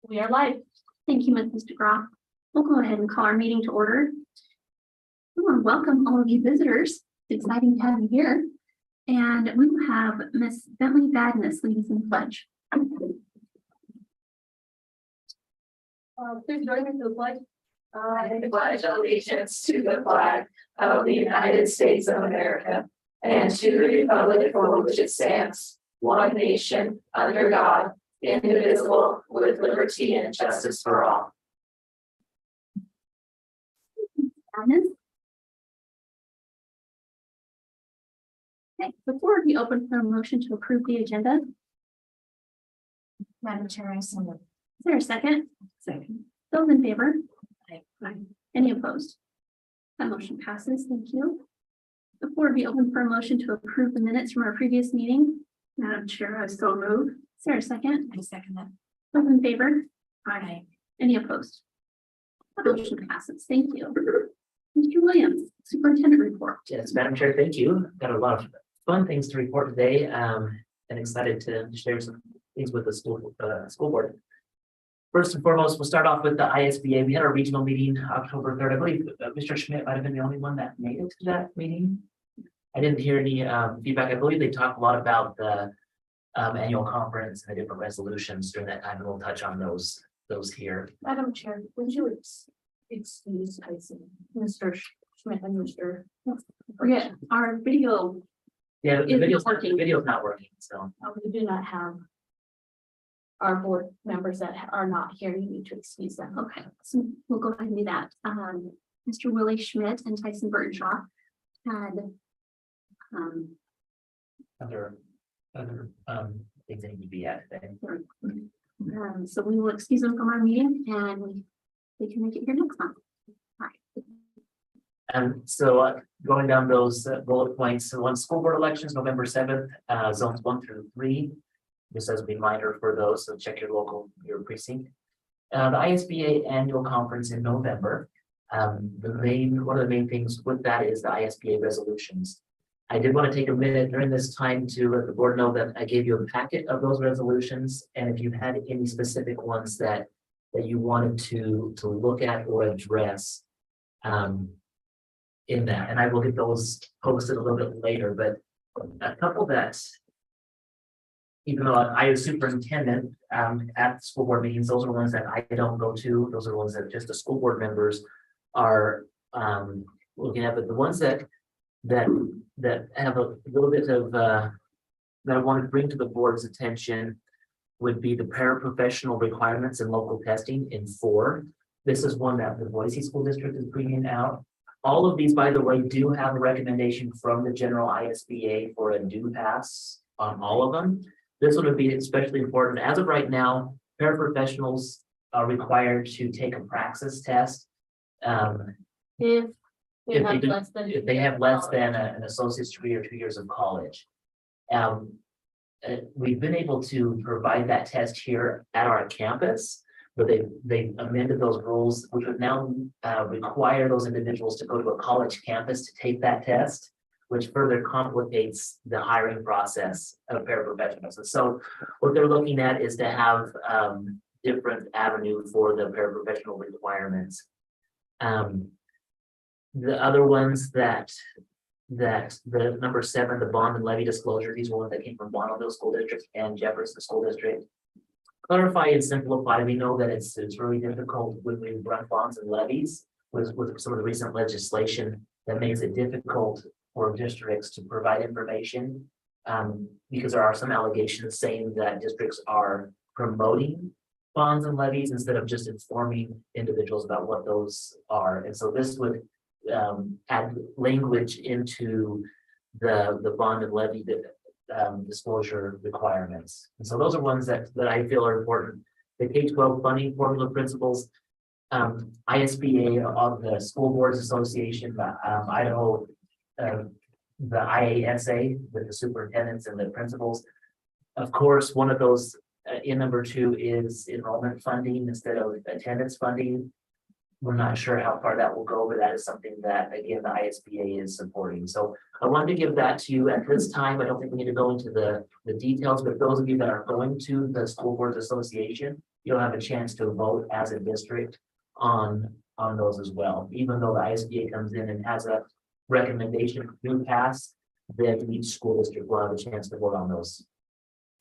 We are live. Thank you, Ms. DeGraw. We'll go ahead and call our meeting to order. We want to welcome all of you visitors. It's exciting to have you here. And we will have Ms. Bentley Badness lead us in the pledge. Please join me for the pledge. I pledge allegiance to the flag of the United States of America and to the republic for which it stands, one nation, under God, indivisible, with liberty and justice for all. Badness. Okay, before we open for a motion to approve the agenda, is Madam Chair, I send it. there a second? Second. Those in favor? Aye. Any opposed? That motion passes. Thank you. Before we open for a motion to approve the minutes from our previous meeting, Madam Chair, I so move. Is there a second? I second that. Those in favor? Aye. Any opposed? That motion passes. Thank you. Mr. Williams, Superintendent Report. Yes, Madam Chair, thank you. Got a lot of fun things to report today, and excited to share some things with the school board. First and foremost, we'll start off with the ISBA. We had our regional meeting October 3rd. I believe Mr. Schmidt might have been the only one that made it to that meeting. I didn't hear any feedback. I believe they talked a lot about the annual conference and the different resolutions during that time, and we'll touch on those here. Madam Chair, would you excuse Mr. Schmidt and Mr. Forget our video. Yeah, the It's video's not working. video's not working, so. We do not have our board members that are not here. You need to excuse them. Okay, so we'll go ahead and do that. Mr. Willie Schmidt and Tyson Burnshaw had Other things that need to be added. so we will excuse them from our meeting and we can make it here next month. All right. And so going down those bullet points, so on school board elections, November 7th, zones 1 through 3. Just as a reminder for those, so check your precinct. The ISBA annual conference in November. One of the main things with that is the ISBA resolutions. I did want to take a minute during this time to let the board know that I gave you a packet of those resolutions, and if you had any specific ones that you wanted to look at or address in that, and I will get those posted a little bit later, but a couple that, even though I was superintendent at school board meetings, those are ones that I don't go to. Those are ones that just the school board members are looking at. But the ones that have a little bit of that I want to bring to the board's attention would be the paraprofessional requirements and local testing in 4. This is one that the Boise School District is bringing out. All of these, by the way, do have a recommendation from the general ISBA for a due pass on all of them. This one would be especially important. As of right now, paraprofessionals are required to take a praxis test. If If have they do- less than If they have less than an associate's degree or 2 years of college. We've been able to provide that test here at our campus, but they amended those rules, which would now require those individuals to go to a college campus to take that test, which further complicates the hiring process of paraprofessionals. And so what they're looking at is to have different avenue for the paraprofessional requirements. The other ones that the number 7, the bond and levy disclosure, these were ones that came from Bonneville School District and Jefferson School District. Clarify and simplify. We know that it's really difficult when we run bonds and levies with some of the recent legislation that makes it difficult for districts to provide information. Because there are some allegations saying that districts are promoting bonds and levies instead of just informing individuals about what those are. And so this would add language into the bond and levy disclosure requirements. And so those are ones that I feel are important. The K-12 funding formula principles, ISBA of the School Boards Association, Idaho, the IASA with the superintendents and the principals. Of course, one of those in number 2 is enrollment funding instead of attendance funding. we're not sure how far that will go, but that is something that, again, the ISBA is supporting. So I wanted to give that to you at this time. I don't think we need to go into the details, but those of you that are going to the School Boards Association, you'll have a chance to vote as a district on those as well. Even though the ISBA comes in and has a recommendation to pass, then each school district will have a chance to vote on those.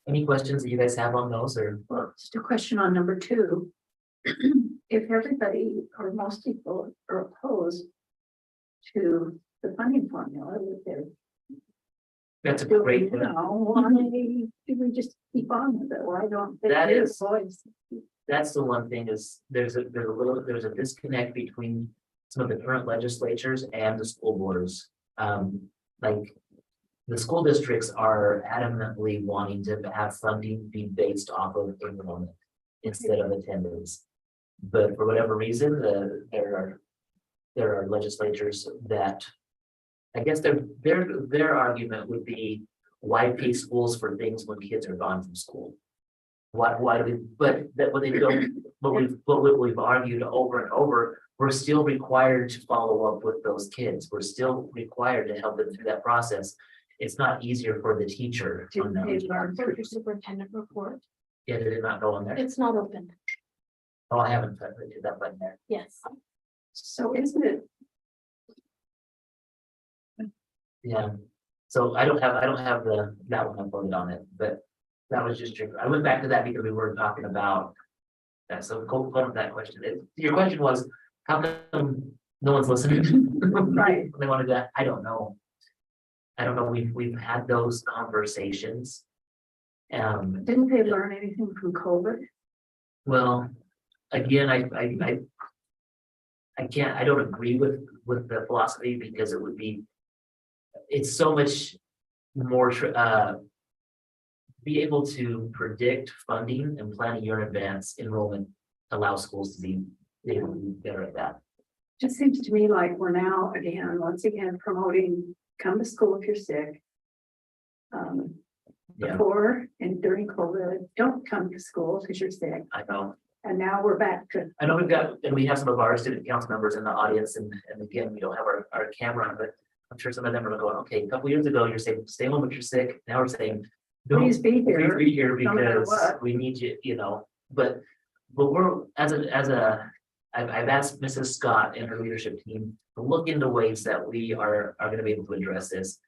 Any questions that you guys have on those, or? Well, just a question on number 2. If everybody or most people are opposed to the funding formula, That's a great, why do we just keep on with it? Why don't they? That do is- voice? that's the one thing is there's a disconnect between some of the current legislatures and the school boards. Like the school districts are adamantly wanting to have funding be based off of enrollment instead of attendance. But for whatever reason, there are legislatures that, I guess their argument would be, why pay schools for things when kids are gone from school? Why do we, but that what they don't, what we've argued over and over, we're still required to follow up with those kids. We're still required to help them through that process. It's not easier for the teacher. To on them. pay our- For your superintendent report, Yeah, did it not go on there? it's not open. Oh, I haven't put that button there. Yes. So isn't it, Yeah, so I don't have that one uploaded on it, but that was just true. I went back to that because we were talking about that, so go with that question. Your question was, how come no one's listening? Right. They wanted that, I don't know. We've had those conversations. didn't they learn anything from COVID? Well, again, I can't, I don't agree with the philosophy because it would be, it's so much more, be able to predict funding and plan a year in advance enrollment allows schools to be able to be better at that. Just seems to me like we're now once again promoting, come to school if you're sick. Yeah, Before and during COVID, don't come to school because you're sick. I know. And now we're back to, I know we have some of our student council members in the audience and again, we don't have our camera on, but I'm sure some of them are going, okay, a couple years ago, you're saying, stay home if you're sick. Now we're saying, please be please here. be here no matter because what. we need you, you know, but we're, I've asked Mrs. Scott and her leadership team to look into ways that we are gonna be able to address this.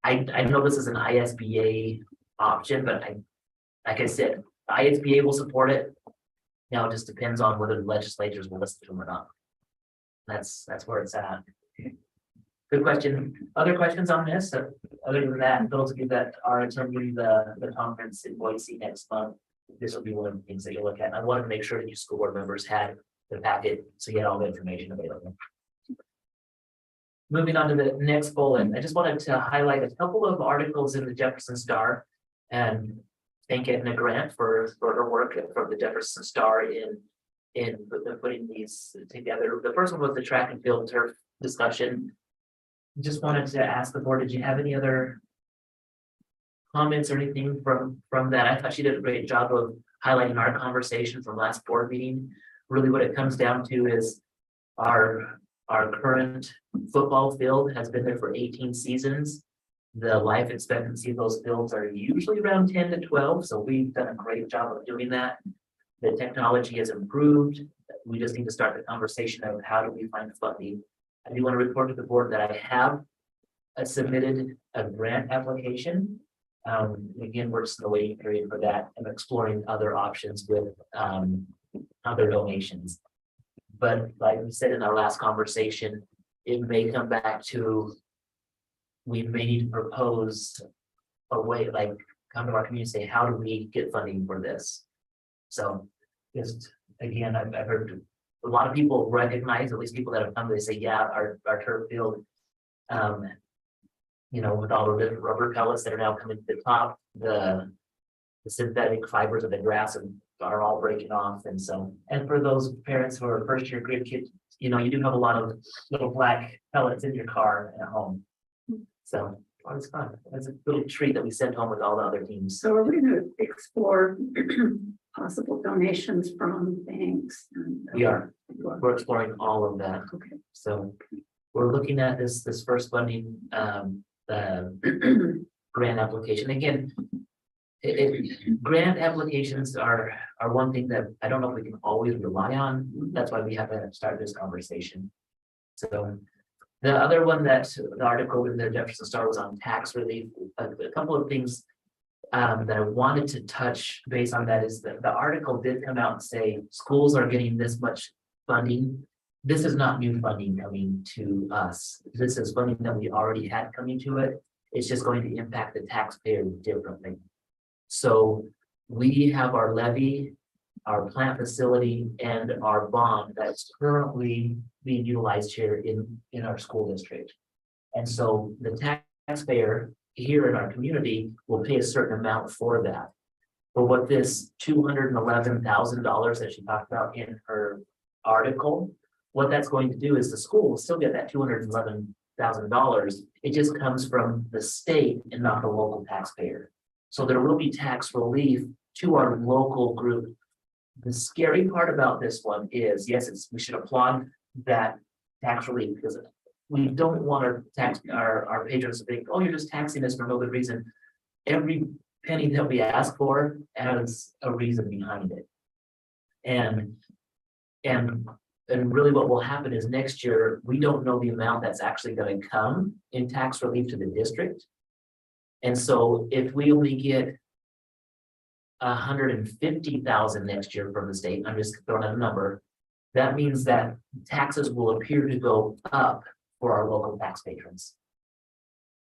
I know this is an ISBA option, but like I said, the ISBA will support it. Now it just depends on whether the legislatures will listen to them or not. That's where it's at. Good question. Other questions on this? Other than that, those of you that are attending the conference in Boise next month, this will be one of the things that you look at. I wanted to make sure that you school board members had the packet, so you had all the information available. Moving on to the next bullet, I just wanted to highlight a couple of articles in the Jefferson Star and thank Edna Grant for her work from the Jefferson Star in putting these together. The first one was the track and field turf discussion. Just wanted to ask the board, did you have any other comments or anything from that? I thought she did a great job of highlighting our conversation from last board meeting. Really what it comes down to is our current football field has been there for 18 seasons. The life expectancy of those fields are usually around 10 to 12, so we've done a great job of doing that. The technology has improved. We just need to start the conversation of how do we find funding. I do want to report to the board that I have submitted a grant application. Again, we're just in the waiting period for that and exploring other options with other donations. But like we said in our last conversation, it may come back to we may need to propose a way, like come to our community and say, how do we get funding for this? So just again, I've heard a lot of people recognize, at least people that have come, they say, yeah, our turf field, you know, with all of the rubber pellets that are now coming to the top, the synthetic fibers of the grass are all breaking off. And so, and for those parents who are first year grade kids, you know, you do have a lot of little black pellets in your car at home. So it's fun. It's a little treat that we sent home with all the other teams. So are we going to explore possible donations from banks and. We are, we're exploring all of that. Okay. So we're looking at this first funding, grant application. Again, grant applications are one thing that I don't know if we can always rely on. That's why we have to start this conversation. So the other one that the article in the Jefferson Star was on tax relief. A couple of things that I wanted to touch base on that is that the article did come out and say schools are getting this much funding. This is not new funding coming to us. This is funding that we already had coming to it. It's just going to impact the taxpayer differently. So we have our levy, our plant facility, and our bond that's currently being utilized here in our school district. And so the taxpayer here in our community will pay a certain amount for that. But what this $211,000 that she talked about in her article, what that's going to do is the school will still get that $211,000. It just comes from the state and not the local taxpayer. So there will be tax relief to our local group. The scary part about this one is, yes, we should applaud that tax relief because we don't want our patrons to think, oh, you're just taxing us for no good reason. Every penny that we ask for has a reason behind it. And really what will happen is next year, we don't know the amount that's actually going to come in tax relief to the district. And so if we only get 150,000 next year from the state, I'm just throwing out a number, that means that taxes will appear to go up for our local tax patrons.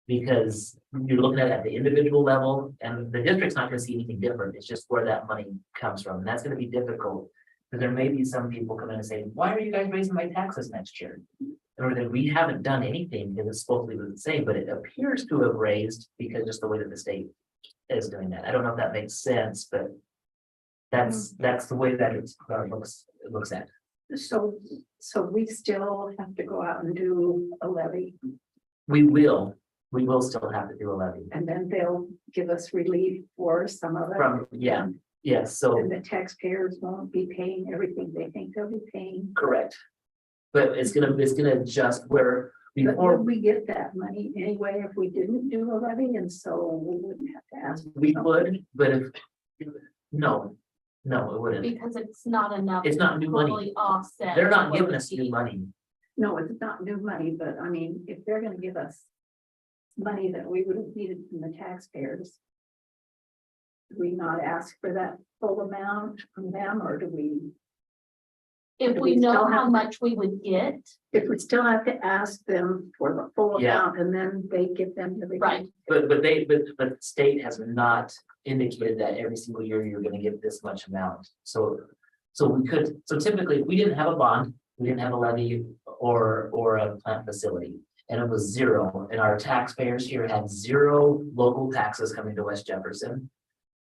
Because you're looking at the individual level and the district's not going to see anything different. It's just where that money comes from. And that's going to be difficult. Because there may be some people come in and say, why are you guys raising my taxes next year? Or that we haven't done anything because it's supposed to be the same, but it appears to have raised because just the way that the state is doing that. I don't know if that makes sense, but that's the way that it looks at. So we still have to go out and do a levy, We will still have to do a levy and then they'll give us relief for some of it. from, yes, so And the taxpayers won't be paying everything they think they'll be paying. correct. But it's gonna adjust where But before would we get that money anyway if we didn't do a levy, and so we wouldn't have to ask? we would, but if, no, it wouldn't. Because it's not enough. It's not new to money. fully Offset. They're not what giving we us see. new money. No, it's not new money, but I mean, if they're gonna give us money that we would have needed from the taxpayers, do we not ask for that full amount from them, or do we? If Do we we still know have how to- much we would get, If we still have to ask them for the full Yeah. amount and then they give them everything. right, But the state has not indicated that every single year you're gonna get this much amount. So typically, if we didn't have a bond, we didn't have a levy or a plant facility. And it was zero, and our taxpayers here had zero local taxes coming to West Jefferson.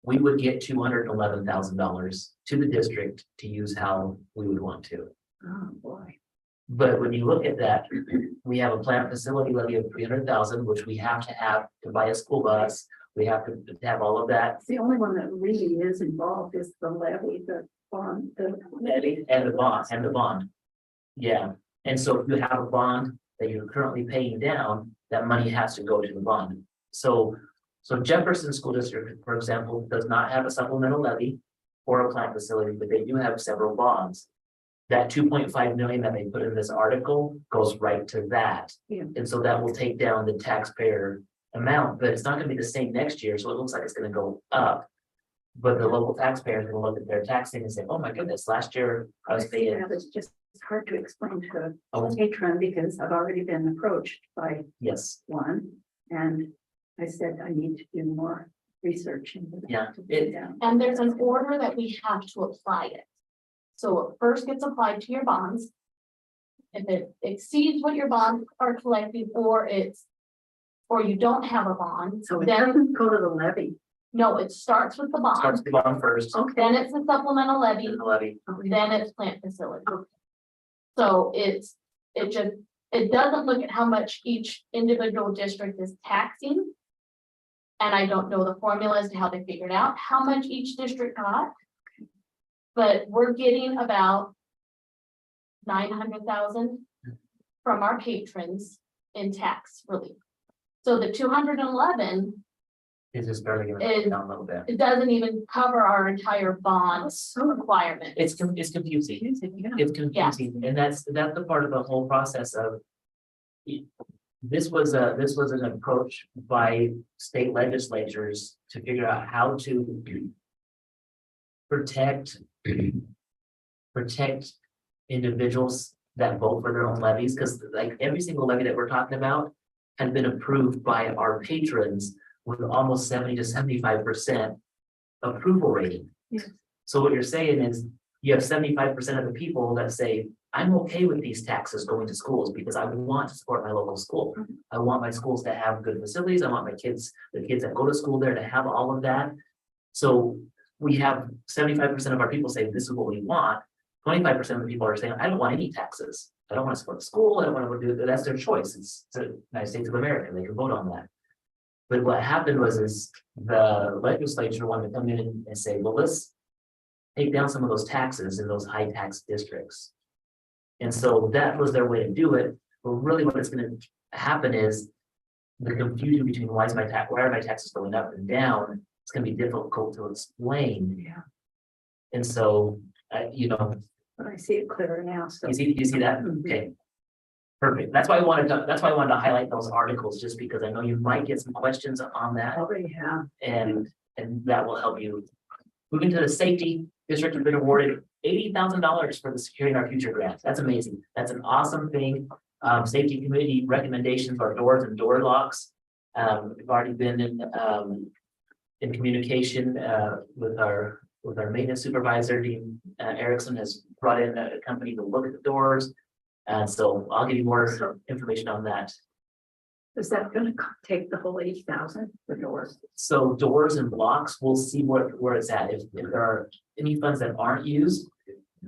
We would get $211,000 to the district to use how we would want to. Oh, boy. But when you look at that, we have a plant facility levy of 300,000, which we have to buy a school bus. We have to have all of that. The only one that really is involved is the levy, the bond, And the bond. Yeah, and so if you have a bond that you're currently paying down, that money has to go to the bond. So Jefferson School District, for example, does not have a supplemental levy or a plant facility, but they do have several bonds. That 2.5 million that they put in this article goes right to that. Yeah. And so that will take down the taxpayer amount, but it's not gonna be the same next year, so it looks like it's gonna go up. But the local taxpayers will look at their taxing and say, oh my goodness, last year I was paying. That is just hard to explain to Oh. a patron because I've already been approached by Yes, one. And I said, I need to do more research into that. Yeah, to get down. and there's an order that we have to apply it. So it first gets applied to your bonds. If it exceeds what your bonds are collecting, or you don't have a bond, So it then, doesn't go to the levy. no, it starts with the starts bond, with the bond first, Okay. then it's the supplemental levy, and the levy. Okay. then it's plant facility. Okay. So it doesn't look at how much each individual district is taxing. And I don't know the formula as to how they figured out how much each district got. But we're getting about 900,000 from our patrons in tax relief. So the 211, Is just barely gonna Is- go down a little bit. it doesn't even cover our entire bond requirement. It's confusing. It's confusing, and that's the part of the whole process of. This was an approach by state legislatures to figure out how to. Protect individuals that vote for their own levies, because like every single levy that we're talking about. Has been approved by our patrons with almost 70 to 75% approval rating. Yes. So what you're saying is, you have 75% of the people that say, I'm okay with these taxes going to schools because I want to support my local school. I want my schools to have good facilities. I want my kids, the kids that go to school there to have all of that. So we have 75% of our people say, this is what we want. 25% of the people are saying, I don't want any taxes. I don't want to support the school. I don't want to do it. That's their choice. It's the United States of America. They can vote on that. But what happened was the legislature wanted to come in and say, well, let's take down some of those taxes in those high tax districts. And so that was their way to do it. But really what is going to happen is the confusion between why are my taxes going up and down? It's going to be difficult to explain. Yeah, And so, but I see it clearer now, so. you see that? Okay. Perfect. That's why I wanted to highlight those articles, just because I know you might get some questions on that, Already have. and that will help you. Moving to the safety district, has been awarded $80,000 for the Securing Our Future grant. That's amazing. That's an awesome thing. Safety committee recommendations are doors and door locks. We've already been in communication with our maintenance supervisor, Dean Erickson has brought in a company to look at the doors. And so I'll give you more information on that. Is that gonna take the whole 80,000 for doors? So doors and blocks, we'll see where it's at. If there are any funds that aren't used,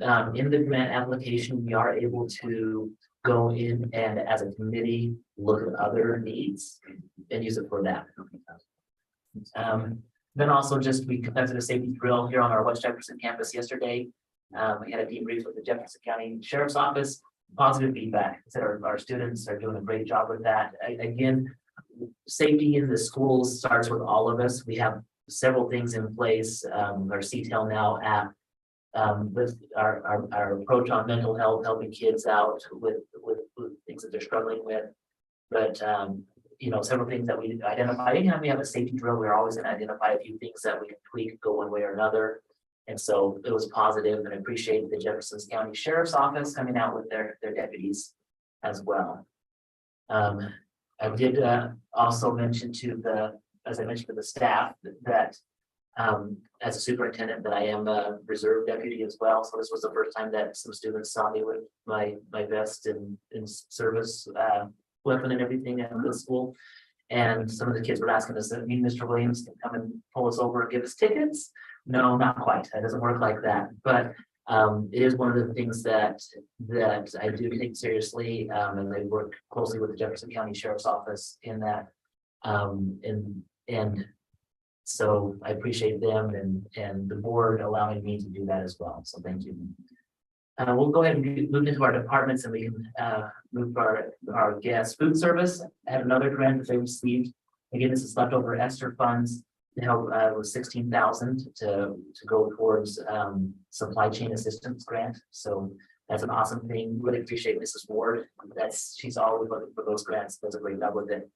in the grant application, we are able to go in and as a committee, look at other needs and use it for that. Then also we conducted a safety drill here on our West Jefferson campus yesterday. We had a debrief with the Jefferson County Sheriff's Office. Positive feedback. Said our students are doing a great job with that. Again, safety in the schools starts with all of us. We have several things in place. Our CTEL now app, with our approach on mental health, helping kids out with things that they're struggling with. But several things that we identify. Anytime we have a safety drill, we're always going to identify a few things that we can tweak, go one way or another. And so it was positive, and I appreciate the Jefferson County Sheriff's Office coming out with their deputies as well. I did also mention as I mentioned to the staff that as a superintendent that I am a reserve deputy as well. So this was the first time that some students saw me with my vest and service weapon and everything at the school. And some of the kids were asking us, me, Mr. Williams, can come and pull us over and give us tickets. No, not quite. That doesn't work like that. But it is one of the things that I do take seriously, and I work closely with the Jefferson County Sheriff's Office in that. And so I appreciate them and the board allowing me to do that as well. So thank you. We'll go ahead and move into our departments, and we can move our gas food service. I have another grant that they received. Again, this is leftover ESSER funds to help with 16,000 to go towards supply chain assistance grant. So that's an awesome thing. Really appreciate Mrs. Ward. She's always looking for those grants. Does a great job with it.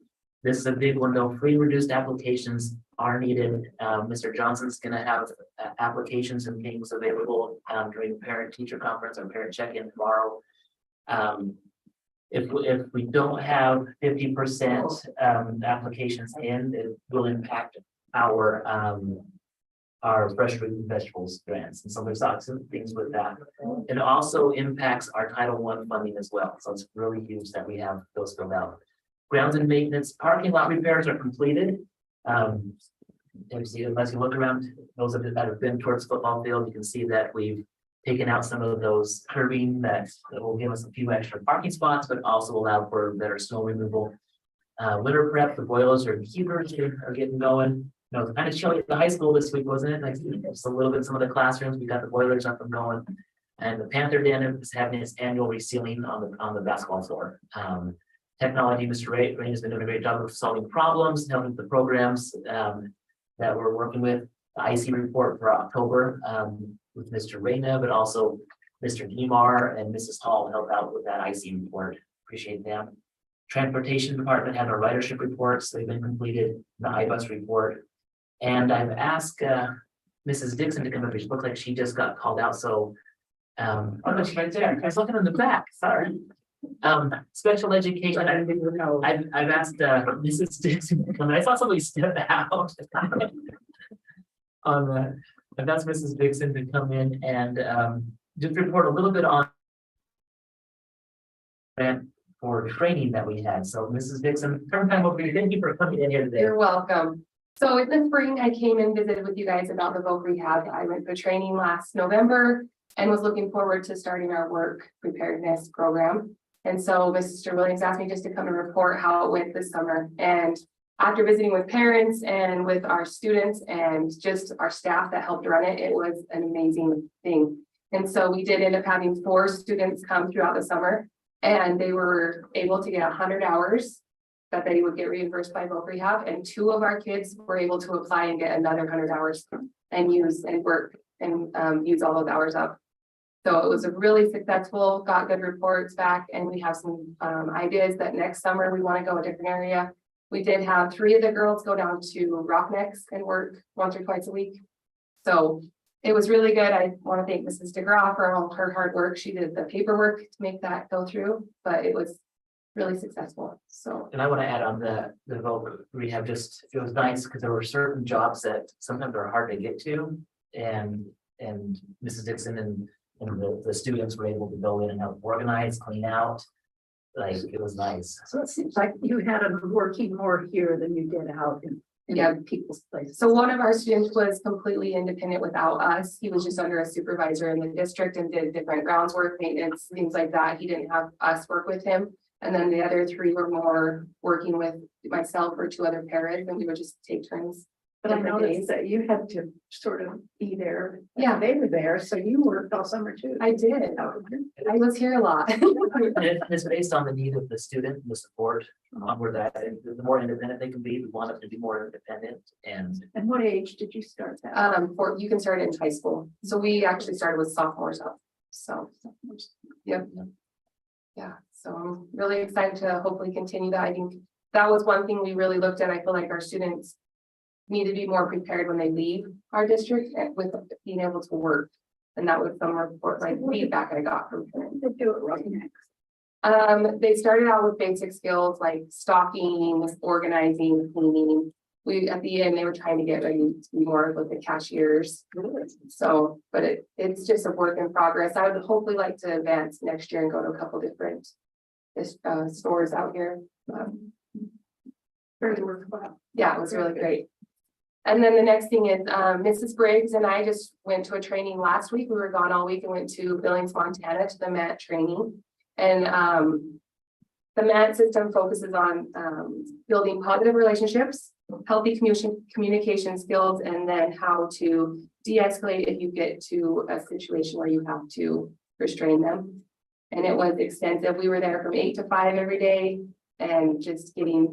This is a big one though. Free and reduced applications are needed. Mr. Johnson's going to have applications and things available during parent teacher conference or parent check-in tomorrow. If we don't have 50% applications in, it will impact our fresh fruit and vegetables grants. And so there's lots of things with that. It also impacts our Title I funding as well. So it's really huge that we have those filled out. Grounds and maintenance, parking lot repairs are completed. Unless you look around, those that have been towards football field, you can see that we've taken out some of those curbing that will give us a few extra parking spots, but also allow for better snow removal. Winter prep, the boilers or heaters are getting going. No, it's kind of chilly at the high school this week, wasn't it? Like just a little bit, some of the classrooms, we got the boilers up and going. And the Panther Den is having its annual resealing on the basketball floor. Technology, Mr. Rain has been doing a great job of solving problems, helping the programs that we're working with. The IC report for October with Mr. Reyna, but also Mr. Nemar and Mrs. Hall help out with that IC report. Appreciate them. Transportation Department had our ridership reports. They've been completed, the iBus report. And I've asked Mrs. Dixon to come up. It looks like she just got called out. So, oh, no, she's right there. I was looking in the back. Sorry. Special education. I've asked Mrs. Dixon to come. I saw somebody step out. I've asked Mrs. Dixon to come in and just report a little bit on for training that we had. So Mrs. Dixon, turn time over to you. Thank you for coming in here today. You're welcome. So in the spring, I came and visited with you guys about the voc rehab. I went for training last November and was looking forward to starting our work preparedness program. And so Mr. Williams asked me just to come and report how it went this summer. And after visiting with parents and with our students and just our staff that helped run it, it was an amazing thing. And so we did end up having 4 students come throughout the summer, and they were able to get 100 hours that they would get reimbursed by voc rehab. And 2 of our kids were able to apply and get another 100 hours and use and work and use all those hours up. So it was a really successful, got good reports back, and we have some ideas that next summer we want to go a different area. We did have 3 of the girls go down to Rocknecks and work once or twice a week. So it was really good. I want to thank Mrs. DeGraw for all her hard work. She did the paperwork to make that go through, but it was really successful. So And I want to add on the voc rehab, just, it was nice because there were certain jobs that sometimes are hard to get to. And Mrs. Dixon and the students were able to go in and help organize, clean out. Like, it was nice. So it seems like you had them working more here than you did out in Yeah. people's places. So one of our students was completely independent without us. He was just under a supervisor in the district and did different grounds work, maintenance, things like that. He didn't have us work with him. And then the other 3 were more working with myself or 2 other paras, and we would just take turns. But I different noticed days. that you had to sort of be there. Yeah. They were there, so you worked all summer too. I did. I was here a lot. And it's based on the need of the student, the support, where that, the more independent they can be, we want them to be more independent. And And what age did you start that? You can start in high school. So we actually started with sophomores up. So, yep. Yeah, so I'm really excited to hopefully continue that. I think that was one thing we really looked at. I feel like our students need to be more prepared when they leave our district with being able to work. And that was some report, like feedback I got from parents. They do it right next. They started out with basic skills like stocking, organizing, cleaning. At the end, they were trying to get ready to be more with the cashiers. So, but it's just a work in progress. I would hopefully like to advance next year and go to a couple different stores out here. Very worthwhile. Yeah, it was really great. And then the next thing is, Mrs. Briggs and I just went to a training last week. We were gone all week and went to Billings, Montana to the MAT training. And the MAT system focuses on building positive relationships, healthy communication skills, and then how to de-escalate if you get to a situation where you have to restrain them. And it was extensive. We were there from 8 to 5 every day and just getting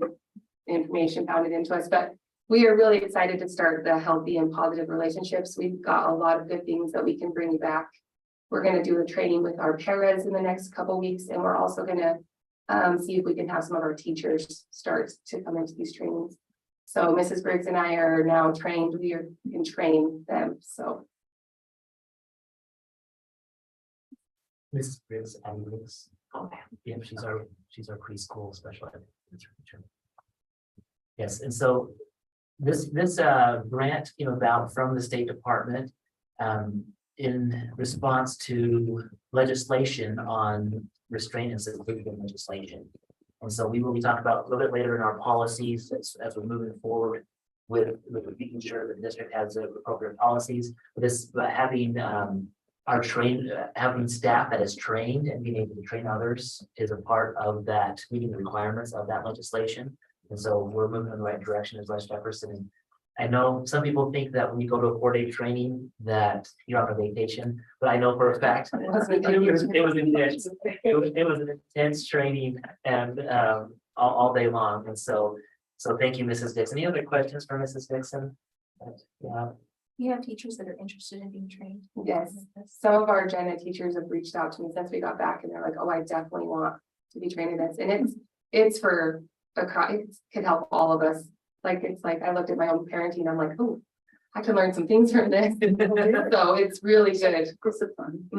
information pounded into us. But we are really excited to start the healthy and positive relationships. We've got a lot of good things that we can bring back. We're going to do a training with our paras in the next couple weeks, and we're also going to see if we can have some of our teachers start to come into these trainings. So Mrs. Briggs and I are now trained. We can train them. So Mrs. Briggs, Abby Briggs. Oh, yeah, she's our preschool special ed teacher. Yes, and so this grant came about from the State Department in response to legislation on restraint and seclusion legislation. And so we will be talking about a little bit later in our policies as we're moving forward with making sure that the district has the appropriate policies. But having having staff that is trained and being able to train others is a part of that, meeting the requirements of that legislation. And so we're moving in the right direction as West Jefferson. I know some people think that when you go to a 4-day training that you're on a vacation, but I know for a fact. It was intense. It was an intense training and all day long. And so thank you, Mrs. Dixon. Any other questions for Mrs. Dixon? Yeah, You have teachers that are interested in being trained. Yes, some of our Gen Ed teachers have reached out to me since we got back and they're like, oh, I definitely want to be trained in this. And it's for it could help all of us. Like, it's like, I looked at my own parenting, I'm like, oh, I can learn some things from this. So it's really good. Discipline.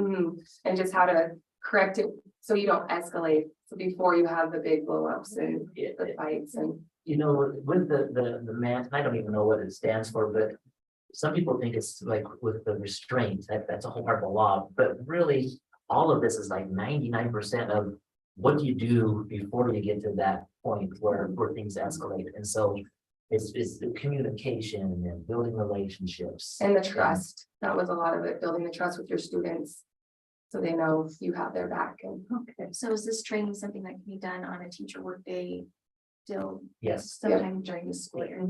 And just how to correct it so you don't escalate. So before you have the big blow ups and the fights and. you know, with the man, I don't even know what it stands for, but some people think it's like with the restraint, that's a whole part of the law, but really, all of this is like 99% of what do you do before you get to that point where things escalate, and so it's the communication and building relationships. And the trust, that was a lot of it, building the trust with your students. So they know you have their back and. Okay. So is this training something that can be done on a teacher workday still Yes, sometime during the school year?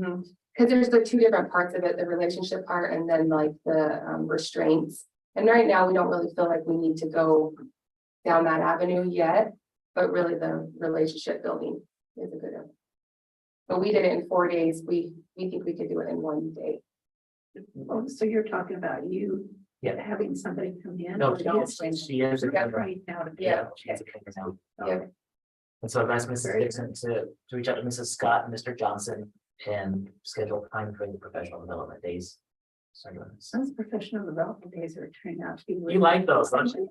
Cause there's the two different parts of it, the relationship part and then like the restraints. And right now, we don't really feel like we need to go down that avenue yet, but really the relationship building is a good one. But we did it in 4 days. We think we could do it in 1 day. Oh, so you're talking about you. Yeah. Having somebody come in. no, or she is. you got trained now to be- Yeah, she has a trainer now. Yeah. And so I've asked Mrs. Dixon to reach out to Mrs. Scott and Mr. Johnson and schedule time for the professional development days. Sorry, Those professional development days are turning out to be. you like those, don't you?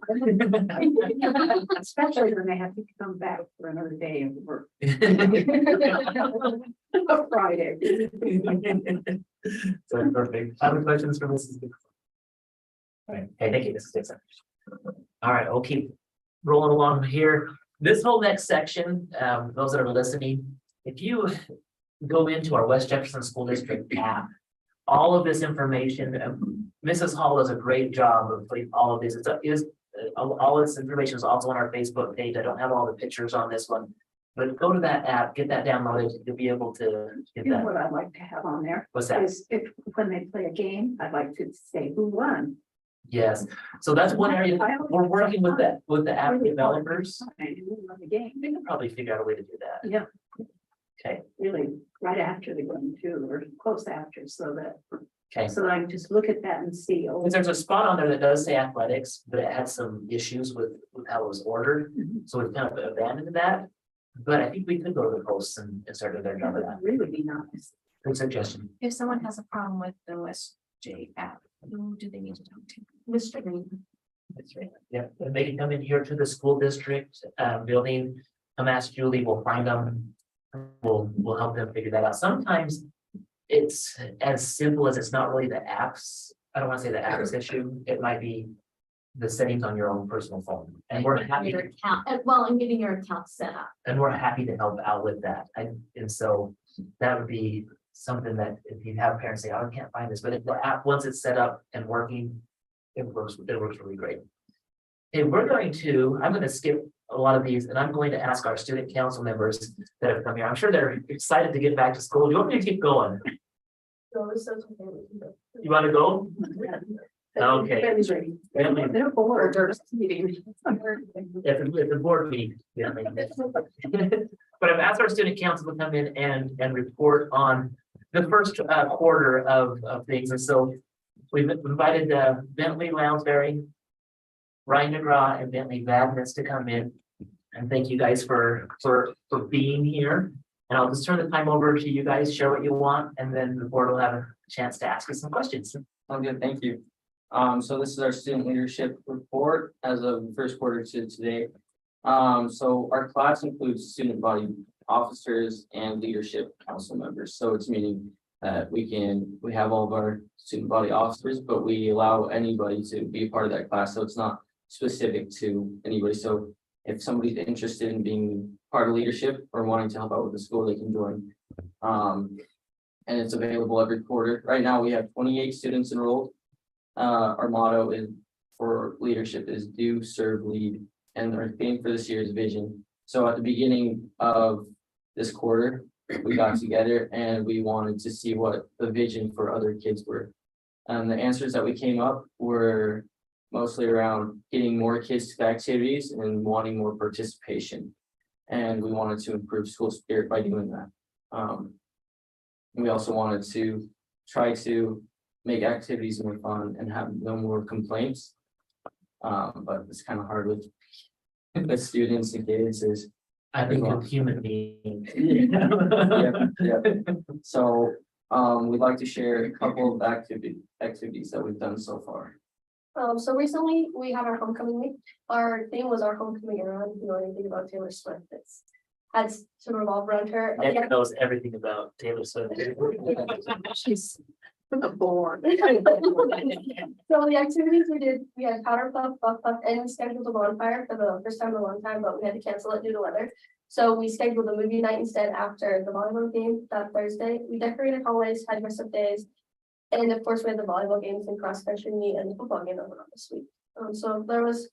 Especially when they have to come back for another day of work. Friday. So perfect. Other questions for Mrs. Dixon? All right, hey, thank you, Mrs. Dixon. All right, we'll keep rolling along here. This whole next section, those that are listening, if you go into our West Jefferson School District app, all of this information, Mrs. Hall does a great job of putting all of this. All this information is also on our Facebook page. I don't have all the pictures on this one. But go to that app, get that downloaded, you'll be able to get You know that. what I'd like to have on there What's that? is if, when they play a game, I'd like to say who won. Yes, so that's one area, we're working with the app developers. Who won the game. We can probably figure out a way to do that. Yeah. Okay, Really, right after the game too, or close after, so that okay. I can just look at that and see. Oh, Because there's a spot on there that does say athletics, but it had some issues with how it was ordered, so we've kind of abandoned that. But I think we could go to the posts and start doing their that job of would that. really be nice. Good suggestion. If someone has a problem with the WestJ app, who do they need to talk to? Mr. Green. That's right. Yeah, and they can come in here to the school district building. Come ask Julie, we'll find them. We'll help them figure that out. Sometimes it's as simple as it's not really the apps. I don't want to say the apps issue. It might be the settings on your own personal phone. And we're happy, Your account, and getting your account set up. to help out with that. And so that would be something that if you have parents say, oh, I can't find this, but if the app, once it's set up and working, it works really great. Okay, I'm going to skip a lot of these and I'm going to ask our student council members that have come here. I'm sure they're excited to get back to school. Do you want me to keep going? You want to go? Okay. Ben's ready. Bentley. They're bored. Meeting. It's a board meeting. Yeah. But I've asked our student council to come in and report on the first quarter of things. And so we've invited Bentley Lounsbury, Ryan DeGraw and Bentley Vadnais to come in. And thank you guys for being here. And I'll just turn the time over to you guys, share what you want, and then the board will have a chance to ask you some questions. I'm good, thank you. So this is our student leadership report as of the first quarter to today. So our class includes student body officers and leadership council members. So it's meaning that we have all of our student body officers, but we allow anybody to be a part of that class. So it's not specific to anybody. So if somebody's interested in being part of leadership or wanting to help out with the school, they can join. And it's available every quarter. Right now, we have 28 students enrolled. Our motto for leadership is do, serve, lead, and our theme for this year is vision. So at the beginning of this quarter, we got together and we wanted to see what the vision for other kids were. And the answers that we came up were mostly around getting more kids to the activities and wanting more participation. And we wanted to improve school spirit by doing that. We also wanted to try to make activities more fun and have no more complaints. But it's kind of hard with the students and kids is, I think of human beings. yeah. So, we'd like to share a couple of activities that we've done so far. So recently we had our homecoming week. Our theme was our homecoming era. If you know anything about Taylor Swift, it's has to revolve around her. Nick knows everything about Taylor Swift. She's born. So the activities we did, we had powder puff, buff puff, and we scheduled a bonfire for the first time in a long time, but we had to cancel it due to weather. So we scheduled a movie night instead after the volleyball game that Thursday. We decorated hallways, had dress up days. And of course, we had the volleyball games and cross country meet and the football game that went on this week. So there was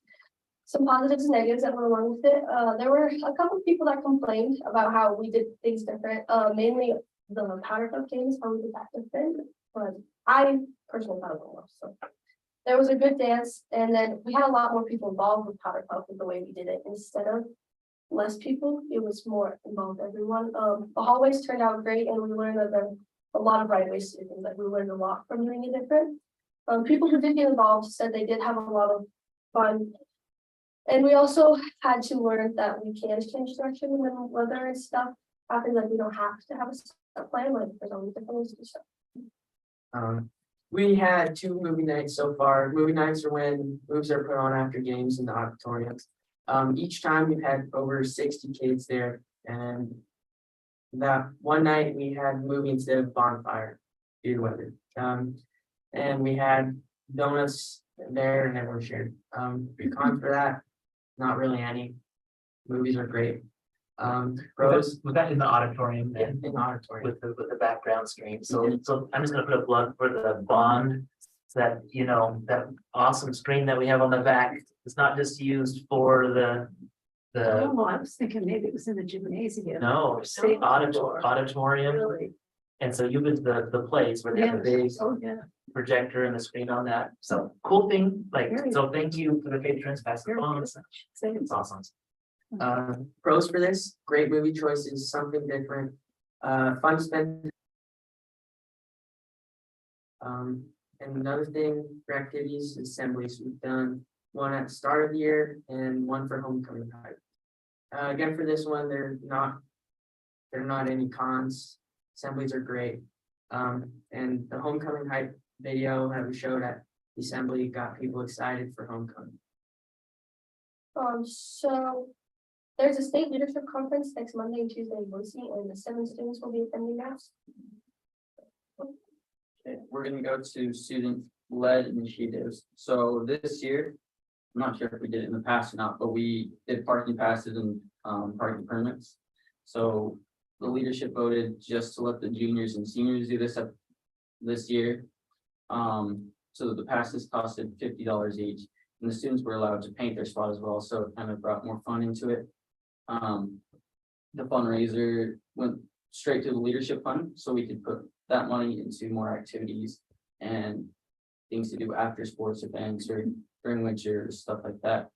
some positives and negatives that went along with it. There were a couple of people that complained about how we did things different, mainly the powder puff games, how we did that different. But I personally thought it went well, so. There was a good dance, and then we had a lot more people involved with powder puff with the way we did it. Instead of less people, it was more involved everyone. The hallways turned out great, and we learned that there are a lot of right ways to do things. Like we learned a lot from doing it different. People who did get involved said they did have a lot of fun. And we also had to learn that we can change direction when weather and stuff happens. Like we don't have to have a plan. Like there's always different ways to do stuff. We had 2 movie nights so far. Movie nights are when movies are put on after games in the auditoriums. Each time we've had over 60 kids there, and that one night we had movie instead of bonfire due to weather. And we had donuts there and everyone shared. Con for that, not really any. Movies are great. Pros Was that in the auditorium in then? the auditorium. With the background screen, so I'm just gonna put a plug for the bond. So that, you know, that awesome screen that we have on the back, it's not just used for the. Oh, I was thinking maybe it was in the gymnasium. No, it's the auditorium, Really? and so you was the place where they have the big Oh, yeah. projector and the screen on that, so cool thing, like, Very so thank you for the patrons, pass the Very phone, good. it's awesome. Pros for this, great movie choices, something different, fun to spend. And another thing for activities, assemblies, we've done one at the start of the year and one for homecoming night. Again, for this one, they're not any cons, assemblies are great. And the homecoming hype video that we showed at the assembly got people excited for homecoming. So there's a state leadership conference next Monday and Tuesday in Boise, and the 7 students will be attending that. Okay, we're gonna go to student-led initiatives. So this year, I'm not sure if we did it in the past or not, but we did parking passes and parking permits. So the leadership voted just to let the juniors and seniors do this year. So that the passes costed $50 each, and the students were allowed to paint their spot as well, so it kind of brought more fun into it. The fundraiser went straight to the leadership fund, so we could put that money into more activities and things to do after sports events or during winter, stuff like that.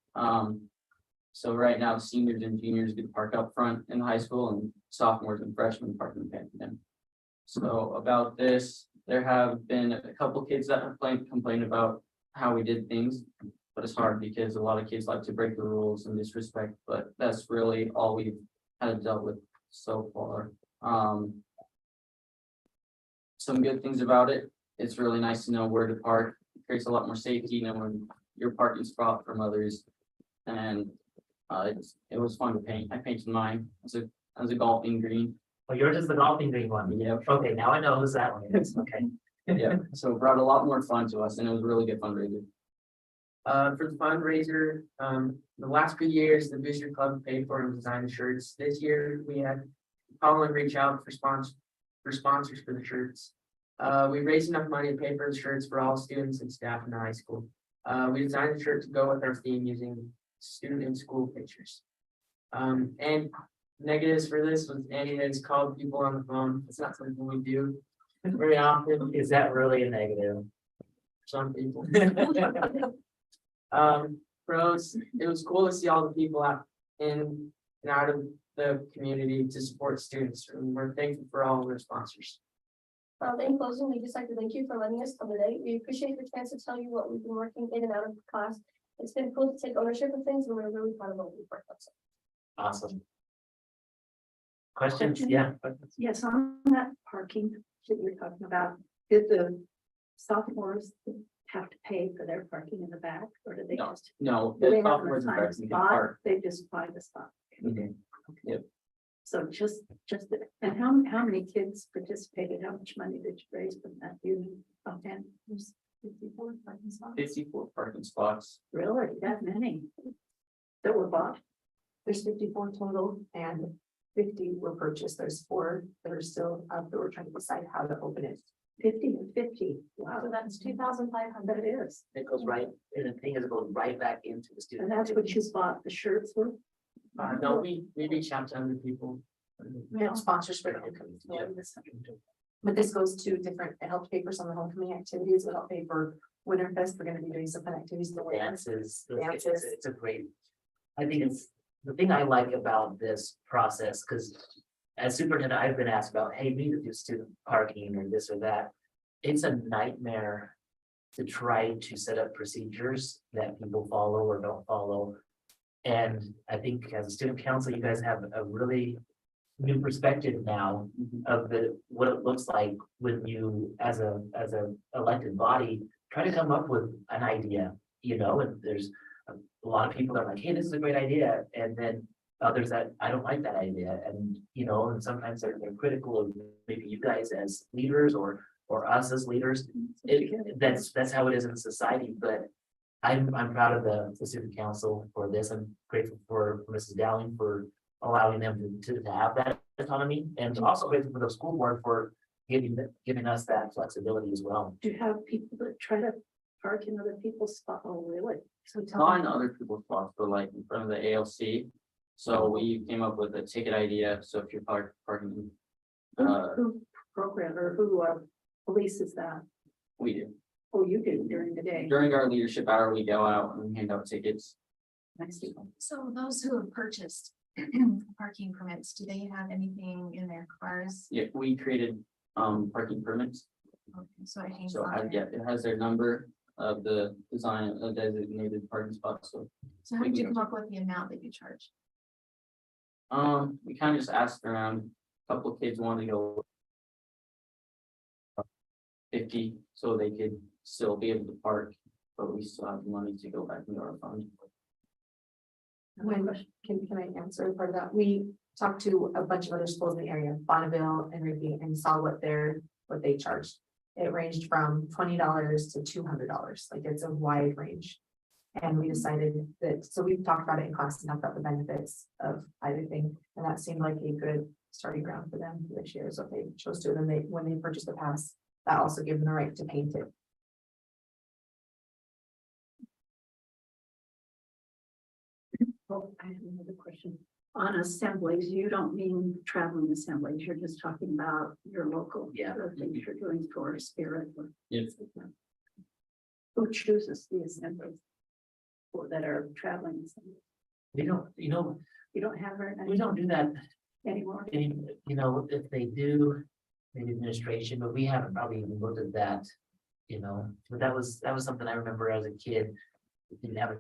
So right now, seniors and juniors get to park up front in high school, and sophomores and freshmen park in the pavilion. So about this, there have been a couple kids that have complained about how we did things, but it's hard because a lot of kids like to break the rules and disrespect, but that's really all we've had dealt with so far. Some good things about it, it's really nice to know where to park, it creates a lot more safety, knowing your parking spot from others. And it was fun to paint. I painted mine as a golfing green. Oh, yours is the golfing green one, Yeah, okay, now I know who's that one is, okay. yeah. So it brought a lot more fun to us, and it was a really good fundraiser. For the fundraiser, the last few years, the Booster Club paid for and designed the shirts. This year, we had Colin reach out for sponsors for the shirts. We raised enough money to pay for the shirts for all students and staff in the high school. We designed the shirt to go with our theme using student and school pictures. And negatives for this was Annie has called people on the phone. It's not something we do very often. Is that really a negative? Some people. Pros, it was cool to see all the people out in and out of the community to support students, and we're thankful for all of their sponsors. In closing, we'd just like to thank you for letting us come today. We appreciate the chance to tell you what we've been working in and out of class. It's been cool to take ownership of things, and we're really proud of what we've worked on. Awesome. Questions? Yeah. Yes, on that parking that you're talking about, did the sophomores have to pay for their parking in the back, or did they No. just? No, Do they the have sophomores to and find a freshmen can spot? park. They just find a spot. Mhm. Yep. So just, and how many kids participated? How much money did you raise from that union? And 54 parking spots. 54 parking spots. Really, that many that were bought? There's 54 total and 50 were purchased. There's 4 that are still up that we're trying to decide how to open it. 50 and 50. Wow, So that's 2,500. that is. It goes right, and the thing is, it goes right back into the student. And that's what you bought the shirts with? No, we reach out to other people. We have sponsors for the homecoming. Yeah. But this goes to different, it helped pay for some of the homecoming activities. It helped pay for Winterfest. We're gonna be doing some fun activities. The dances, Dances. it's a great. I think it's, the thing I like about this process, because as superintendent, I've been asked about, hey, we need to do student parking or this or that. It's a nightmare to try to set up procedures that people follow or don't follow. And I think as a student council, you guys have a really new perspective now of what it looks like when you, as a elected body, try to come up with an idea, and there's a lot of people that are like, hey, this is a great idea, and then others that I don't like that idea, and and sometimes they're critical of maybe you guys as leaders or us as leaders. That's how it is in society, but I'm proud of the student council for this. I'm grateful for Mrs. Dowling for allowing them to have that autonomy, and also grateful for the school board for giving us that flexibility as well. Do you have people that try to park in other people's spot? Oh, really? So tell Not me. in other people's spots, but like in front of the ALC. So we came up with a ticket idea. So if you're parking, Who program or who polices that? we do. Oh, you do during the day. During our leadership hour, we go out and hand out tickets. Nice people. So those who have purchased parking permits, do they have anything in their cars? Yeah, we created parking permits. Okay, so it hangs So on yeah, there. it has their number of the design of designated parking spots. So So how did you come up with the amount that you charge? we kind of just asked around. A couple of kids wanted to go 50, so they could still be able to park, but we still have money to go back into our fund. When, can I answer part of that? We talked to a bunch of other schools in the area, Bonneville and Rigby, and saw what they charged. It ranged from $20 to $200, like it's a wide range. And we decided that, so we talked about it in class and talked about the benefits of either thing, and that seemed like a good starting ground for them this year. So if they chose to, then when they purchased the pass, that also gave them the right to paint it. Oh, I have another question. On assemblies, you don't mean traveling assemblies, you're just talking about your local. Yeah. The things you're doing for Spirit. or- Yes. Who chooses the assemblies? Or that are traveling assemblies? We don't, You don't have very many we don't do that anymore? if they do, maybe administration, but we haven't probably even looked at that. But that was something I remember as a kid. We didn't have,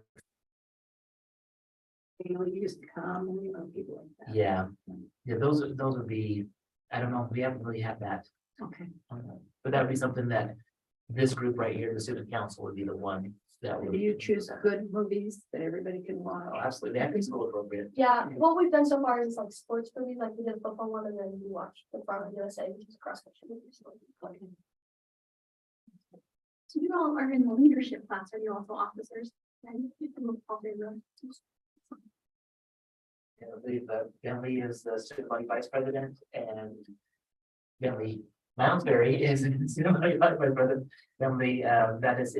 You used to come and people like that. yeah, those would be, I don't know, we haven't really had that. Okay. But that would be something that this group right here, the student council, would be the one that would. Do you choose good movies that everybody can watch? Oh, absolutely, that is school appropriate. Yeah, what we've done so far is like sports movies, like we did a football one, and then we watched the Farmers USA, which is a cross country movie. So, So you all are in the leadership class, are you also officers? And you can look all day long. I believe that Bentley is the student body vice president, and Bentley Lounsbury is the student body vice president. Bentley, that is,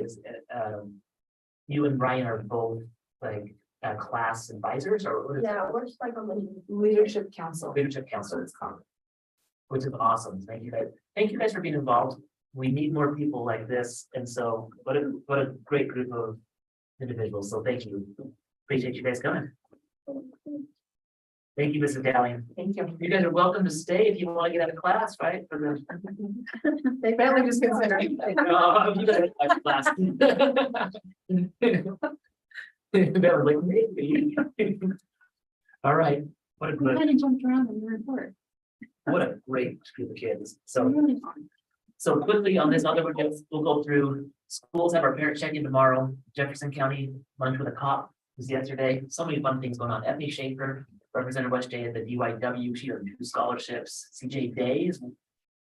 you and Brian are both like class advisors or what is it? Yeah, we're just like a Leadership Council. Leadership Council is called. Which is awesome. Thank you guys. Thank you guys for being involved. We need more people like this. And so what a great group of individuals. So thank you. Appreciate you guys coming. Thank you, Mrs. Dowling. Thank you. You guys are welcome to stay if you want to get out of class, right? For the They barely just consider. Oh, you guys like class. That was like maybe. All right. What a We good, kind of jumped around in the report. what a great group of kids. So. Really fun. So quickly on this, other we'll go through, schools have our parent check-in tomorrow, Jefferson County lunch with a cop was yesterday, so many fun things going on. Ethne Schaefer represented West Day at the DYW, she earned 2 scholarships. CJ Day is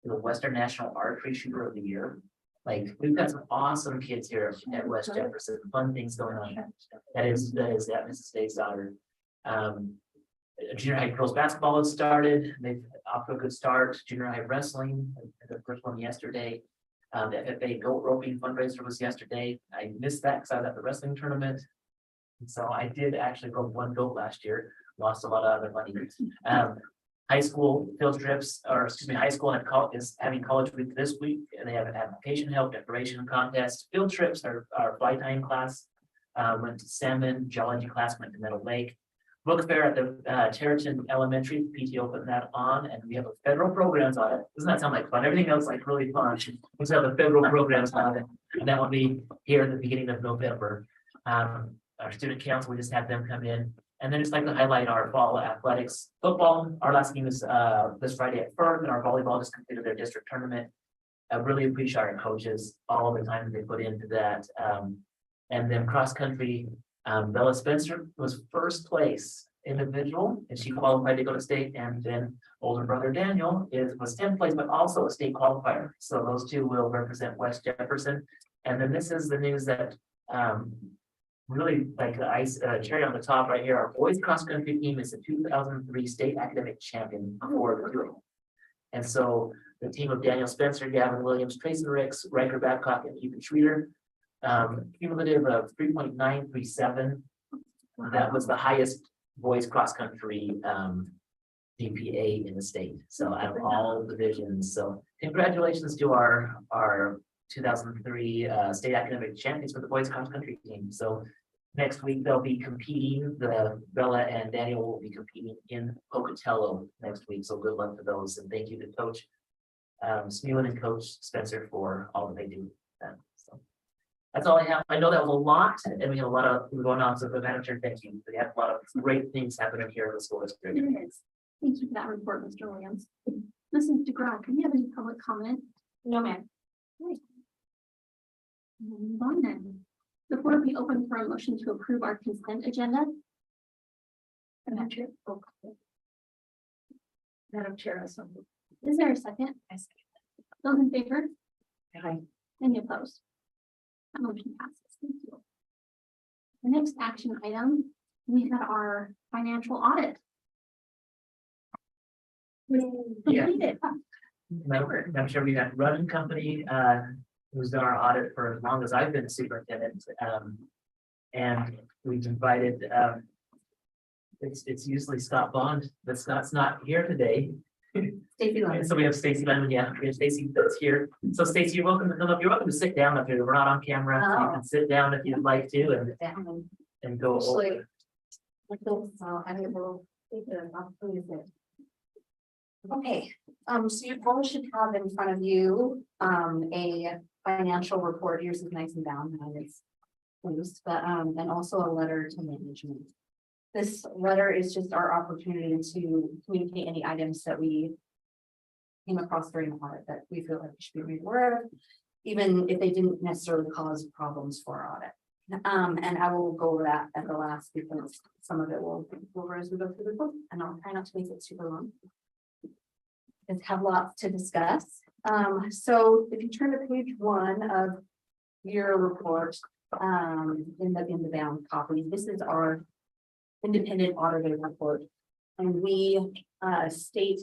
the Western National Archery Shooter of the Year. Like, we've got some awesome kids here at West Jefferson, fun things going on. That is Mrs. Day's daughter. Junior high girls basketball has started. They've off to a good start. Junior high wrestling, the first one yesterday. The FFA goat roping fundraiser was yesterday. I missed that because I was at the wrestling tournament. And so I did actually rope 1 goat last year, lost a lot of other money. High school field trips, or excuse me, high school is having college week this week, and they have an application help, decoration contest. Field trips are fly tying class. Went to salmon, geology class, went to Meadow Lake. Book fair at the Territon Elementary, PTO putting that on, and we have a federal programs on it. Doesn't that sound like fun? Everything else like really fun. We just have the federal programs on it, and that will be here at the beginning of November. Our student council, we just had them come in, and then just like to highlight our fall athletics. Football, our last game is this Friday at Firth, and our volleyball just completed their district tournament. I really appreciate our coaches, all the time they put into that. And then cross country, Bella Spencer was first place individual, and she qualified to go to state, and then older brother Daniel was 10th place, but also a state qualifier. So those two will represent West Jefferson. And then this is the news that really like the ice cherry on the top right here. Our boys cross country team is the 2003 state academic champion for the group. And so the team of Daniel Spencer, Gavin Williams, Tracy Ricks, Riker Babcock, and Ethan Schreeder, cumulative of 3.937. That was the highest boys cross country GPA in the state. So out of all divisions. So congratulations to our 2003 state academic champions for the boys cross country team. So next week they'll be competing. Bella and Daniel will be competing in Pocatello next week. So good luck to those, and thank you to Coach Smulin and Coach Spencer for all that they do. So that's all I have. I know that was a lot, and we have a lot of things going on. So the manager, thank you. We have a lot of great things happening here in the school district. Thank you for that report, Mr. Williams. Mrs. DeGraw, can you have any public comment? No, ma'am. Great. We'll move on then. The floor will be open for a motion to approve our consent agenda. Madam Chair. Madam Chair, I so moved. Is there a second? I second. Those in favor? Aye. Any opposed? That motion passes. Thank you. The next action item, we had our financial audit. Yeah. Completed. I'm sure we had Rudden Company, who's done our audit for as long as I've been superintendent. And we've invited, it's usually Scott Bond, but Scott's not here today. Stacy Lemon. So we have Stacy Lemon, yeah, we have Stacy that's here. So Stacy, you're welcome to come up. You're welcome to sit down up here. We're not on camera. So you can sit down if you'd like to and go over. Okay, so you all should have in front of you, a financial report. Yours is nice and bound, mine is loose, but, and also a letter to management. This letter is just our opportunity to communicate any items that we came across during the audit that we feel like we should be made aware of, even if they didn't necessarily cause problems for our audit. And I will go over that at the last, because some of it will go over as we go through the book, and I'll try not to make it super long. Just have lots to discuss. So if you turn to page 1 of your report, in the bound copy, this is our independent auditor report. And we state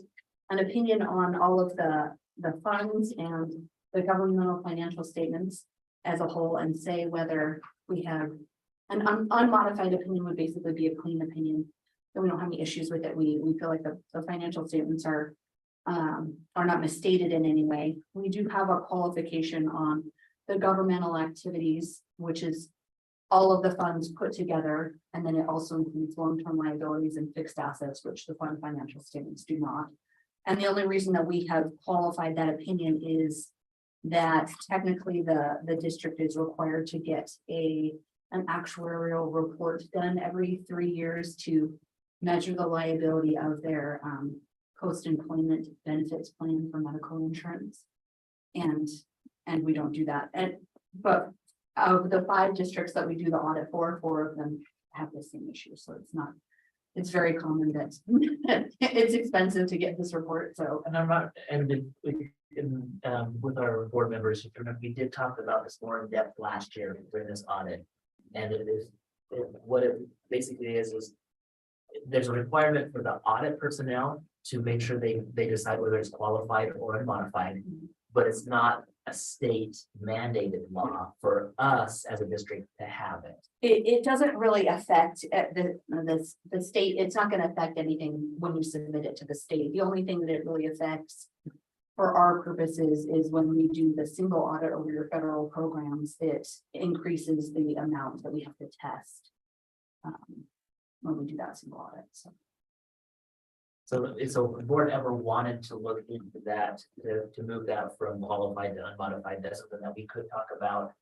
an opinion on all of the funds and the governmental financial statements as a whole, and say whether we have An unmodified opinion would basically be a clean opinion. That we don't have any issues with it. We feel like the financial statements are not misstated in any way. We do have a qualification on the governmental activities, which is all of the funds put together, and then it also includes long-term liabilities and fixed assets, which the fund financial statements do not. And the only reason that we have qualified that opinion is that technically the district is required to get an actuarial report done every 3 years to measure the liability of their post-employment benefits plan for medical insurance. And we don't do that. But of the 5 districts that we do the audit for, 4 of them have the same issue. So it's very common that it's expensive to get this report. So, And I'm not, and with our board members, remember, we did talk about this more in depth last year during this audit. And what it basically is there's a requirement for the audit personnel to make sure they decide whether it's qualified or unmodified, but it's not a state mandated law for us as a district to have it. it doesn't really affect the state. It's not going to affect anything when you submit it to the state. The only thing that it really affects for our purposes is when we do the single audit over your federal programs, it increases the amount that we have to test when we do that single audit. So if the board ever wanted to look into that, to move that from qualified to unmodified, that's something that we could talk about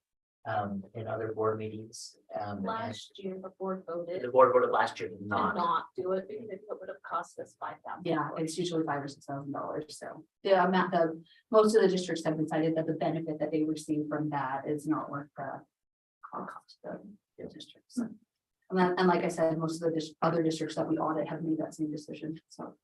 in other board meetings. Last year, the board voted The board voted last year to to not. not do it because it would have cost us $5,000. Yeah, it's usually $5,000 or $6,000. So the amount that most of the districts have decided that the benefit that they receive from that is not worth the cost to the districts. And like I said, most of the other districts that we audit have made that same decision. So.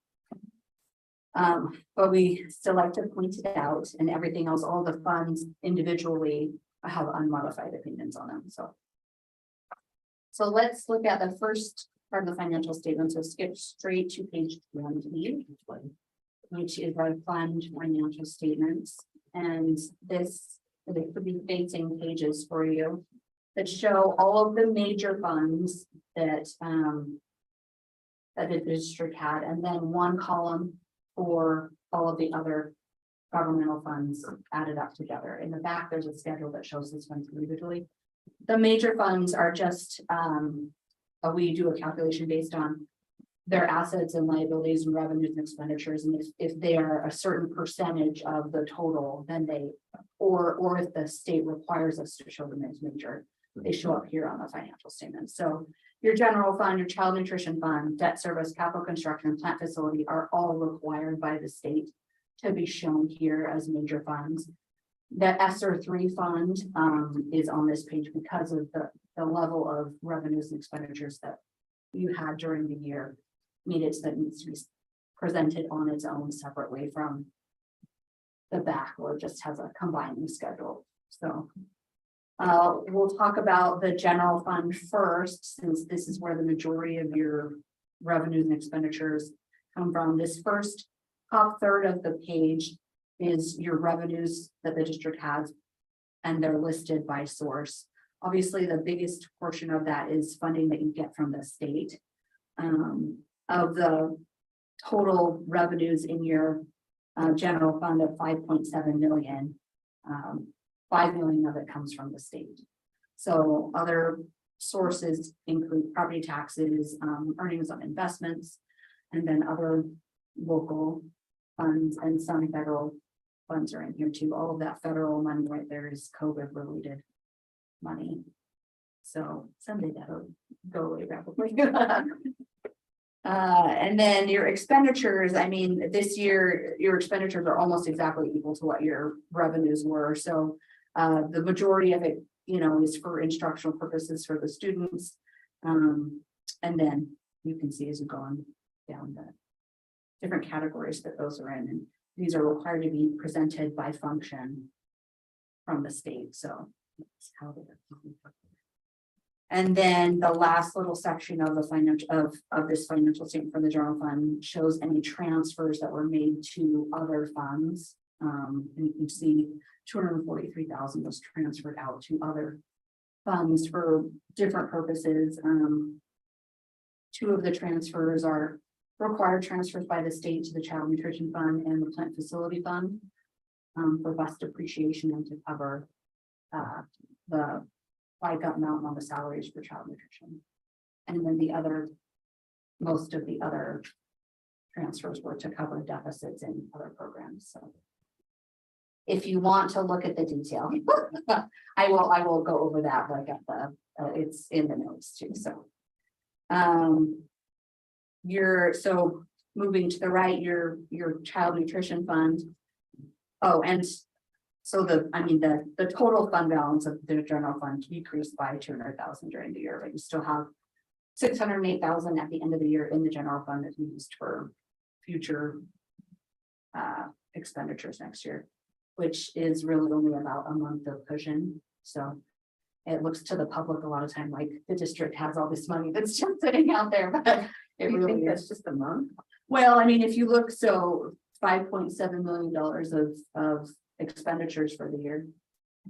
But we still like to point it out, and everything else, all the funds individually have unmodified opinions on them. So let's look at the first part of the financial statement. So skip straight to page 20, which is our fund financial statements. And this, they could be facing pages for you that show all of the major funds that that the district had, and then one column for all of the other governmental funds added up together. In the back, there's a schedule that shows these funds individually. The major funds are just we do a calculation based on their assets and liabilities and revenues and expenditures, and if they are a certain percentage of the total, then they or if the state requires us to show them as major, they show up here on the financial statement. So your general fund, your child nutrition fund, debt service, capital construction, plant facility are all required by the state to be shown here as major funds. The ESSER 3 fund is on this page because of the level of revenues and expenditures that you had during the year. That needs to be presented on its own separately from the back, or just has a combining schedule. So we'll talk about the general fund first, since this is where the majority of your revenues and expenditures come from. This first top third of the page is your revenues that the district has, and they're listed by source. Obviously, the biggest portion of that is funding that you get from the state. Of the total revenues in your general fund of 5.7 million, 5 million of it comes from the state. So other sources include property taxes, earnings on investments, and then other local funds, and some federal funds are in here too. All of that federal money right there is COVID related money. So someday that'll go away rapidly. And then your expenditures, I mean, this year, your expenditures are almost exactly equal to what your revenues were. So the majority of it, is for instructional purposes for the students. And then you can see as you go on down the different categories that those are in. And these are required to be presented by function from the state. So that's how they're. And then the last little section of the financial of this financial statement for the general fund shows any transfers that were made to other funds. And you can see 243,000 was transferred out to other funds for different purposes. Two of the transfers are required transfers by the state to the Child Nutrition Fund and the Plant Facility Fund. For bus depreciation and to cover the FICA amount on the salaries for child nutrition. And then most of the other transfers were to cover deficits in other programs, so. If you want to look at the detail, I will go over that like at the, it's in the notes too, so. So moving to the right, your child nutrition fund. Oh, and so the total fund balance of the general fund decreased by 200,000 during the year, but you still have 608,000 at the end of the year in the general fund that we used for future expenditures next year, which is really only about a month of cushion. So it looks to the public a lot of time like the district has all this money that's just sitting out there, but it You really think is. that's just a month? Well, I mean, if you look, so $5.7 million of expenditures for the year.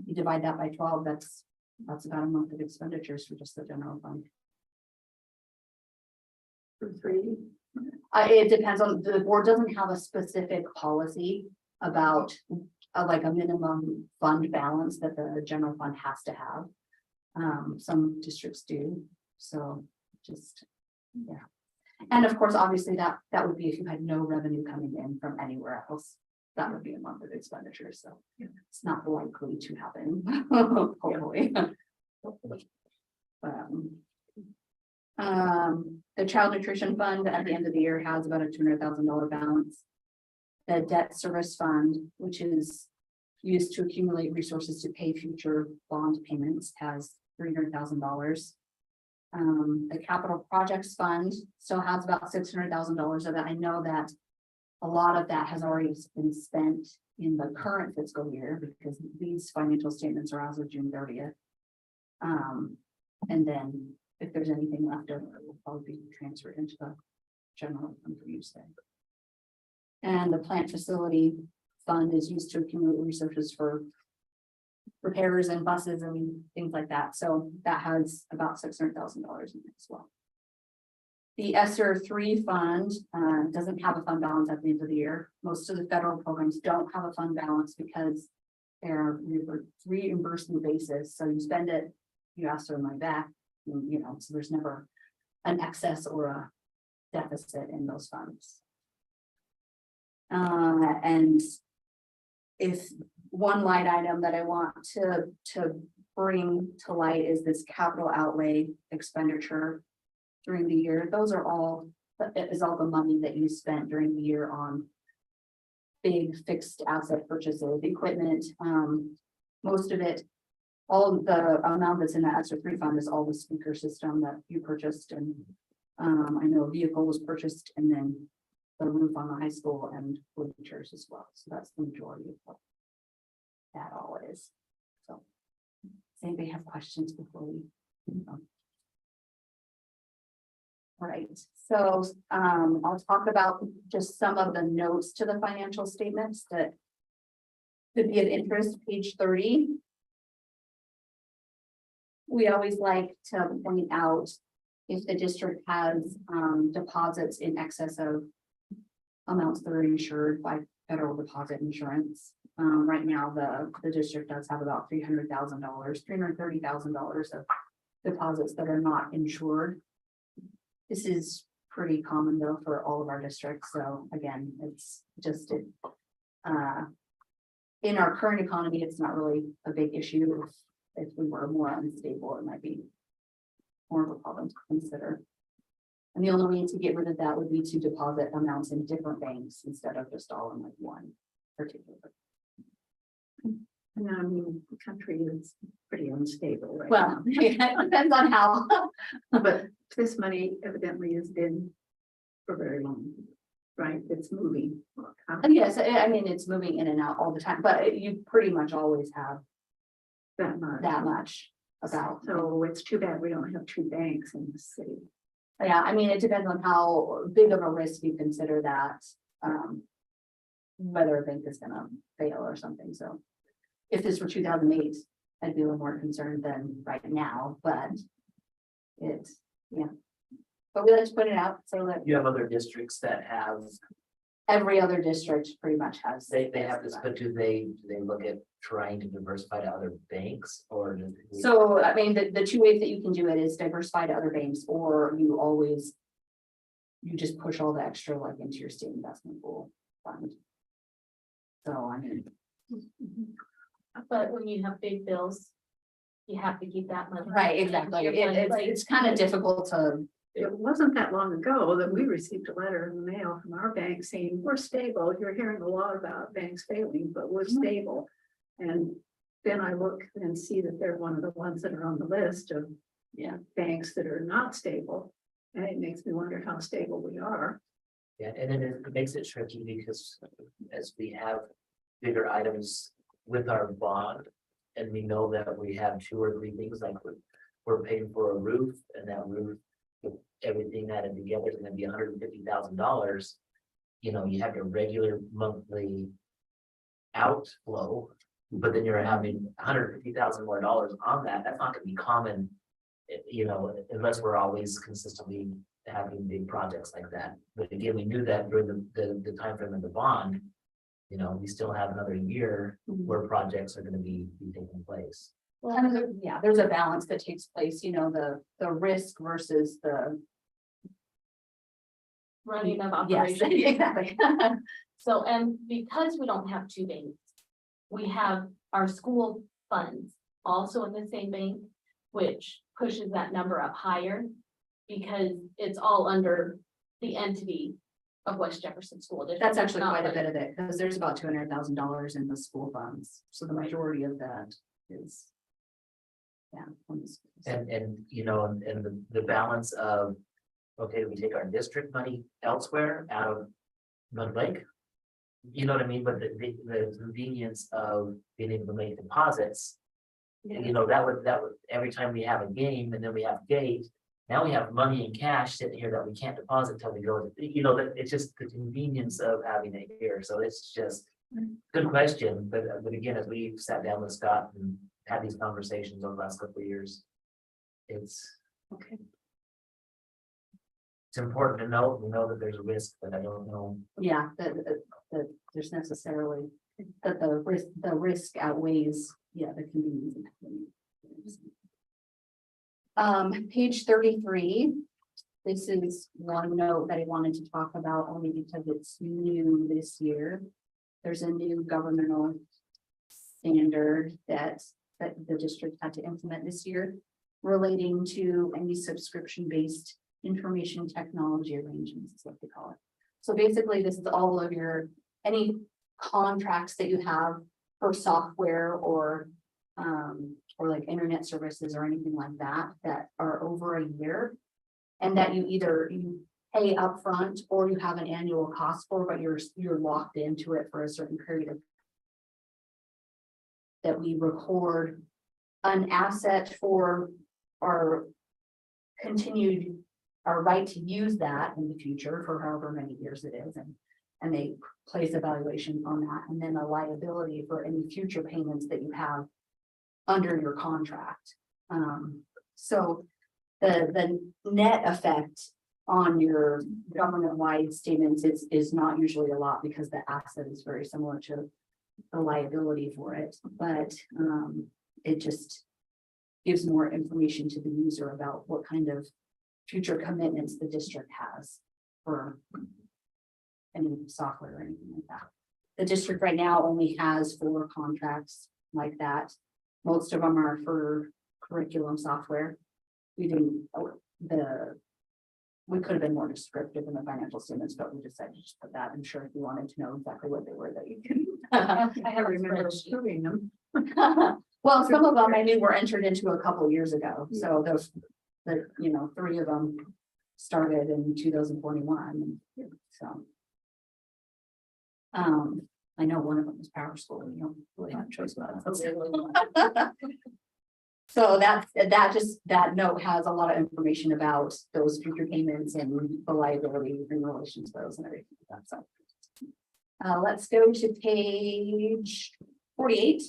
You divide that by 12, that's about a month of expenditures for just the general fund. For 3? It depends on, the board doesn't have a specific policy about like a minimum fund balance that the general fund has to have. Some districts do, so just, yeah. And of course, obviously that would be if you had no revenue coming in from anywhere else. That would be a month of expenditure, so it's not likely to happen, hopefully. The child nutrition fund at the end of the year has about a $200,000 balance. The debt service fund, which is used to accumulate resources to pay future bond payments, has $300,000. The capital projects fund still has about $600,000 of it. I know that a lot of that has already been spent in the current fiscal year because these financial statements are as of June 30th. And then if there's anything left over, it will probably be transferred into the general fund for use there. And the plant facility fund is used to accumulate resources for repairs and buses and things like that. So that has about $600,000 in it as well. The ESSER 3 fund doesn't have a fund balance at the end of the year. Most of the federal programs don't have a fund balance because they're reimbursement basis. So you spend it, you ask for money back, you know, so there's never an excess or a deficit in those funds. And if one line item that I want to bring to light is this capital outlay expenditure during the year. Those are all, it is all the money that you spent during the year on big fixed asset purchases, equipment. Most of it, all the amount that's in the ESSER 3 fund is all the speaker system that you purchased. And I know a vehicle was purchased and then the roof on the high school and bleachers as well. So that's the majority of what that all is. So does anybody have questions before we move on? All right, so I'll talk about just some of the notes to the financial statements that could be of interest, page 30. We always like to point out if the district has deposits in excess of amounts that are insured by federal deposit insurance. Right now, the district does have about $300,000, $330,000 of deposits that are not insured. This is pretty common though for all of our districts. So again, it's just in our current economy, it's not really a big issue. If we were more unstable, it might be more of a problem to consider. And the only way to get rid of that would be to deposit amounts in different banks instead of just all in like one particular. And I mean, the country is pretty unstable right Well, it depends on how. now. But this money evidently has been for very long, right? It's moving. Yes, I mean, it's moving in and out all the time, but you pretty much always have That much. that much about. So it's too bad we don't have 2 banks in the city. Yeah, I mean, it depends on how big of a risk you consider that. Whether a bank is gonna fail or something, so. If this were 2008, I'd be a little more concerned than right now, but it's, yeah. But we like to put it out so that You have other districts that have, every other district pretty much has. they have this, but do they look at trying to diversify to other banks or? So, I mean, the two ways that you can do it is diversify to other banks, or you always. You just push all the extra like into your state investment pool fund. So, I mean, But when you have big bills, you have to keep that money. right, exactly. It's kind of difficult to, It wasn't that long ago that we received a letter in the mail from our bank saying, we're stable. You're hearing a lot about banks failing, but we're stable. And then I look and see that they're one of the ones that are on the list of banks that are not stable. And it makes me wonder how stable we are. Yeah, and then it makes it tricky because as we have bigger items with our bond. And we know that we have 2 or 3 things like we're paying for a roof and that roof. With everything added together is gonna be $150,000. You know, you have your regular monthly outflow, but then you're having $150,000 more on that. That's not gonna be common. You know, unless we're always consistently having big projects like that. But again, we knew that during the time frame of the bond. You know, we still have another year where projects are gonna be taking place. well, yeah, there's a balance that takes place, you know, the risk versus the. Running of Yes, operations. exactly. So, and because we don't have 2 banks, we have our school funds also in the same bank, which pushes that number up higher. Because it's all under the entity of West Jefferson School District. That's actually Not quite a like- bit of it, because there's about $200,000 in the school funds, so the majority of that is. Yeah. from the schools. And you know, and the balance of, okay, do we take our district money elsewhere out of Mud Lake? You know what I mean, but the convenience of being able to make deposits. You know, that would, every time we have a game and then we have gate, now we have money in cash sitting here that we can't deposit till we go, you know, that it's just the convenience of having it here, so it's just. Good question, but again, as we sat down with Scott and had these conversations over the last couple of years. It's. Okay. It's important to know, we know that there's a risk, but I don't know. Yeah, that there's necessarily, that the risk outweighs, the convenience. Page 33. This is one note that I wanted to talk about only because it's new this year. There's a new governmental standard that the district had to implement this year relating to any subscription-based information technology arrangements, is what they call it. So basically, this is all of any contracts that you have for software or like internet services or anything like that, that are over a year. And that you pay upfront or you have an annual cost for, but you're locked into it for a certain period of. That we record an asset for our continued, our right to use that in the future for however many years it is, and they place a valuation on that, and then a liability for any future payments that you have under your contract. So the net effect on your government-wide statements is not usually a lot because the asset is very similar to the liability for it, but it just gives more information to the user about what kind of future commitments the district has for any software or anything like that. The district right now only has 4 contracts like that. Most of them are for curriculum software. We could have been more descriptive in the financial statements, but we decided to just put that. I'm sure if you wanted to know exactly what they were, that you can. I remember approving them. Well, some of them I knew were entered into a couple years ago, so those, 3 of them started in 2021, so. I know one of them is Power School, and you don't really have a choice about it. So that note has a lot of information about those future payments and the liability in relation to those and everything like that, so. Let's go to page 48.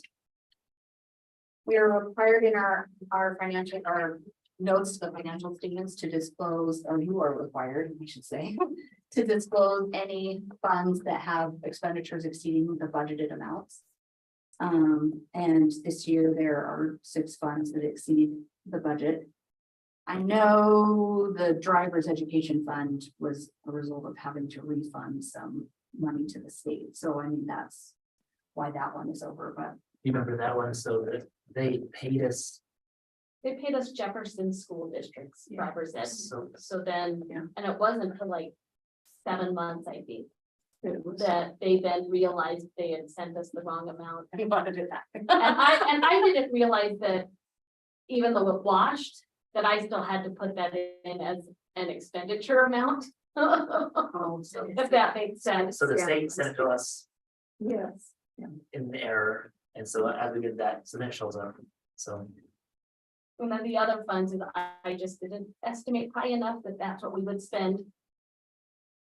We are required in our financial, our notes to the financial statements to disclose, or you are required, we should say. To disclose any funds that have expenditures exceeding the budgeted amounts. And this year there are 6 funds that exceed the budget. I know the driver's education fund was a result of having to refund some money to the state, so I mean, that's why that one is over, but. You remember that one? So that they paid us, They paid us Jefferson School District's Yeah. driver's ed, so so then, Yeah. and it wasn't for like 7 months, I think, It was- that they then realized they had sent us the wrong amount. I wanted to do that. And I didn't realize that even though it washed, that I still had to put that in as an expenditure amount. Oh, so- If that makes sense. so the Yeah. state sent it to us Yes, in error, and so as we did that, so that shows up, so. And then the other funds, is I just didn't estimate high enough that that's what we would spend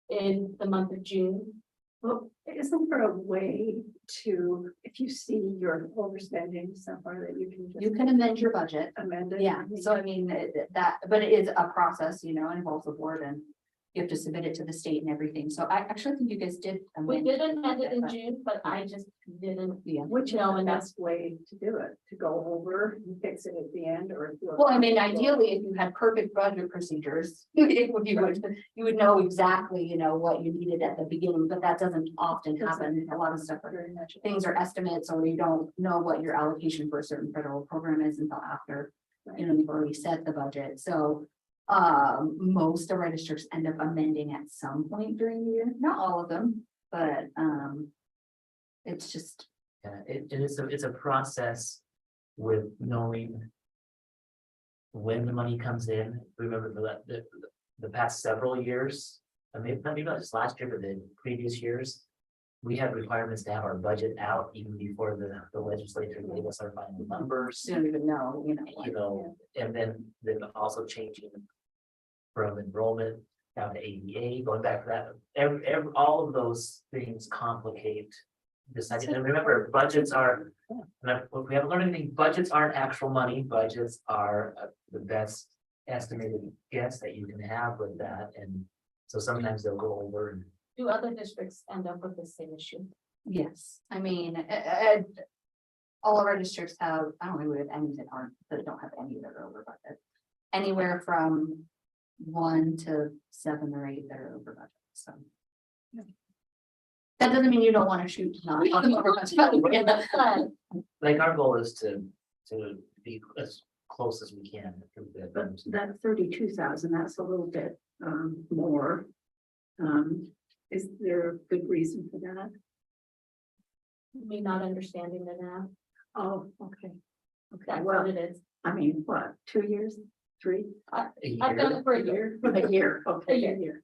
in the month of June. well, isn't there a way to, if you see you're overspending somewhere that you can just. You can amend your budget. Amend it? Yeah, so I mean, that, but it is a process, you know, involves the board and you have to submit it to the state and everything. So I actually think you guys did. We amend did amend it in but- June, but I just didn't. Yeah. Which is No, the and best way to do it, to go over and fix it at the end or. do it- Well, I mean, ideally, if you had perfect budget procedures, you would know exactly, you know, what you needed at the beginning, but that doesn't often happen. A lot of stuff, Very much. things are estimates, or you don't know what your allocation for a certain federal program is until after, you know, you've already set the budget. So most of our districts end up amending at some point during the year, not all of them, but it's just, Yeah, it's a process with knowing when the money comes in. Remember the past several years, I mean, maybe not just last year, but the previous years, we had requirements to have our budget out even before the legislature gave us our final numbers, you don't even know, you know. you know, and then also changing from enrollment down to ADA, going back to that, all of those things complicate this idea. And remember, budgets are, and if we haven't learned anything, budgets aren't actual money, budgets are the best estimated guess that you can have with that, and so sometimes they'll go over and. Do other districts end up with the same issue? Yes, I mean, all of our districts have, I don't think we have any that aren't, that don't have any that are over budget. Anywhere from 1 to 7 or 8 that are over budget, so. That doesn't mean you don't want to shoot. not over budget. Like, our goal is to be as close as we can. But that 32,000, that's a little bit more. Is there a good reason for that? Me not understanding the math, Oh, okay. Okay, that's well, what it is. I mean, what, 2 years, 3? A I've done year, it for a year. A year, okay, A a year.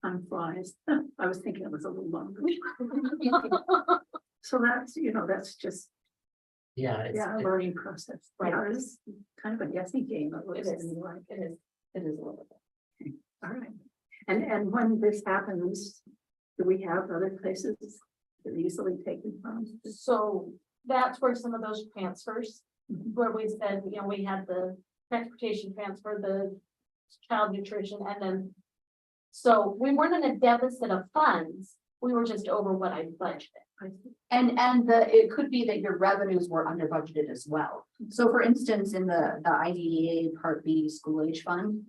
Time flies. I was thinking it was a little longer. So that's, you know, that's just, yeah, yeah, a learning process. Right. Yeah, it's kind of a guessing game. It looks It to is. me like. It is, it is a little bit. All right. And when this happens, do we have other places that easily taken from? So that's where some of those transfers, Mhm. where we said, you know, we had the transportation transfer, the child nutrition, and then. So we weren't in a deficit of funds, we were just over what I budgeted. And it could be that your revenues were under budgeted as well. So for instance, in the IDEA Part B School Age Fund,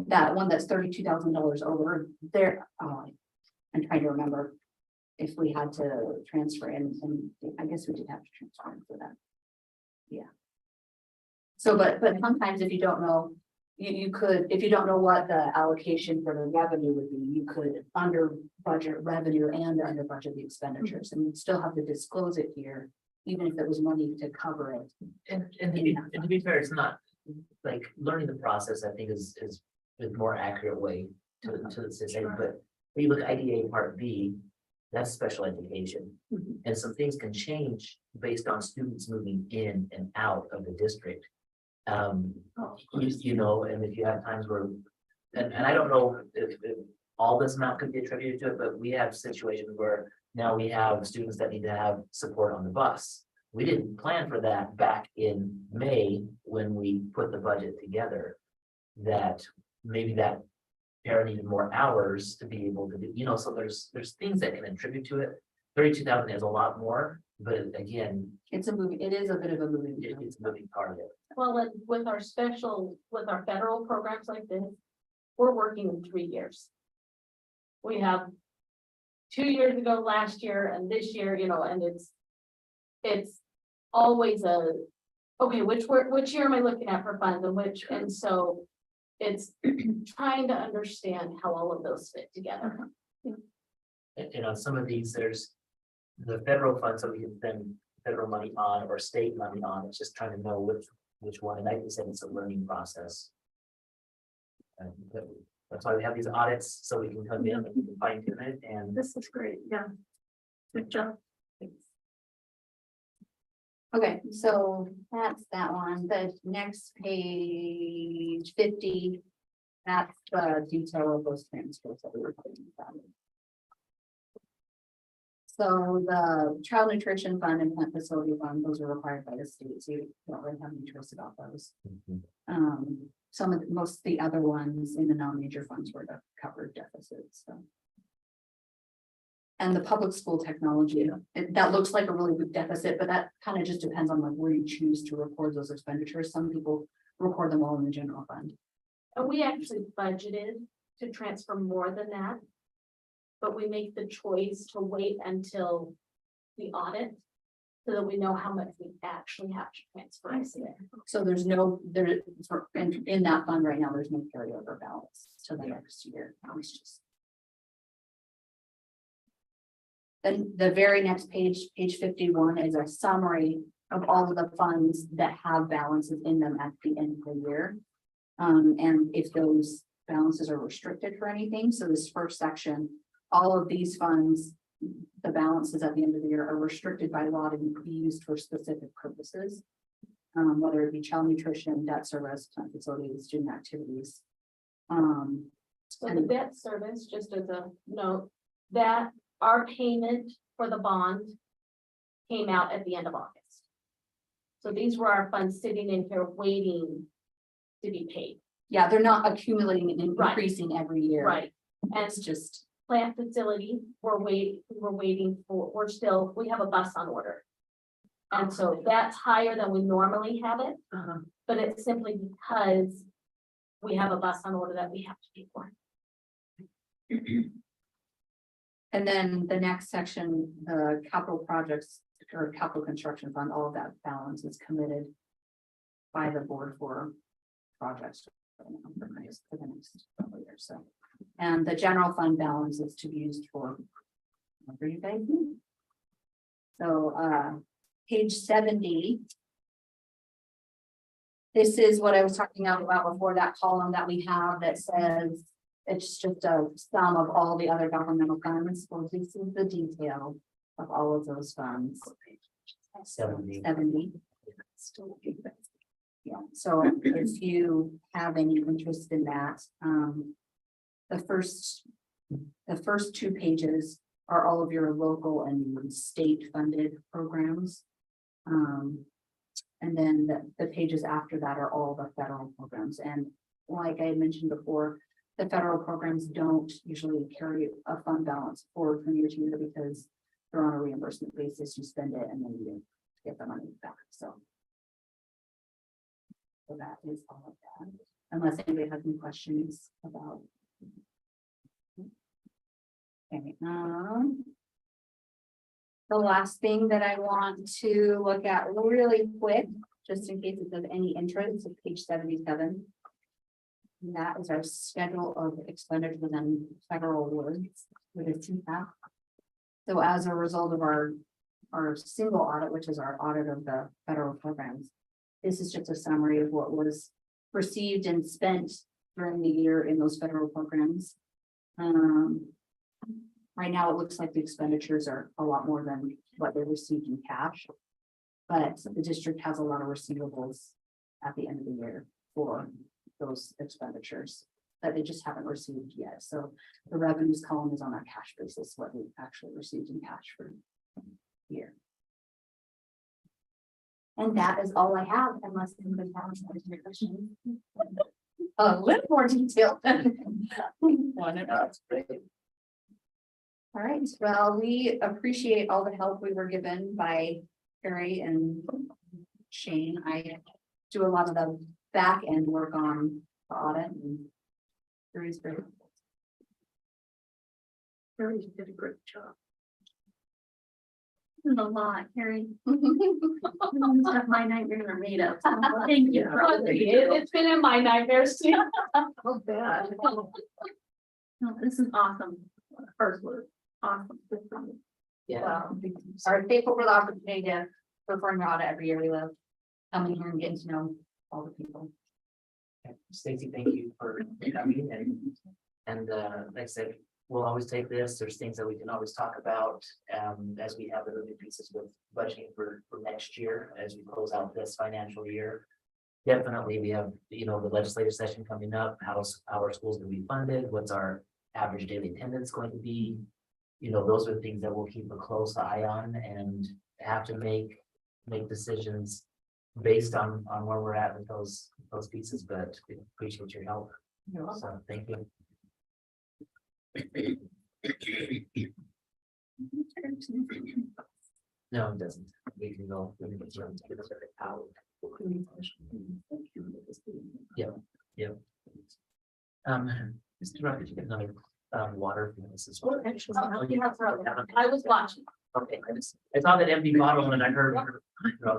that one that's $32,000 over there, I'm trying to remember. If we had to transfer in, and I guess we did have to transfer in for that. Yeah. So, but sometimes if you don't know, you could, if you don't know what the allocation for the revenue would be, you could under budget revenue and under budget the expenditures, and you'd still have to disclose it here. Even if it was money to cover it. and to be fair, it's not, like, learning the process, I think is a more accurate way to say, but when you look at IDA Part B, that's special education. Mhm. And some things can change based on students moving in and out of the district. Oh, You know, and if you have times where, and I don't know if all this amount could be attributed to it, but we have situations where now we have students that need to have support on the bus. we didn't plan for that back in May when we put the budget together. That maybe that parent needed more hours to be able to do, so there's things that can attribute to it. 32,000 is a lot more, but again, It is a bit of a moving. it's a moving part of it. Well, and with our federal programs like this, we're working in 3 years. We have 2 years ago, last year, and this year, and it's always okay, which year am I looking at for funds and so it's trying to understand how all of those fit together. And on some of these, there's the federal funds that we can spend federal money on or state money on. It's just trying to know which one. And like I said, it's a learning process. And that's why we have these audits, so we can come in and we can fine tune it and. This is great, yeah. Good job. Okay, so that's that one. The next page 50. That's the detail of those transfers that we were putting about. So the child nutrition fund and plant facility fund, those are required by the state, so you don't really have any choice about those. Most of the other ones in the non-major funds were to cover deficits, so. And the public school technology, that looks like a really big deficit, but that kind of just depends on like where you choose to record those expenditures. Some people record them all in the general fund. And we actually budgeted to transfer more than that. But we make the choice to wait until the audit. So that we know how much we actually have to transfer. I see. So in that fund right now, there's no carryover balance to the next year. It's just. Then the very next page, page 51, is a summary of all of the funds that have balances in them at the end of the year. And if those balances are restricted for anything, so this first section, all of these funds, the balances at the end of the year are restricted by law to be used for specific purposes. Whether it be child nutrition, debt service, plant facilities, student activities. So the debt service, just as a note, that our payment for the bond came out at the end of August. So these were our funds sitting in here waiting to be paid. Yeah, they're not accumulating and Right. increasing every year. Right. And It's just, plant facility, we have a bus on order. And so that's higher than we normally have it, but it's simply because we have a bus on order that we have to pay for. and then the next section, the capital projects or capital construction fund, all of that balance is committed by the board for projects for the next couple of years. So, and the general fund balance is to be used for whatever you guys need. So, page 70. This is what I was talking about before, that column that we have that says it's just a sum of all the other governmental funds. Well, this is the detail of all of those funds. 70. 70. Yeah, so if you have any interest in that, the first 2 pages are all of your local and state funded programs. And then the pages after that are all the federal programs. And like I had mentioned before, the federal programs don't usually carry a fund balance forward from year to year because they're on a reimbursement basis. You spend it and then you get the money back. So that is all of that. Unless anybody has any questions about. Okay, the last thing that I want to look at really quick, just in case it's of any interest, is page 77. And that is our schedule of expenditures and federal awards with a CPAP. So as a result of our single audit, which is our audit of the federal programs, this is just a summary of what was received and spent during the year in those federal programs. Right now, it looks like the expenditures are a lot more than what they received in cash. But the district has a lot of receivables at the end of the year for those expenditures that they just haven't received yet. So the revenues column is on a cash basis, what we actually received in cash for the year. And that is all I have, unless anybody has any questions. A little more detail. All right, well, we appreciate all the help we were given by Carrie and Shane. I do a lot of the back end work on the audit and. Carrie's very. Carrie did a great job. This is a lot, Harry. Stuff my nightmares are made of. So thank you. for all that you do. It's been in my nightmares too. Oh, bad. No, this is awesome. First word, awesome. Yeah. Are thankful for the opportunity to perform your audit every year. We love coming here and getting to know all the people. Stacy, thank you for coming and like I said, we'll always take this. There's things that we can always talk about as we have the moving pieces with budgeting for next year, as we close out this financial year. Definitely, we have, you know, the legislative session coming up, how our schools going to be funded, what's our average daily attendance going to be? You know, those are things that we'll keep a close eye on and have to make decisions based on where we're at with those pieces, but we appreciate your help. So thank you. No, it doesn't. We can go. We can get around to it out. Yeah. Mr. Rock, did you get another water from this as well? Actually, I was watching. Okay, I saw that empty bottle and I heard,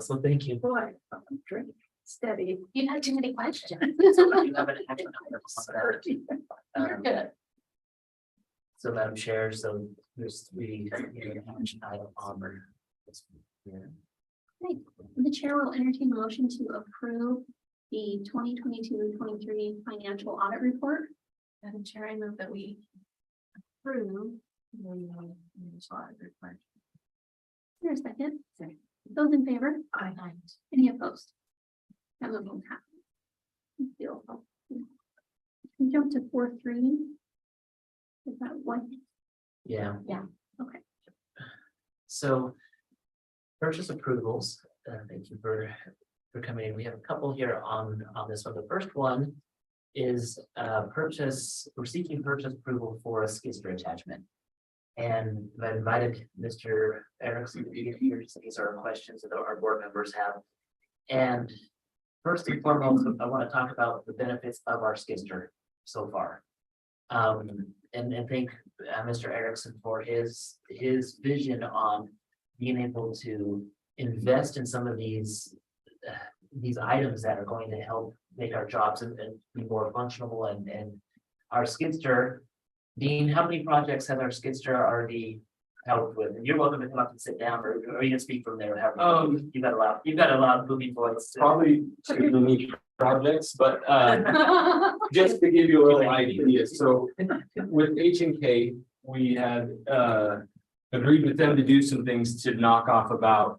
so thank you. boy, drink steady. You had too many questions. You have an action item on that. You're good. So Madam Chair, so there's three, action item on there. Great. The chair will entertain a motion to approve the 2022-23 financial audit report. Madam Chair, I move that we approve the financial audit report. Is there a second? Those in favor? Aye. Any opposed? That motion passes. Beautiful. Can we jump to 4.3? Is that one? Yeah. Yeah, okay. So purchase approvals, thank you for coming in. We have a couple here on this one. The first one is we're seeking purchase approval for a skid steer attachment. And I invited Mr. Erickson to be here to answer our questions that our board members have. And first and foremost, I want to talk about the benefits of our skid steer so far. And thank Mr. Erickson for his vision on being able to invest in some of these items that are going to help make our jobs and be more functional and our skid steer. Dean, how many projects has our skid steer already helped with? And you're welcome to come up and sit down, or you can speak from there. You've got a lot of moving points. Probably two unique projects, but just to give you a little idea, so with H&K, we had agreed with them to do some things to knock off about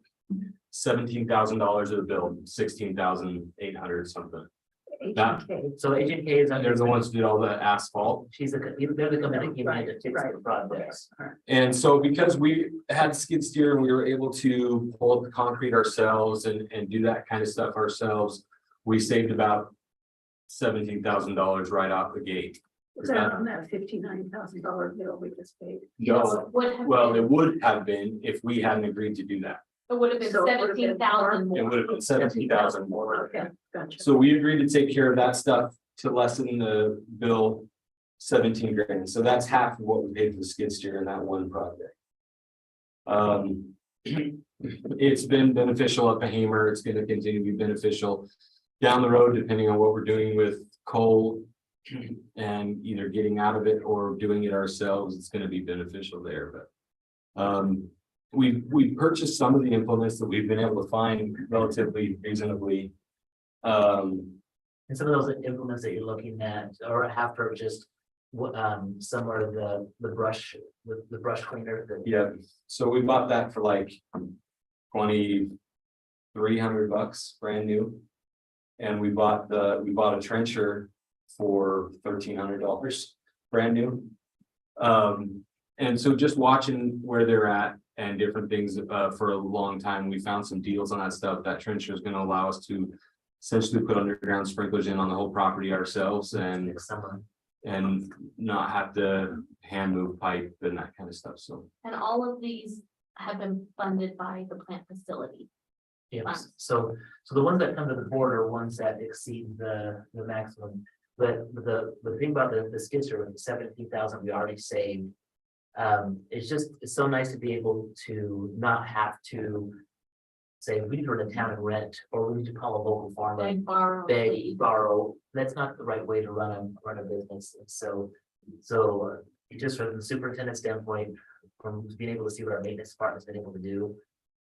$17,000 of the bill, 16,800 something. H&K. So H&K is They're the ones who did all the asphalt. they're the company that came in to fix the projects. And so because we had skid steer and we were able to pull up the concrete ourselves and do that kind of stuff ourselves, we saved about $17,000 right off the gate. Was that on that $59,000 bill we just paid? No, well, it would have been if we hadn't agreed to do that. It would have been So it would have been 17,000 It more. would have been 17,000 more. Okay, gotcha. So we agreed to take care of that stuff to lessen the bill 17 grand. So that's half of what we paid for the skid steer in that one project. It's been beneficial up a Hamer. It's going to continue to be beneficial down the road, depending on what we're doing with coal and either getting out of it or doing it ourselves. It's going to be beneficial there, but we purchased some of the implements that we've been able to find relatively reasonably. And some of those implements that you're looking at or have purchased, some are the brush cleaner. Yeah, so we bought that for like $2,300 brand new. And we bought a trencher for $1,300 brand new. And so just watching where they're at and different things for a long time. We found some deals on that stuff. That trencher is going to allow us to essentially put underground sprinklers in on the whole property ourselves and Next summer. not have to hand move pipe and that kind of stuff. So And all of these have been funded by the plant facility. Yeah, Fine. so the ones that come to the board are ones that exceed the maximum. But the thing about the skid steer with the 17,000 we already saved. It's so nice to be able to not have to say, we need to run a town and rent, or we need to call a local farmer, They borrow. beg, borrow. That's not the right way to run a business. And so just from the superintendent standpoint, from being able to see what our maintenance department's been able to do,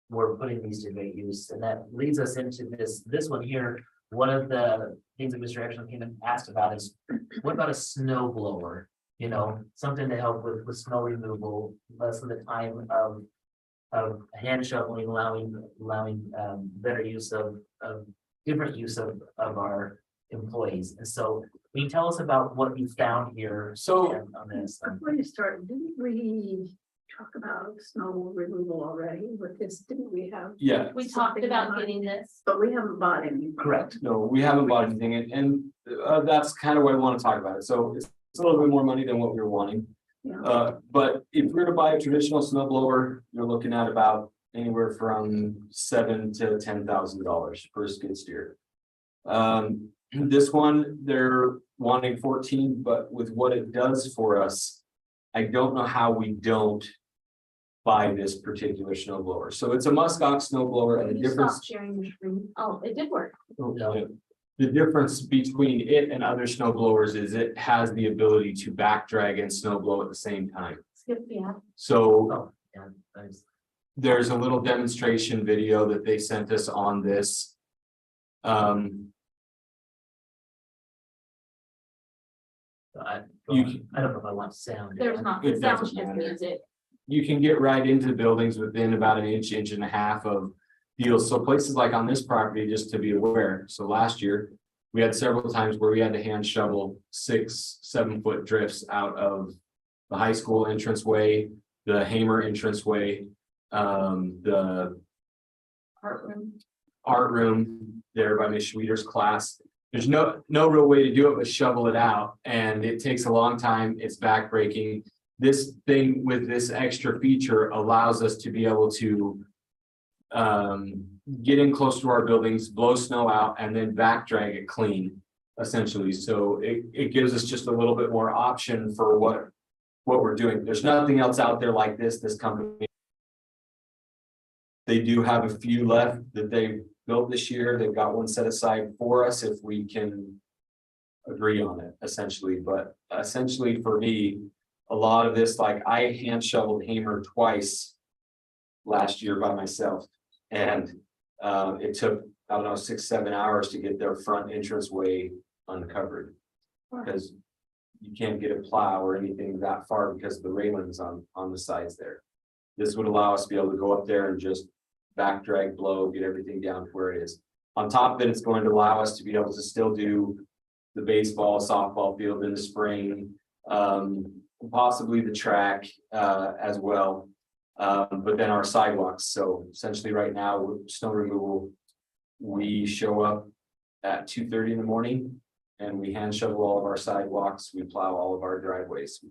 we're putting these to great use. And that leads us into this one here. One of the things that Mr. Anderson came and asked about is, what about a snow blower? You know, something to help with snow removal, lessen the time of hand shoveling, allowing better use of different use of our employees. And so can you tell us about what you found here? So- on this? Before you start, didn't we talk about snow removal already with this? Didn't we have, yeah, We talked about getting this. but we haven't bought any. Correct. no, we haven't bought anything and that's kind of why I want to talk about it. So it's a little bit more money than what we were wanting. Yeah. But if we're to buy a traditional snow blower, you're looking at about anywhere from $7,000 to $10,000 per skid steer. This one, they're wanting 14, but with what it does for us, I don't know how we don't buy this particular snow blower. So it's a muskox snow blower, and the You difference. stopped sharing your screen. Oh, it did work. No. The difference between it and other snow blowers is it has the ability to back drag and snow blow at the same time. Skip the app. So Oh, yeah, nice. there's a little demonstration video that they sent us on this. I You I don't know if I want sound. There's not, It the sound doesn't just matter. music. You can get right into buildings within about an inch and a half of deals. So places like on this property, just to be aware, so last year. We had several times where we had to hand shovel 6-7 foot drifts out of the high school entranceway, the Hamer entranceway. The Art room. art room there by Miss Schweeder's class. There's no real way to do it but shovel it out, and it takes a long time. It's backbreaking. This thing with this extra feature allows us to be able to get in close to our buildings, blow snow out, and then back drag it clean, essentially. So it gives us just a little bit more option for what we're doing. There's nothing else out there like this company. They do have a few left that they built this year. They've got one set aside for us if we can agree on it, essentially. But essentially for me, a lot of this, like I hand shoveled Hamer twice last year by myself. And it took, I don't know, 6-7 hours to get their front entranceway uncovered. Because you can't get a plow or anything that far because of the railings on the sides there. This would allow us to be able to go up there and just back drag, blow, get everything down to where it is. On top of it, it's going to allow us to be able to still do the baseball, softball field in the spring, possibly the track as well. But then our sidewalks. So essentially right now, with snow removal, we show up at 2:30 in the morning and we hand shovel all of our sidewalks. We plow all of our driveways.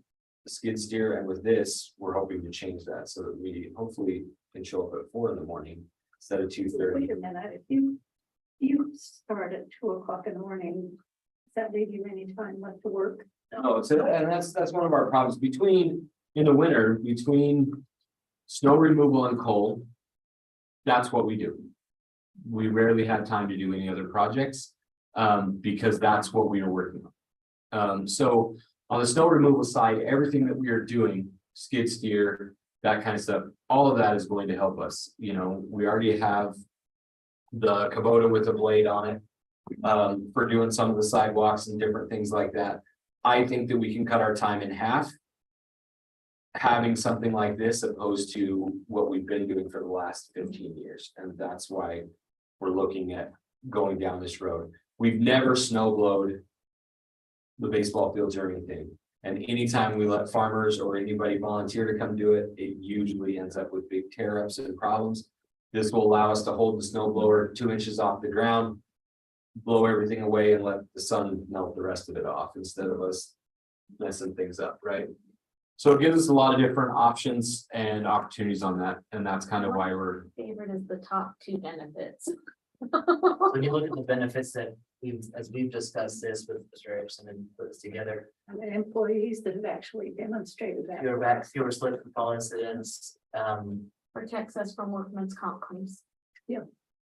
The skid steer, and with this, we're hoping to change that so that we hopefully can show up at 4 in the morning instead of 2:30. Wait a minute, if you start at 2 o'clock in the morning, does that leave you any time left to work? No, and that's one of our problems in the winter, between snow removal and coal. That's what we do. We rarely have time to do any other projects, because that's what we are working on. So on the snow removal side, everything that we are doing, skid steer, that kind of stuff, all of that is going to help us. You know, we already have the Kubota with a blade on it, for doing some of the sidewalks and different things like that. I think that we can cut our time in half having something like this opposed to what we've been doing for the last 15 years. And that's why we're looking at going down this road. We've never snow blowed the baseball fields or anything. And anytime we let farmers or anybody volunteer to come do it, it usually ends up with big tear ups and problems. This will allow us to hold the snow blower 2 inches off the ground, blow everything away and let the sun melt the rest of it off instead of us messing things up, right? So it gives us a lot of different options and opportunities on that, and that's kind of why we're, Favorite is the top 2 benefits. So when you look at the benefits that we've discussed this with Mr. Erickson and put this together, And the employees that have actually demonstrated that. fewer slip and fall incidents, Protects us from workman's comp claims.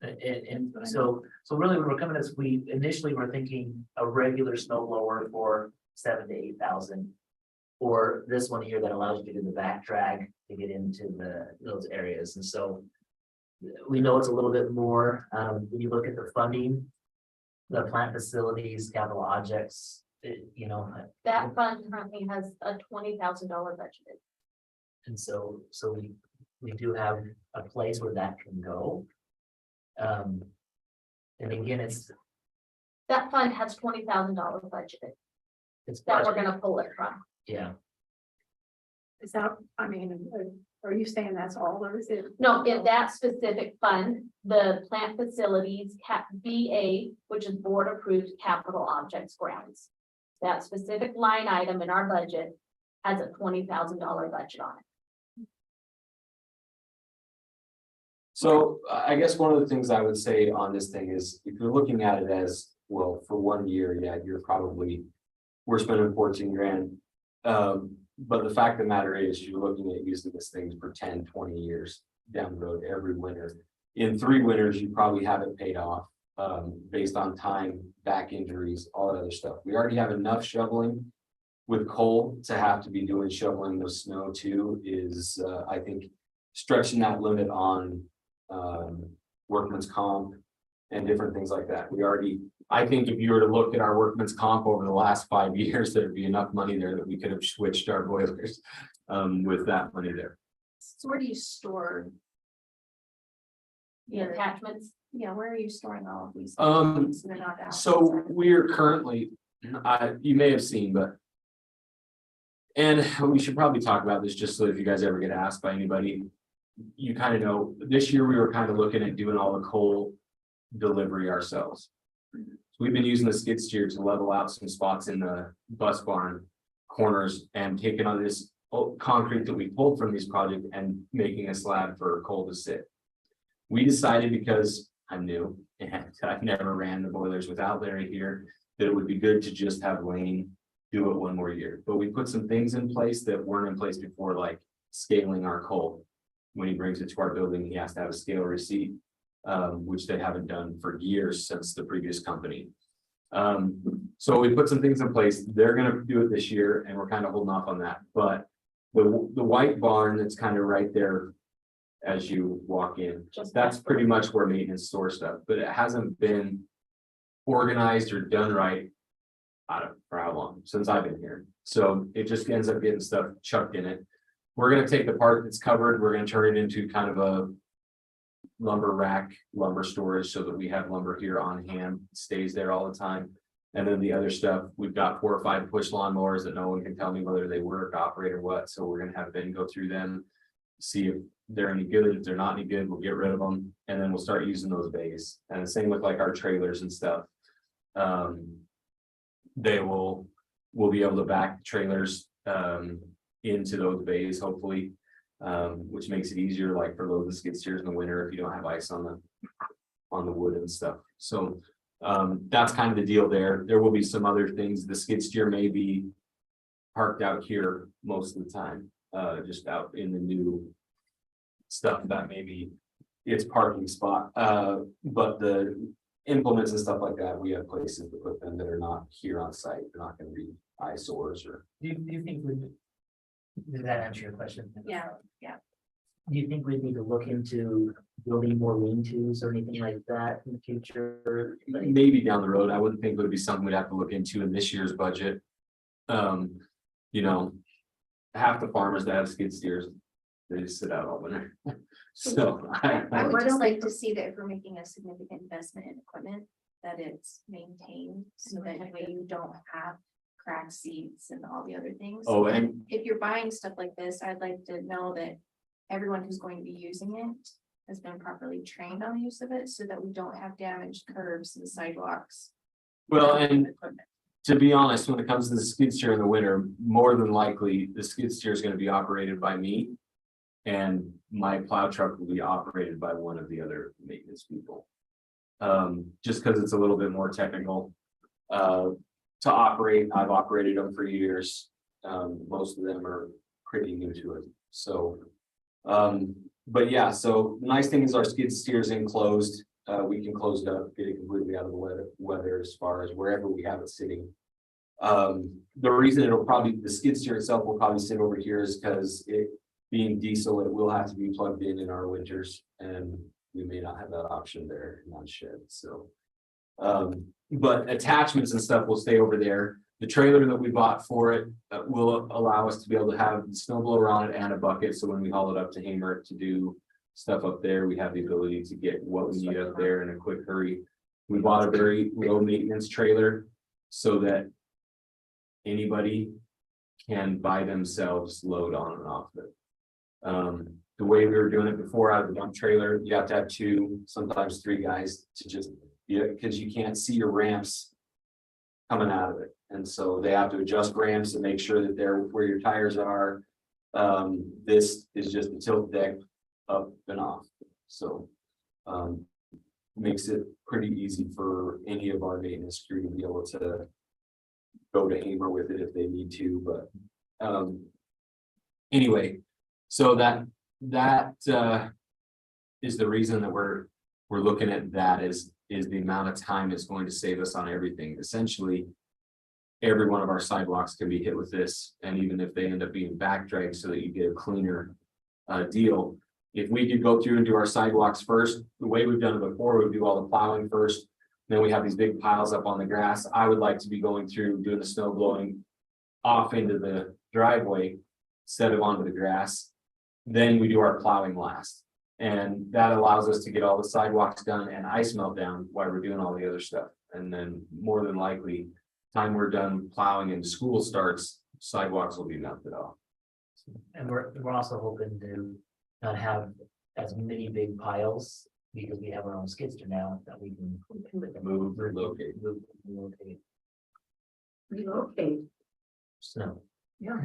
and so really when we're coming to this, we initially were thinking a regular snow blower for 7,000 to 8,000. Or this one here that allows you to do the back drag to get into those areas, and so. We know it's a little bit more, when you look at the funding. The plant facilities, capital objects, That fund currently has a $20,000 budget. and so we do have a place where that can go. And again, That fund has $20,000 budgeted it's that we're budget, gonna pull it from. yeah, Is that, I mean, are you saying that's all there is? No, in that specific fund, the plant facilities BA, which is board approved capital objects grounds. That specific line item in our budget has a $20,000 budget on it. so I guess one of the things I would say on this thing is, if you're looking at it as, well, for 1 year, yeah, we're spending 14 grand. But the fact of the matter is, you're looking at using this thing for 10, 20 years down the road every winter. In 3 winters, you probably have it paid off, based on time, back injuries, all that other stuff. We already have enough shoveling with coal to have to be doing shoveling with snow too, is, I think, stretching that limit on, workman's comp and different things like that. I think if you were to look at our workman's comp over the last 5 years, there'd be enough money there that we could have switched our boilers, with that money there. So where do you store? The attachments. Yeah, where are you storing all of these? Um, So they're not out So outside? we're currently, you may have seen, but. And we should probably talk about this just so if you guys ever get asked by anybody. You kind of know, this year we were kind of looking at doing all the coal delivery ourselves. So we've been using the skid steer to level out some spots in the bus barn corners and taking on this concrete that we pulled from these projects and making a slab for coal to sit. We decided, because I'm new and I've never ran the boilers without Larry here, that it would be good to just have Lane do it 1 more year. But we put some things in place that weren't in place before, like scaling our coal. When he brings it to our building, he has to have a scale receipt, which they haven't done for years since the previous company. So we put some things in place. They're gonna do it this year and we're kind of holding off on that. But the white barn that's kind of right there as you walk in, that's pretty much where maintenance stores stuff, but it hasn't been organized or done right. I don't know for how long, since I've been here. So it just ends up getting stuff chucked in it. We're gonna take the part that's covered, we're gonna turn it into kind of a lumber rack, lumber storage, so that we have lumber here on hand, stays there all the time. And then the other stuff, we've got 4 or 5 push lawnmowers that no one can tell me whether they work, operate, or what, so we're gonna have Ben go through them. See if they're any good, if they're not any good, we'll get rid of them, and then we'll start using those bays. And the same with like our trailers and stuff. We'll be able to back trailers into those bays, hopefully. Which makes it easier, like for loading skid steers in the winter, if you don't have ice on the wood and stuff. So that's kind of the deal there. There will be some other things. The skid steer may be parked out here most of the time, just out in the new stuff that maybe its parking spot. But the implements and stuff like that, we have places to put them that are not here on site. They're not going to be eyesores or. do you think did that answer your question? Yeah. Do you think we need to look into building more lean-tos or anything like that in the future? Like, Maybe down the road. I wouldn't think it would be something we'd have to look into in this year's budget. You know, half the farmers that have skid steers, they just sit out all winter. So I would just like to see that if we're making a significant investment in equipment, that it's maintained so that way you don't have cracked seats and all the other things. Oh, and If you're buying stuff like this, I'd like to know that everyone who's going to be using it has been properly trained on the use of it, so that we don't have damaged curbs and sidewalks. well, and to be honest, when it comes to the skid steer in the winter, more than likely, the skid steer is gonna be operated by me. And my plow truck will be operated by one of the other maintenance people. Just because it's a little bit more technical. To operate, I've operated them for years. Most of them are pretty new to it, so. But yeah, so the nice thing is our skid steer is enclosed. We can close it up, get it completely out of the weather as far as wherever we have it sitting. The reason the skid steer itself will probably sit over here is because it being diesel, it will have to be plugged in our winters, and we may not have that option there in that shed, so. But attachments and stuff will stay over there. The trailer that we bought for it will allow us to be able to have the snow blower on it and a bucket, so when we haul it up to Hamer to do stuff up there, we have the ability to get what we need up there in a quick hurry. We bought a very low maintenance trailer so that anybody can by themselves load on and off it. The way we were doing it before out of the dump trailer, you have to have 2, sometimes 3 guys to just, because you can't see your ramps coming out of it. And so they have to adjust ramps and make sure that they're where your tires are. This is just the tilt deck up and off. So makes it pretty easy for any of our maintenance crew to be able to go to Hamer with it if they need to, but anyway. So that is the reason that we're looking at that is the amount of time it's going to save us on everything. Essentially, every one of our sidewalks can be hit with this, and even if they end up being back dragged so that you get a cleaner deal. If we could go through and do our sidewalks first, the way we've done it before, we do all the plowing first. Then we have these big piles up on the grass. I would like to be going through doing the snow blowing off into the driveway instead of onto the grass. Then we do our plowing last. And that allows us to get all the sidewalks done and ice melt down while we're doing all the other stuff. And then more than likely, time we're done plowing and school starts, sidewalks will be melted off. And we're also hoping to not have as many big piles, because we have our own skid steer now that we can Move, relocate. Relocate. snow. Yeah.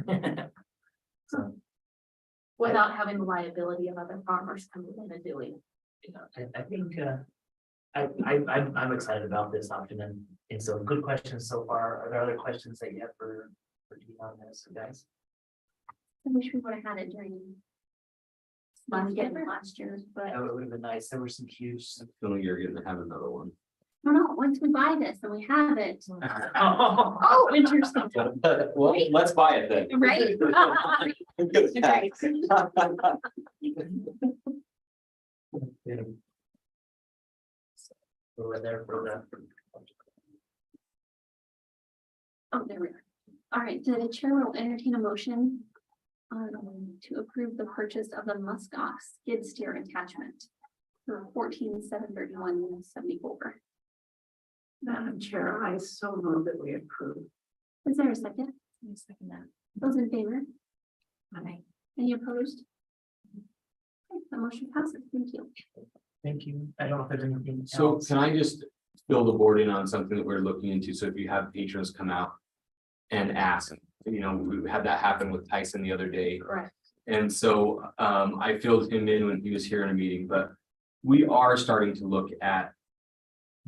So, Without having the liability of other farmers coming in and doing. I think, I'm excited about this option, and so good questions so far. Are there other questions that you have for Dean on this, guys? I wish we would have had it during last year, but It would have been nice. There were some huge. Feeling you're gonna have another one. no, once we buy this and we have it. Oh, Oh, interesting, Well, let's buy it then. right? We're there for that. Oh, there we are. All right, the chair will entertain a motion to approve the purchase of the Muskox skid steer attachment for $14,731.74. Madam Chair, I so move that we approve. Is there a second? I second that. Those in favor? Aye. Any opposed? Okay, the motion passes. Thank you. Thank you. I don't know if there's anything So else. can I just fill the board in on something that we're looking into? So if you have patrons come out and ask, we had that happen with Tyson the other day. Correct. And so I filled him in when he was here in a meeting, but we are starting to look at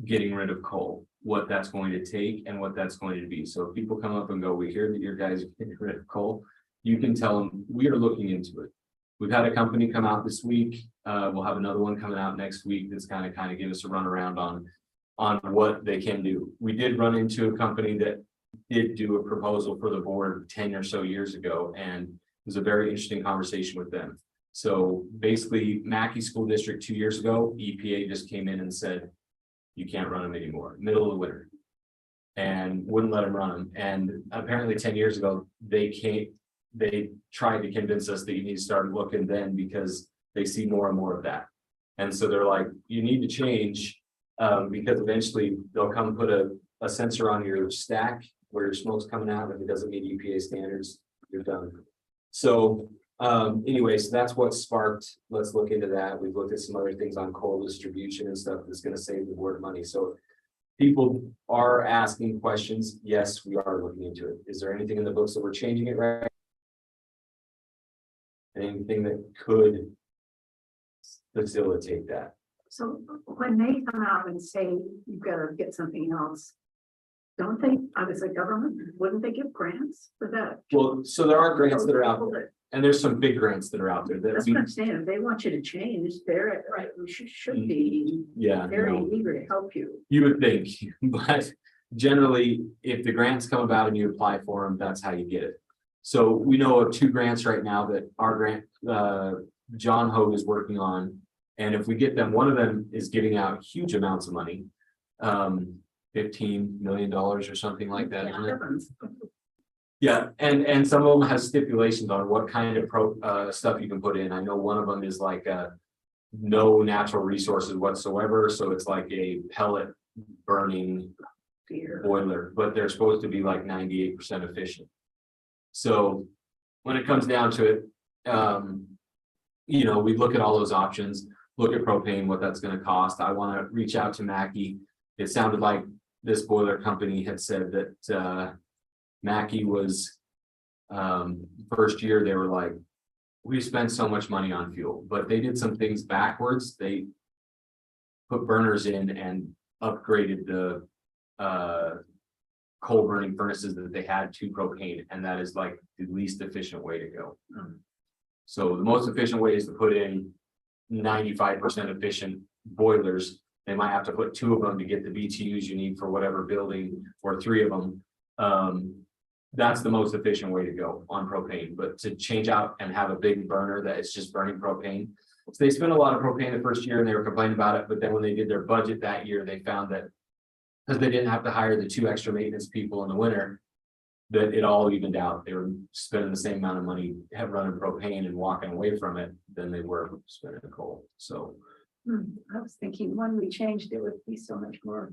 getting rid of coal, what that's going to take and what that's going to be. So if people come up and go, we hear that your guys are getting rid of coal, you can tell them we are looking into it. We've had a company come out this week. We'll have another one coming out next week that's kind of give us a run around on what they can do. We did run into a company that did do a proposal for the board 10 or so years ago, and it was a very interesting conversation with them. So basically, Mackey School District 2 years ago, EPA just came in and said, you can't run them anymore, middle of the winter, and wouldn't let them run them. And apparently 10 years ago, they tried to convince us that you need to start looking then, because they see more and more of that. And so they're like, you need to change, because eventually they'll come put a sensor on your stack where your smoke's coming out, if it doesn't meet EPA standards, you're done. So, anyways, that's what sparked, let's look into that. We've looked at some other things on coal distribution and stuff that's gonna save the board money, so. People are asking questions, yes, we are looking into it. Is there anything in the books that we're changing it right? Anything that could facilitate that? So when they come out and say you've got to get something else, don't they, as a government, wouldn't they give grants for that? Well, so there are grants that are out there, and there's some big grants that are out there that That's we, what I'm saying. If they want you to change, they're right. We should be yeah. very no. eager to help you. You would think, but generally, if the grants come about and you apply for them, that's how you get it. So we know of 2 grants right now that our grant, John Hogue is working on. And if we get them, one of them is giving out huge amounts of money. $15 million or something like that, isn't it? Yeah, and some of them have stipulations on what kind of stuff you can put in. I know one of them is like no natural resources whatsoever, so it's like a pellet burning boiler, but they're supposed to be like 98% efficient. So when it comes down to it, you know, we look at all those options, look at propane, what that's going to cost. I want to reach out to Mackey. It sounded like this boiler company had said that Mackey was first year, they were like, we spent so much money on fuel, but they did some things backwards. They put burners in and upgraded the coal burning furnaces that they had to propane, and that is like the least efficient way to go. So the most efficient way is to put in 95% efficient boilers. They might have to put 2 of them to get the BTUs you need for whatever building, or 3 of them. That's the most efficient way to go on propane, but to change out and have a big burner that is just burning propane. So they spent a lot of propane the first year and they were complaining about it, but then when they did their budget that year, they found that because they didn't have to hire the 2 extra maintenance people in the winter, that it all evened out. They were spending the same amount of money running propane and walking away from it than they were spending the coal. So I was thinking when we changed, it would be so much more,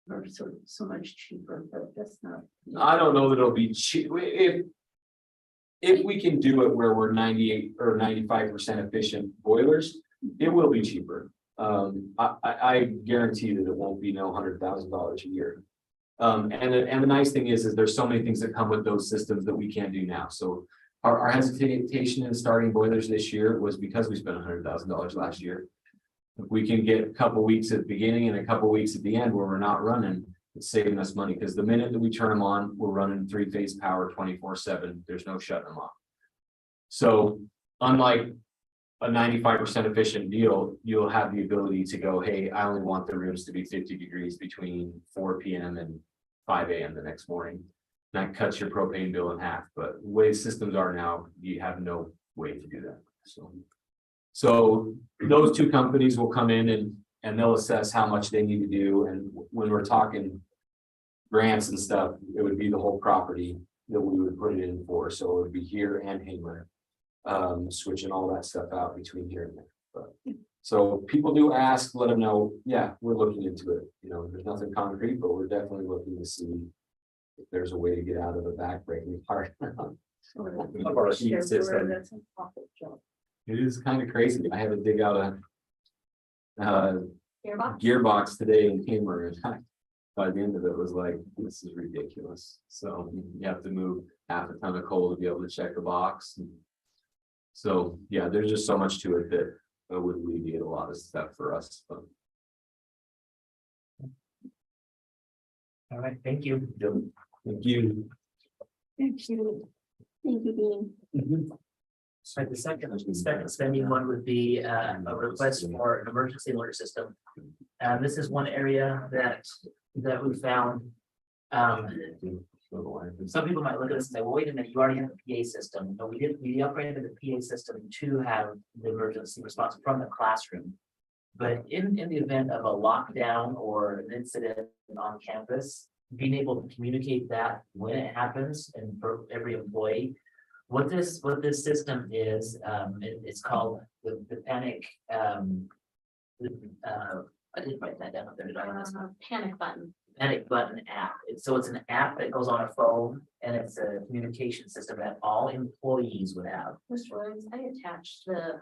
or so much cheaper, but that's not. I don't know that it'll be cheap. If we can do it where we're 98 or 95% efficient boilers, it will be cheaper. I guarantee that it won't be no $100,000 a year. And the nice thing is there's so many things that come with those systems that we can't do now. So our hesitation in starting boilers this year was because we spent $100,000 last year. If we can get a couple weeks at the beginning and a couple weeks at the end where we're not running, it's saving us money, because the minute that we turn them on, we're running 3-phase power 24/7. There's no shutting them off. So unlike a 95% efficient deal, you'll have the ability to go, hey, I only want the rooms to be 50 degrees between 4 p.m. and 5 a.m. the next morning. That cuts your propane bill in half. But the way systems are now, you have no way to do that. So those 2 companies will come in and they'll assess how much they need to do. And when we're talking grants and stuff, it would be the whole property that we would put it in for. So it would be here and Hamer, switching all that stuff out between here and there. But so people do ask, let them know, yeah, we're looking into it. You know, there's nothing concrete, but we're definitely looking to see if there's a way to get out of the backbreaking part of our heat system. That's an awful job. It is kind of crazy. I had to dig out a Gearbox? gearbox today in Hamer, and by the end of it was like, this is ridiculous. So you have to move half a ton of coal to be able to check the box. So yeah, there's just so much to it that would alleviate a lot of stuff for us. But All right, thank you. thank you. Thank you. Thank you, Dean. So the second spending one would be a request for an emergency alert system. This is one area that we found. Some people might look at this and say, well, wait a minute, you already have a PA system. No, we didn't. We upgraded the PA system to have the emergency response from the classroom. But in the event of a lockdown or an incident on campus, being able to communicate that when it happens and for every employee. What this system is, it's called the panic. I didn't write that down. There, Panic button. Panic Button app. So it's an app that goes on a phone and it's a communication system that all employees would have. Mr. Williams, I attached the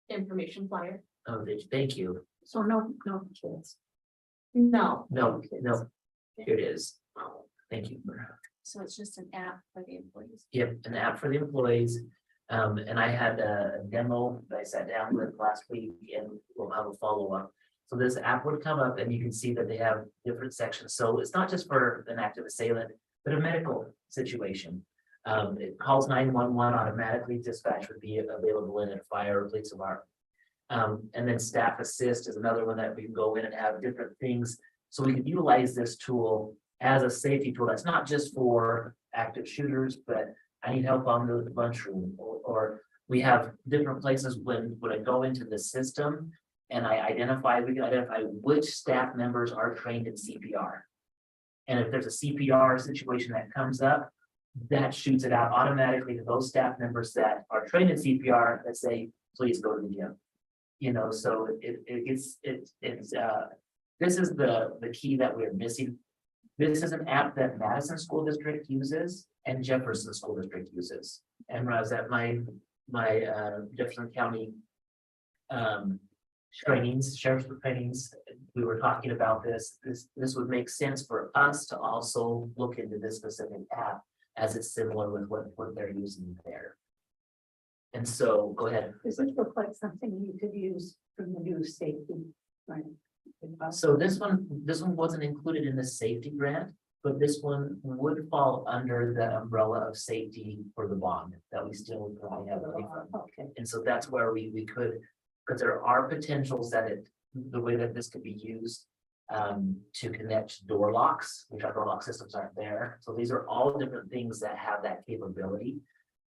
information flyer. Oh, thank you. So no kids. No, No, here it is. Thank you. So it's just an app for the employees. Yep, an app for the employees. And I had a demo that I sat down with last week and we'll have a follow-up. So this app would come up and you can see that they have different sections. So it's not just for an active assailant, but a medical situation. It calls 911 automatically, dispatch would be available in a fire or police alarm. And then staff assist is another one that we can go in and have different things. So we can utilize this tool as a safety tool. That's not just for active shooters, but I need help on the lunchroom, or we have different places when I go into the system and we can identify which staff members are trained in CPR. And if there's a CPR situation that comes up, that shoots it out automatically to those staff members that are trained in CPR that say, please go to the gym. You know, so this is the key that we're missing. This is an app that Madison School District uses and Jefferson School District uses. And when I was at my Jefferson County sheriff's trainings, we were talking about this. This would make sense for us to also look into this specific app as it's similar with what they're using there. And so, go ahead. Does this look like something you could use from the new safety? Right. So this one wasn't included in the safety grant, but this one would fall under the umbrella of safety for the bond that we still probably have. Okay. And so that's where we could, because there are potentials that the way that this could be used to connect door locks, which our door lock systems aren't there. So these are all different things that have that capability.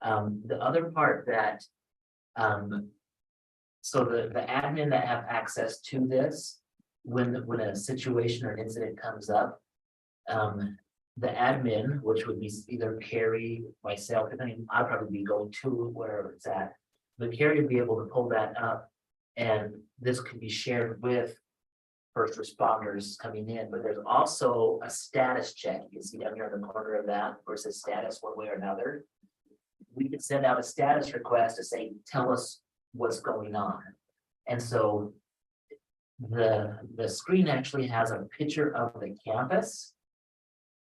The other part that, so the admin that have access to this, when a situation or an incident comes up, the admin, which would be either Carrie, myself, I'd probably be going to wherever it's at, but Carrie would be able to pull that up, and this could be shared with first responders coming in. But there's also a status check. You can see down here in the corner of that where it says status one way or another. We could send out a status request to say, tell us what's going on. And so the screen actually has a picture of the campus.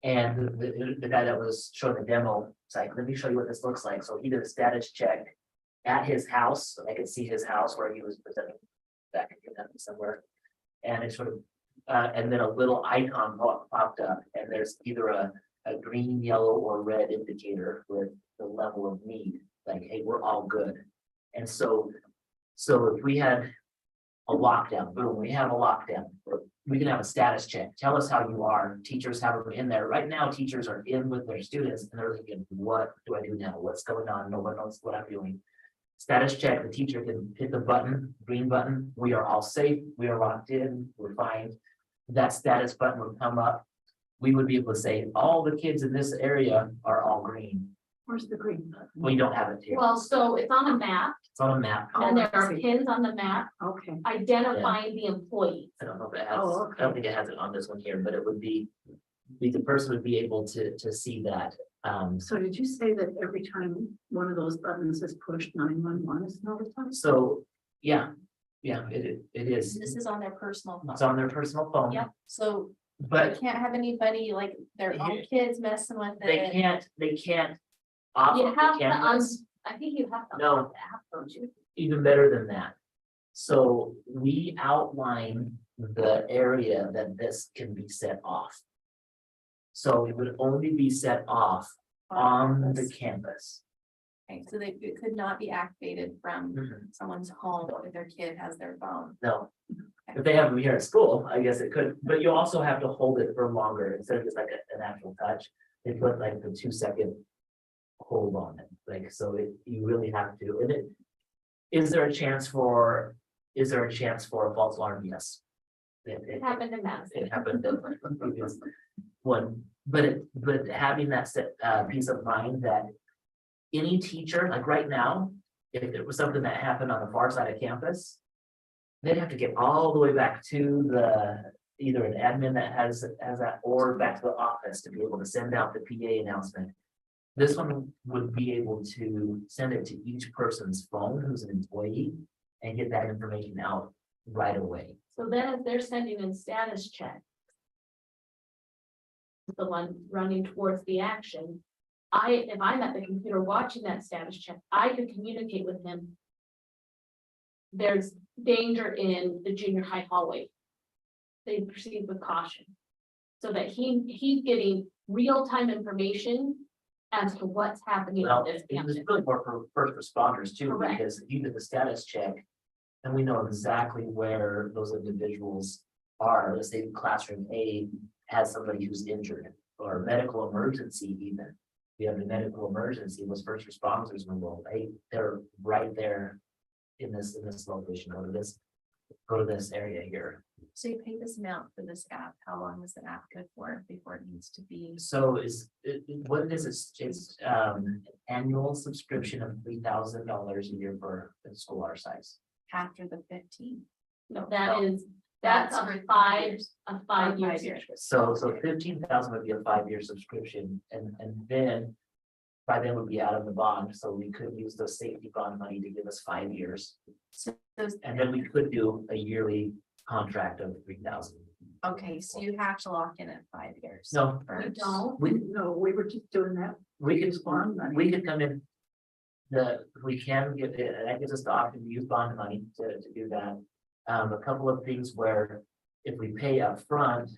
And the guy that was showing the demo, it's like, let me show you what this looks like. So he did a status check at his house. So I could see his house where he was presenting back in Kentucky somewhere. And it sort of, and then a little icon popped up, and there's either a green, yellow, or red indicator with the level of need, like, hey, we're all good. And so if we had a lockdown, boom, we have a lockdown, we can have a status check. Tell us how you are. Teachers have them in there. Right now, teachers are in with their students and they're thinking, what do I do now? What's going on? No one knows what I'm doing. Status check, the teacher can hit the button, green button. We are all safe. We are locked in. We're fine. That status button would come up. We would be able to say, all the kids in this area are all green. Where's the green button? We don't have it here. well, so it's on a map, It's on a map. and there are pins on the map Okay. identifying the employees. I don't know if it has, Oh, okay. I don't think it has it on this one here, but it would be the person would be able to see that. So did you say that every time one of those buttons is pushed, 911 is notified? So, yeah, it is. This is on their personal It's phone. on their personal phone. Yep, so you But can't have anybody like their own kids messing with they it. can't off You of have the to cameras, I think you have to. No. off the app, don't you? even better than that. So we outline the area that this can be set off. So it would only be set off on the campus. Okay, so it could not be activated from Mhm. someone's home if their kid has their phone. No. If they have them here at school, I guess it could, but you also have to hold it for longer instead of just like an actual touch. They put like the 2-second hold on it, like, so you really have to, and is there a chance for a false alarm? Yes. It happened in Madison. It happened in the previous one, but having that peace of mind that any teacher, like right now, if it was something that happened on the far side of campus, they'd have to get all the way back to the either an admin that has that, or back to the office to be able to send out the PA announcement. This one would be able to send it to each person's phone who's an employee and get that information out right away. So then if they're sending in status check. The one running towards the action. If I'm at the computer watching that status check, I could communicate with him. There's danger in the junior high hallway. They proceed with caution. So that he's getting real-time information as to what's happening Well, on this it was campus. really more for first responders too, Correct. because you did the status check. And we know exactly where those individuals are. Let's say classroom A has somebody who's injured or medical emergency even. We have a medical emergency, those first responders will, hey, they're right there in this location, go to this area here. So you pay this amount for this app, how long is the app good for before it needs to be? So what it is, it's annual subscription of $3,000 a year for a school our size. After the 15? No, that's for a 5 5-year. Five years. So 15,000 would be a 5-year subscription, and then by then would be out of the bond, so we could use the safety bond money to give us 5 years. So those, And then we could do a yearly contract of 3,000. okay, so you have to lock in at 5 years. No, We first. don't. No, we were just doing that. we could, Bond money. we could come in. We can give it, that gives us the option to use bond money to do that. A couple of things where if we pay up front,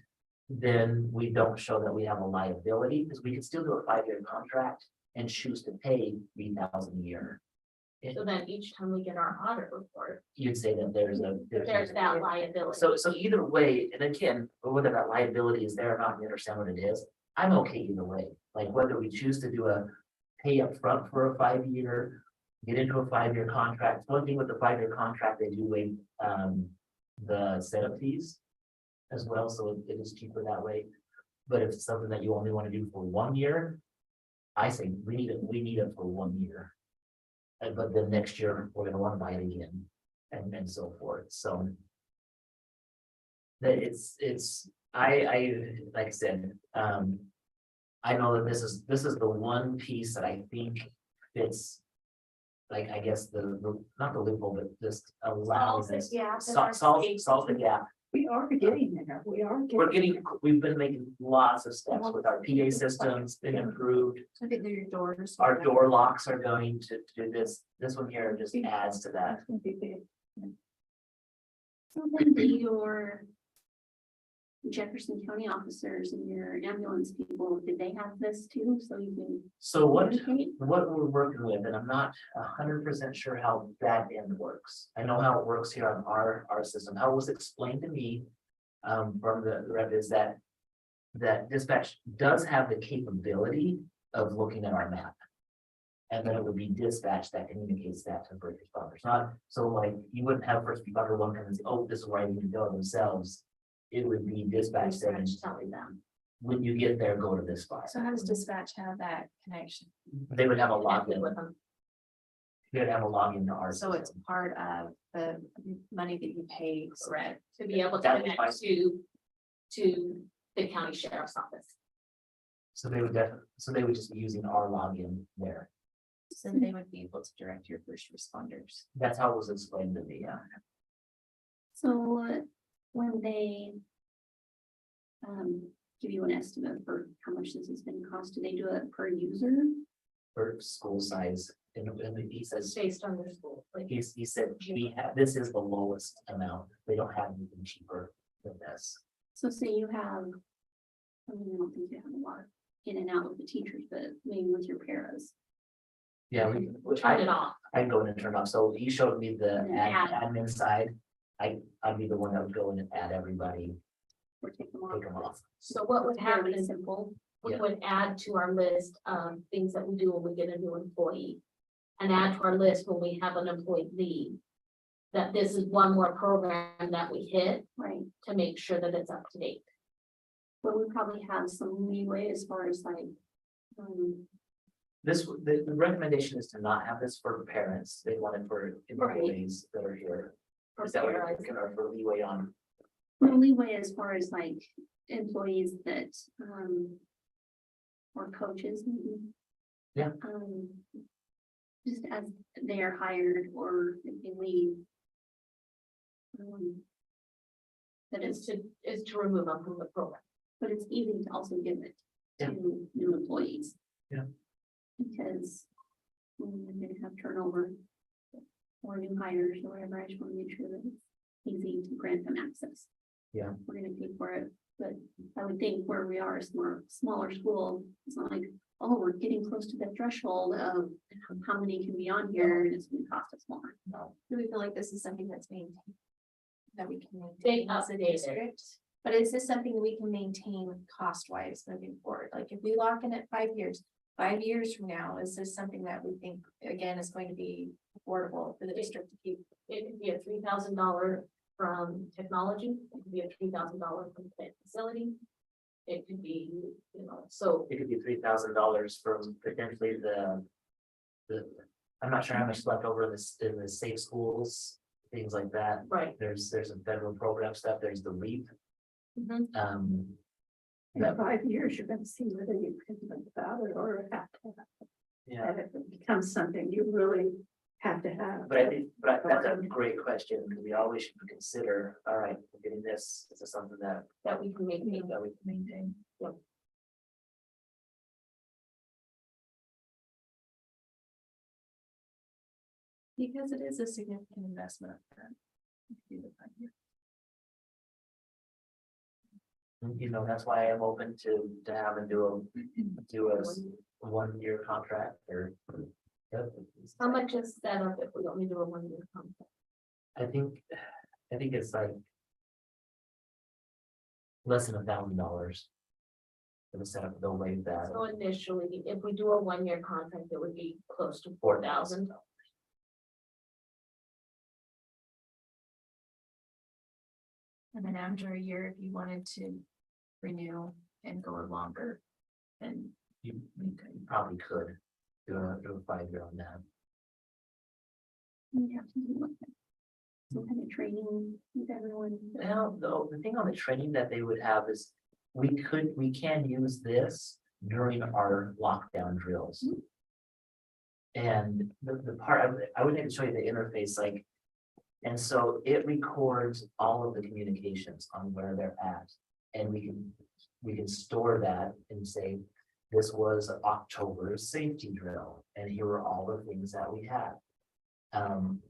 then we don't show that we have a liability, because we could still do a 5-year contract and choose to pay 3,000 a year. So then each time we get our audit report, You'd say that there's that liability. So either way, and again, whether that liability is there or not, we understand what it is. I'm okay either way, like whether we choose to do a pay up front for a 5-year, get into a 5-year contract. One thing with the 5-year contract, they do waive the setup fees as well, so it is cheaper that way. But if it's something that you only want to do for 1 year, I say we need it for 1 year. But then next year, we're gonna want to buy it again and so forth, so. That I, like I said, I know that this is the one piece that I think fits. Like, I guess not the loophole, but just allows Solves us, the gap in solve our the gap. We are getting there. We've been making lots of steps with our PA systems, been improved. So get your doors. Our door locks are going to do this one here just adds to that. That's gonna be big. So then do your Jefferson County officers and your ambulance people, did they have this too? So you can. So what communicate? we're working with, and I'm not 100% sure how that end works. I know how it works here on our system. How it was explained to me from the rep is that dispatch does have the capability of looking at our map. And then it would be dispatch that communicates that to first responders. Not so like you wouldn't have first responder one come and say, oh, this is where I need to go themselves. It would be dispatch saying, telling them. when you get there, go to this spot. So how does dispatch have that connection? They would have a Connected login. with them. You'd have a login to our. So it's system. part of the money that you pay. Correct, to be able to That would be connect to the county sheriff's office. So they would just be using our login there. So they would be able to direct your first responders. That's how it was explained to me, yeah. So when they give you an estimate for how much this is gonna cost, do they do it per user? For school size, and he says, Based on their school, like. he said, this is the lowest amount. They don't have anything cheaper than this. So say you have, I mean, I don't think you have a lot of in and out with the teachers, but maybe with your paras. Yeah, Turn it off. I can go in and turn off. So he showed me the Yeah. admin side. I'd be the one that would go in and add everybody, Or take them take them off. So what would happen Fairly is simple. we Yeah. would add to our list, things that we do when we get a new employee. And add to our list when we have an employee leave. That this is one more program that we hit Right, to make sure that it's up to date. but we probably have some leeway as far as like. The recommendation is to not have this for parents. They want it for employees that are here. For Is that what you're paras. looking for leeway on? leeway as far as like employees that, or coaches maybe. Yeah. Just as they are hired or if they leave. That is, Is to remove them from the program. but it's easy to also give it Yeah. to new employees. Yeah. Because when you're gonna have turnover or new hires or whatever, I just want to make sure that it's easy to grant them access. Yeah. We're gonna pay for it, but I would think where we are, a smaller school, it's not like, oh, we're getting close to the threshold of how many can be on here and it's gonna cost us more. No, Do we feel like this is something that's maintained? That we can They maintain as a update it. district? But is this something we can maintain cost wise moving forward? Like if we lock in at 5 years from now, is this something that we think, again, is going to be affordable for the district to keep? It could be a $3,000 from technology, it could be a $3,000 from plant facility. It could be, so it could be $3,000 from potentially the, I'm not sure how much left over in the safe schools, things like that. right. There's some federal program stuff, there's the LEAP. Mhm. In 5 years, you're gonna see whether you can live without it or have to have it. Yeah, And if it becomes something you really have to have. but I think, that's a great question, because we always should consider, all right, we're getting this, is this something that That we can maintain. we can maintain? Because it is a significant investment. You know, that's why I'm open to have and do a 1-year contract or. How much is set up if we only do a 1-year contract? I think it's like. Less than $1,000. For the setup, they'll waive that. So initially, if we do a 1-year contract, it would be close to 4,000. And then after a year, if you wanted to renew and go longer, then You probably could do a 5-year on that. We have to do like some kind of training with everyone. Now, the thing on the training that they would have is, we can use this during our lockdown drills. And the part, I would need to show you the interface, like. And so it records all of the communications on where they're at. And we can store that and say, this was October's safety drill, and here were all the things that we had.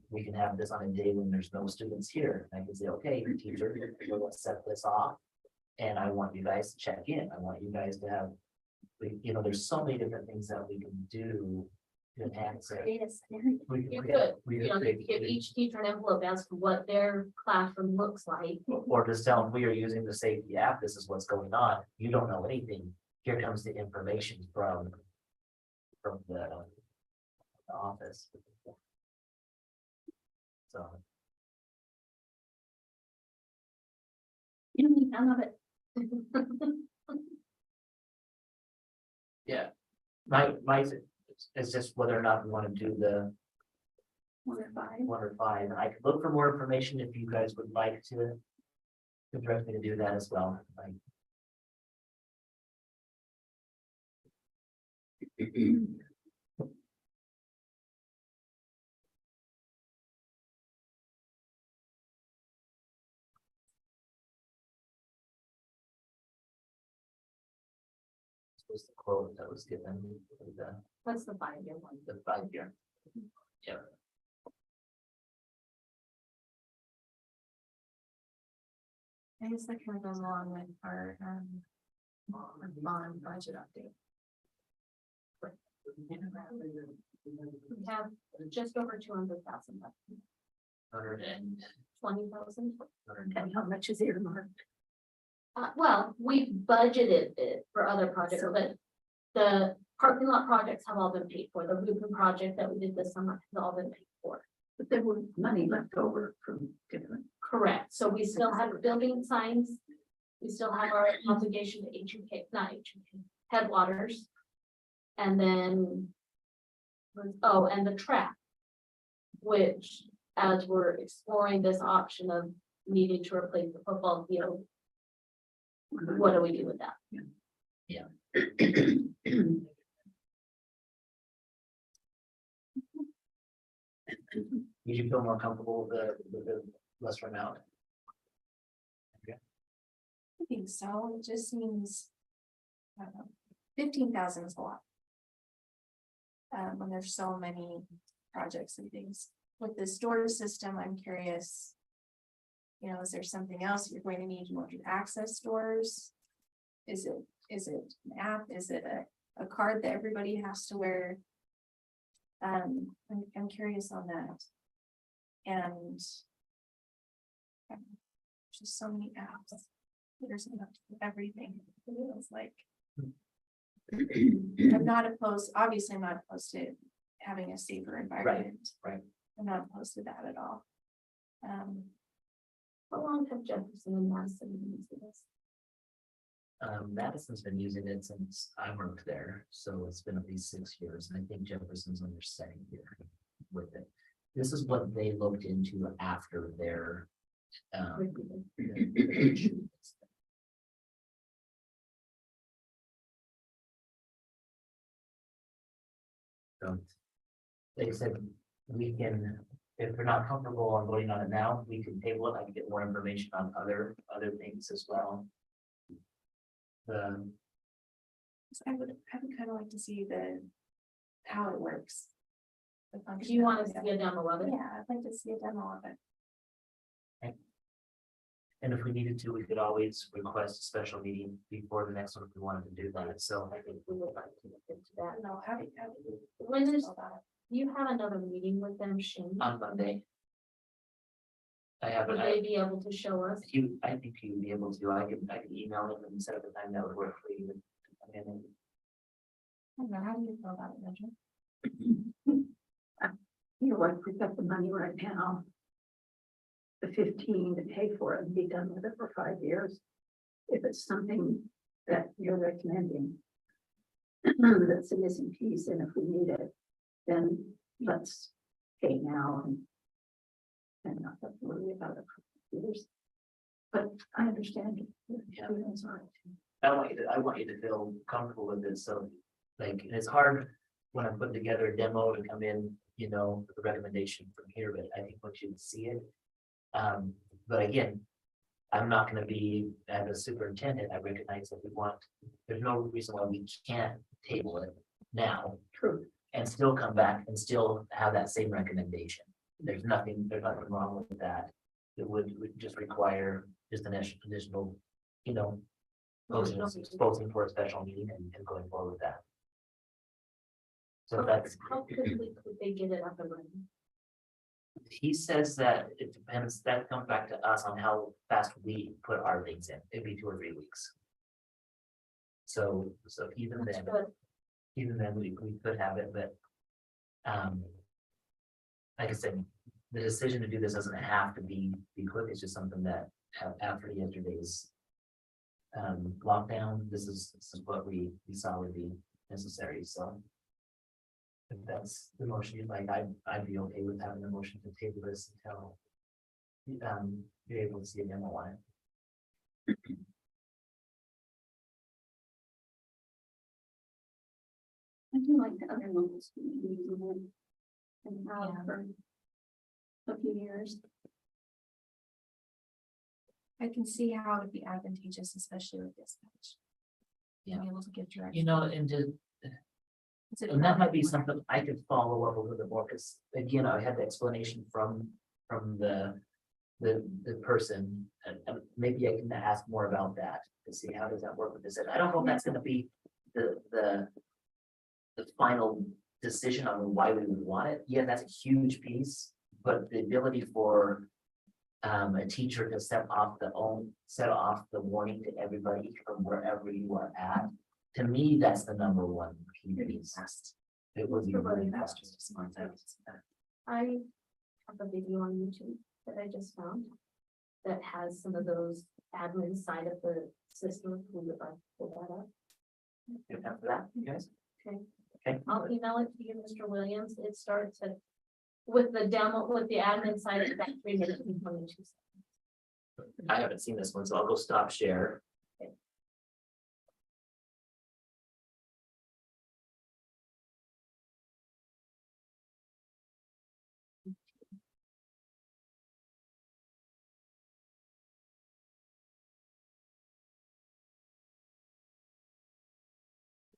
We can have this on a day when there's no students here. I can say, okay, teacher, we're gonna set this off. And I want you guys to check in. I want you guys to have, there's so many different things that we can do to enhance it. Create a scenario. You could, you could give each teacher an envelope as to what their classroom looks like. Or just tell them, we are using the safety app, this is what's going on, you don't know anything, here comes the information from the office. So, You know, I love it. yeah, my, it's just whether or not we want to do the 1 or 5. 1 or 5, and I could look for more information if you guys would like to direct me to do that as well. Like, this was the quote that was given for That's the 5-year one. the 5-year. Yeah. I guess that kind of goes along with our bond budget update. We have just over 200,000 left. 20,000. And how much is earmarked? Well, we budgeted it for other projects, but the parking lot projects have all been paid for. The Lucan project that we did this summer has all been paid for. But there was money left over from different. Correct. So we still have building signs. We still have our obligation to HUK, not HUK, Headwaters. And then. And the track. Which, as we're exploring this option of needed to replace the football field. What do we do with that? Would you feel more comfortable with the lesser amount? I think so, it just seems. I don't know, 15,000 is a lot. When there's so many projects and things, with the storage system, I'm curious. You know, is there something else you're going to need more to access stores? Is it an app, is it a card that everybody has to wear? I'm curious on that. And. Just so many apps. There's enough for everything. It feels like. I'm not opposed, obviously I'm not opposed to having a safer environment. right. I'm not opposed to that at all. How long have Jefferson and Madison been using this? Madison's been using it since I worked there, so it's been at least 6 years, and I think Jefferson's on their second year with it. This is what they looked into after their. So, like I said, we can, if we're not comfortable on voting on it now, we can table it. I can get more information on other things as well. I would kind of like to see how it works. Do you want us to get down the road? Yeah, I'd like to see a demo of it. And if we needed to, we could always request a special meeting before the next one if we wanted to do that, so. I think we would like to look into that. No, how do you? When is, you have another meeting with them, Shane? On Monday. I have Would it, they be able to show us? I think you'd be able to, I can email them and set up a time that would work for you. I don't know, how do you feel about it, Benjamin? You know, like we've got the money right now. The 15 to pay for it and be done with it for 5 years. If it's something that you're recommending. That's a missing piece, and if we need it, then let's pay now and not have to worry about it for years. But I understand. Yeah. Everyone's all right. I want you to feel comfortable with this, so, like, it's hard when I'm putting together a demo to come in, you know, with a recommendation from here, but I think once you see it. But again, I'm not gonna be, as a superintendent, I recognize that there's no reason why we can't table it now. True. And still come back and still have that same recommendation. There's nothing wrong with that. It would just require just an additional, you know, posting for a special meeting and going forward with that. So that's, How quickly could they get it up and running? he says that it depends, that comes back to us on how fast we put our things in. It'd be 2 or 3 weeks. So even That's then. good. Even then, we could have it, but. Like I said, the decision to do this doesn't have to be quick, it's just something that after yesterday's. Lockdown, this is what we saw would be necessary, so. If that's the motion you'd like, I'd be okay with having a motion to table this until. You're able to see a demo on it. I do like the other local school using it. And have for a few years. I can see how it would be advantageous, especially with dispatch. Yeah. Being able to get direct. You know, and that might be something I could follow up a little bit more, because again, I had the explanation from the person, and maybe I can ask more about that to see how does that work with this. And I don't know if that's gonna be the final decision on why we would want it. Yeah, that's a huge piece, but the ability for a teacher to set off the warning to everybody from wherever you are at. To me, that's the number one key piece. It would be really fast. I have a video on YouTube that I just found that has some of those admin side of the system. We would like to pull that up. You have that, you guys? Okay. Okay. I'll email it to you, Mr. Williams. It starts with the demo, with the admin side of that 3 minutes and 22 seconds. I haven't seen this one, so I'll go stop share.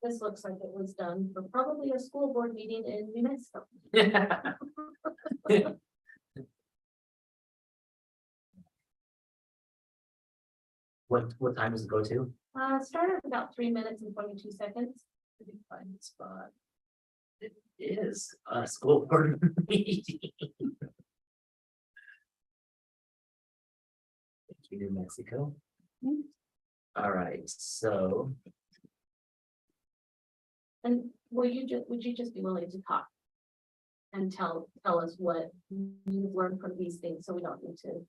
This looks like it was done for probably a school board meeting in New Mexico. What time does it go to? Started about 3 minutes and 22 seconds. Pretty fine spot. It is a school board meeting. Thank you, New Mexico. All right, so And would you just be willing to talk? And tell us what you've learned from these things, so we don't need to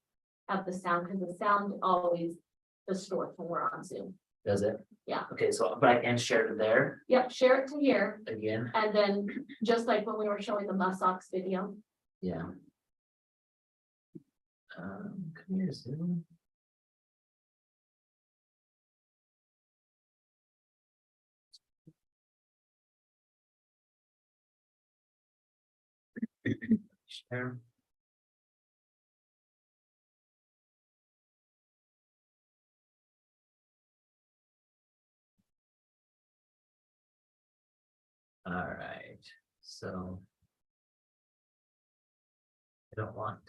have the sound, because the sound always distorts when we're on Zoom. does it? Yeah. Okay, so but I can share it there Yep, share it to here, again. and then just like when we were showing the Muskox video. Yeah. Come here, Zoom. Share. All right, so. I don't want,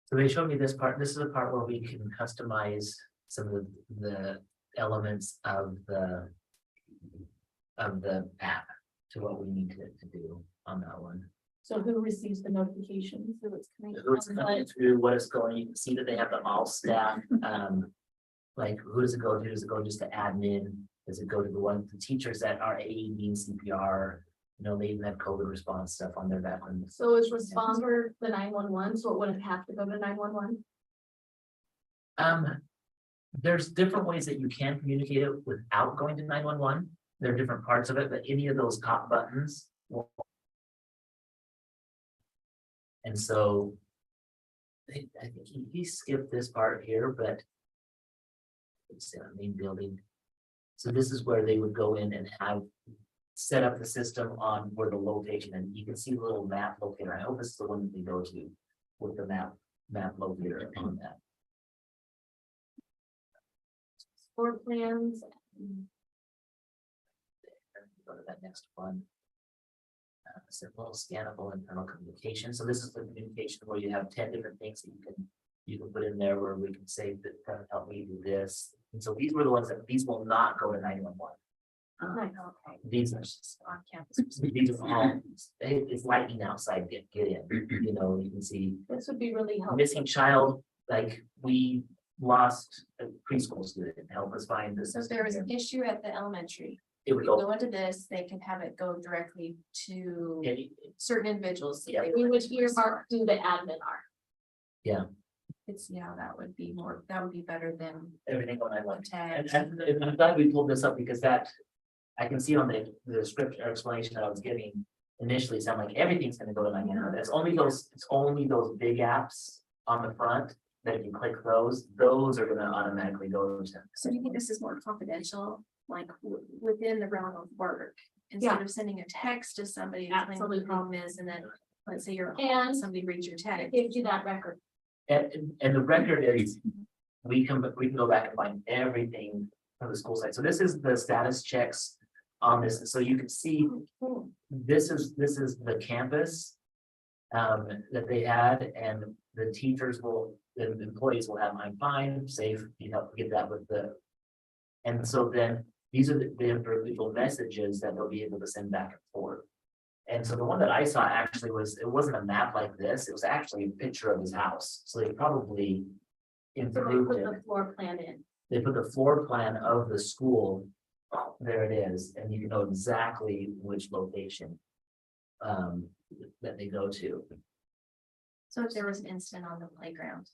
So they showed me this part. This is the part where we can customize some of the elements of the app to what we need to do on that one. So who receives the notifications? Who it's coming Who it's coming through, what it's going, you can see that they have the all staff, like who does it go to? Does it go just to admin? Does it go to the teachers that are AED and CPR? You know, they even have COVID response stuff on their back end. So is responder the 911, so it wouldn't have to go to 911? There's different ways that you can communicate it without going to 911. There are different parts of it, but any of those top buttons will. And so I think he skipped this part here, but it's the main building. So this is where they would go in and have set up the system on where the location, and you can see the little map locator. I hope this is the one that they go to with the map locator on that. Floor plans. Go to that next one. Simple scannable internal communication. So this is the communication where you have 10 different things that you can put in there where we can say that kind of help me do this. And so these were the ones that these will not go to 911. Okay. These are On campus. these are all it's lightning outside. Get in. You know, you can see This would be really helpful. missing child. Like we lost a preschool student. Help us find this. So if there was an issue at the elementary, It we would go. go into this, they can have it go directly to It, certain individuals. that Yeah. they We would want. earmark do the admin are. It's, yeah, that would be better than everything going on. And, tags. and I'm glad we pulled this up because that, I can see on the script or explanation that I was giving initially, sound like everything's gonna go to 911. It's only those big apps on the front that if you click those are gonna automatically go to. So do you think this is more confidential, like within the realm of work? Instead of sending a text to somebody, explaining what the Absolutely. problem is, and then let's say you're, And somebody reads your it text. gives you that record. And the record is, we can go back and find everything from the school site. So this is the status checks on this. So you can see, this is the campus that they had, and the employees will have I'm fine, safe, you help get that with the. And so then these are the individual messages that they'll be able to send back and forth. And so the one that I saw actually it wasn't a map like this, it was actually a picture of his house. So they probably So they improved put it. the floor plan in. They put the floor plan of the school, there it is, and you know exactly which location that they go to. So if there was an incident on the playground,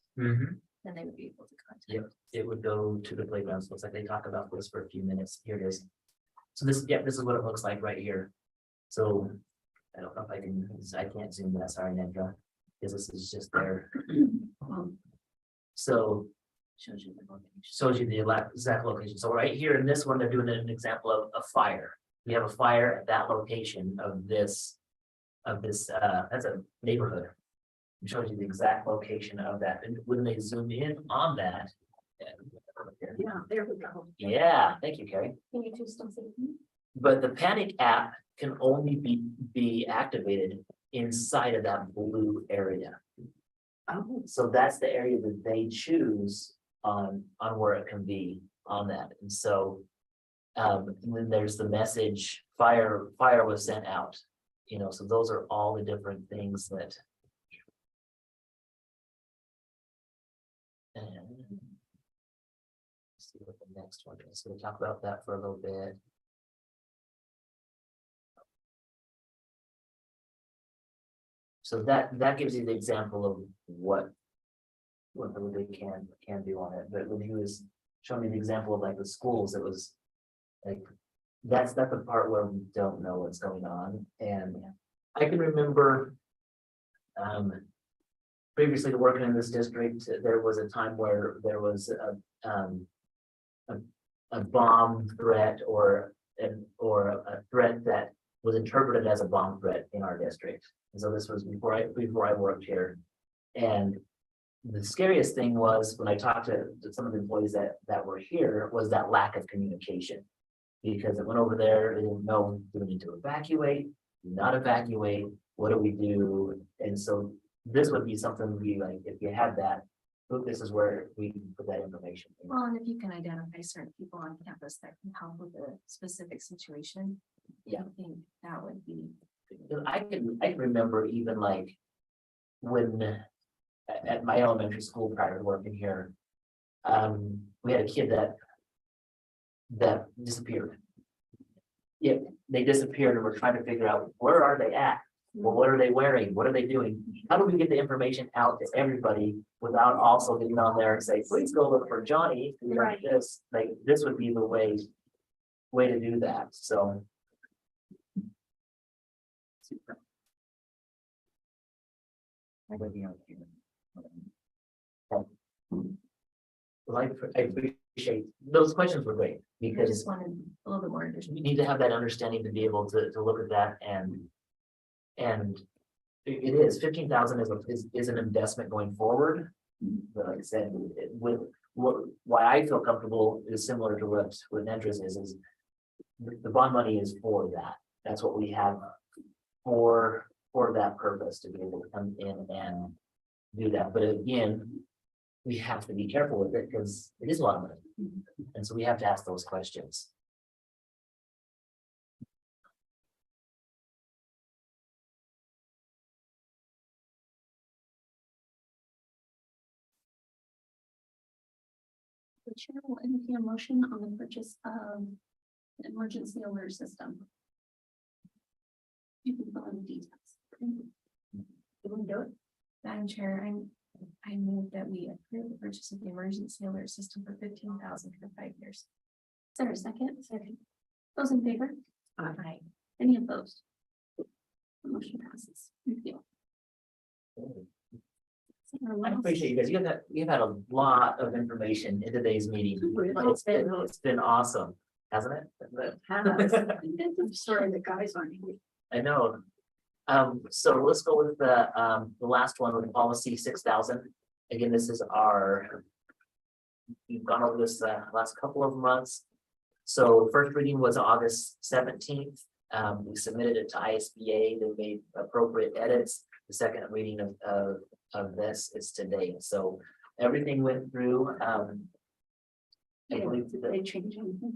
then they would be able to contact. Yep. It would go to the playgrounds. Looks like they talk about this for a few minutes. Here it is. So this, yeah, this is what it looks like right here. So I don't know if I can't zoom that, sorry, Nedra, because this is just there. So Shows you the location. shows you the exact location. So right here in this one, they're doing an example of a fire. We have a fire at that location of this, that's a neighborhood. It shows you the exact location of that. And when they zoom in on that. Yeah, there we go. Yeah, thank you, Carrie. Can you two still see? But the Panic app can only be activated inside of that blue area. Oh, So that's the area that they choose on where it can be on that. And so and then there's the message, fire was sent out, you know, so those are all the different things that. And let's see what the next one is. So we'll talk about that for a little bit. So that gives you the example of what they can do on it. But when he was showing me the example of like the schools, it was like, that's the part where we don't know what's going on. And I can remember previously working in this district, there was a time where there was a bomb threat or a threat that was interpreted as a bomb threat in our district. And so this was before I worked here. And the scariest thing was when I talked to some of the employees that were here was that lack of communication. Because it went over there, they didn't know, do we need to evacuate, do not evacuate, what do we do? And so this would be something we like, if you had that, this is where we can put that information. in. Well, and if you can identify certain people on campus that can help with a specific situation. Yeah. I think that would be. I can remember even like when at my elementary school prior to working here, we had a kid that disappeared. Yeah, they disappeared and we're trying to figure out where are they at? Well, what are they wearing? What are they doing? How do we get the information out to everybody without also getting on there and say, please go look for Johnny? You know, Right. This would be the way to do that, so. Well, I appreciate, those questions were great, I because just wanted a little bit more. we need to have that understanding to be able to look at that and it is 15,000 is an investment going forward. But like I said, with why I feel comfortable is similar to what Nedris is the bond money is for that. That's what we have for that purpose, to be able to come in and do that. But again, we have to be careful with it because it is a lot of money. And so we have to ask those questions. The chair will entertain a motion on the purchase of an emergency alert system. You can fill in the details. You want to do it? Madam Chair, I move that we approve the purchase of the emergency alert system for 15,000 for 5 years. Is there a second? Second. Those in favor? Aye. Any opposed? The motion passes. Thank you. I appreciate you guys. You've had a lot of information in today's meeting. It's been awesome, hasn't it? I'm sorry, the guys aren't here. I know. So let's go with the last one with policy 6,000. Again, this is we've gone over this last couple of months. So first reading was August 17th. We submitted it to ISBA. They made appropriate edits. The second reading of this is today. So everything went through. I believe They change anything?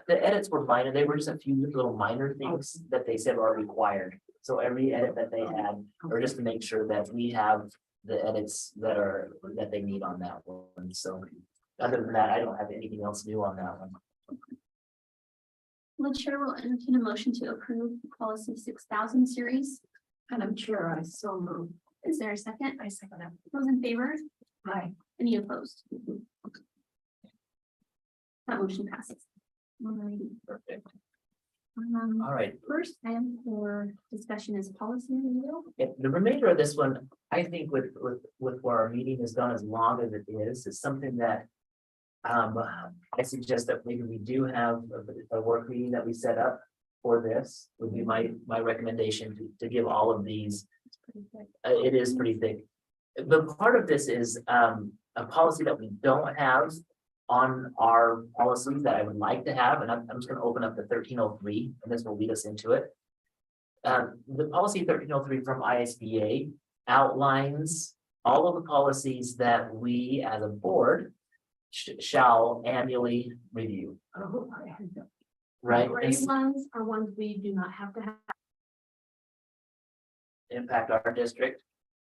the edits were minor. They were just a few little minor things that they said are required. So every edit that they had, or just to make sure that we have the edits that they need on that one. So other than that, I don't have anything else new on that one. The chair will entertain a motion to approve the policy 6,000 series. Madam Chair, I so move. Is there a second? I second that. Those in favor? Aye. Any opposed? That motion passes. Alrighty. Perfect. Um, All right. First item for discussion is policy review. The remainder of this one, I think with where our meeting has gone as long as it is something that. I suggest that maybe we do have a work meeting that we set up for this, would be my recommendation to give all of these. It is pretty thick. But part of this is a policy that we don't have on our policies that I would like to have, and I'm just gonna open up the 1303, and this will lead us into it. The policy 1303 from ISBA outlines all of the policies that we as a board shall annually review, right? Gray ones are ones we do not have to have. Impact our district.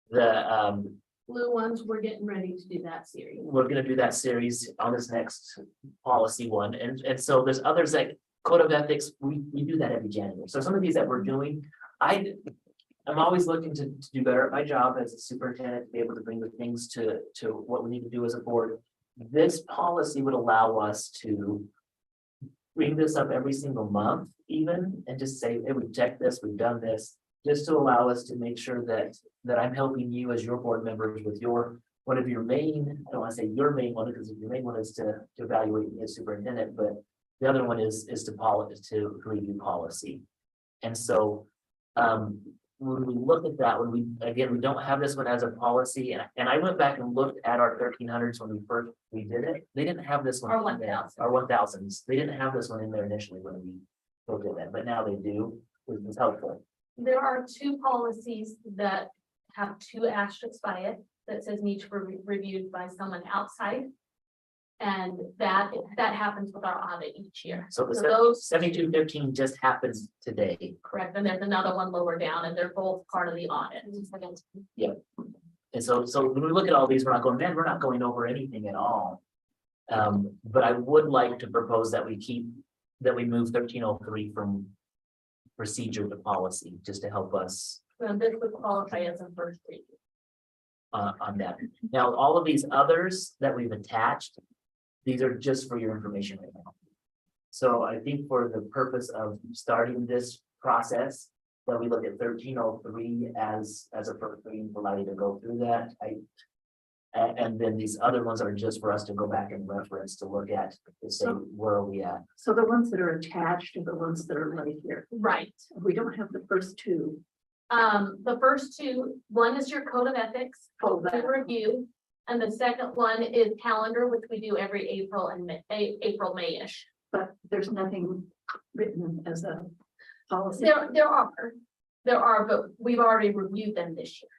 The Blue ones, we're getting ready to do that series. we're gonna do that series on this next policy one, and so there's others like code of ethics, we do that every January. So some of these that we're doing, I'm always looking to do better at my job as a superintendent, to be able to bring the things to what we need to do as a board. This policy would allow us to bring this up every single month even, and just say, hey, we've checked this, we've done this, just to allow us to make sure that I'm helping you as your board members with one of your main, I don't want to say your main one, because your main one is to evaluate me as superintendent, but the other one is to review policy. And so, when we look at that, we don't have this one as a policy, and I went back and looked at our 1300s when we did it. They didn't have this one. Our in there. 1000s. Our 1000s. They didn't have this one in there initially when we looked at that, but now they do, which is helpful. There are two policies that have two asterisks by it that says need to be reviewed by someone outside. And that happens with our audit each year. So the So those, 7215 just happens today. correct, and there's another one lower down, and they're both part of the audit. And so when we look at all these, we're not going, man, we're not going over anything at all. But I would like to propose that we move 1303 from procedure to policy, just to help us So this would qualify as a first read. on that. Now, all of these others that we've attached, these are just for your information right now. So I think for the purpose of starting this process, that we look at 1303 as a first reading, allow you to go through that. And then these other ones are just for us to go back and reference to look at, to say, where are we at? So the ones that are attached are the ones that are right here. Right. We don't have the first two. The first two, one is your code of ethics, Oh, that- review. And the second one is calendar, which we do every April and April, May-ish. But there's nothing written as a policy. There are, but we've already reviewed them this year.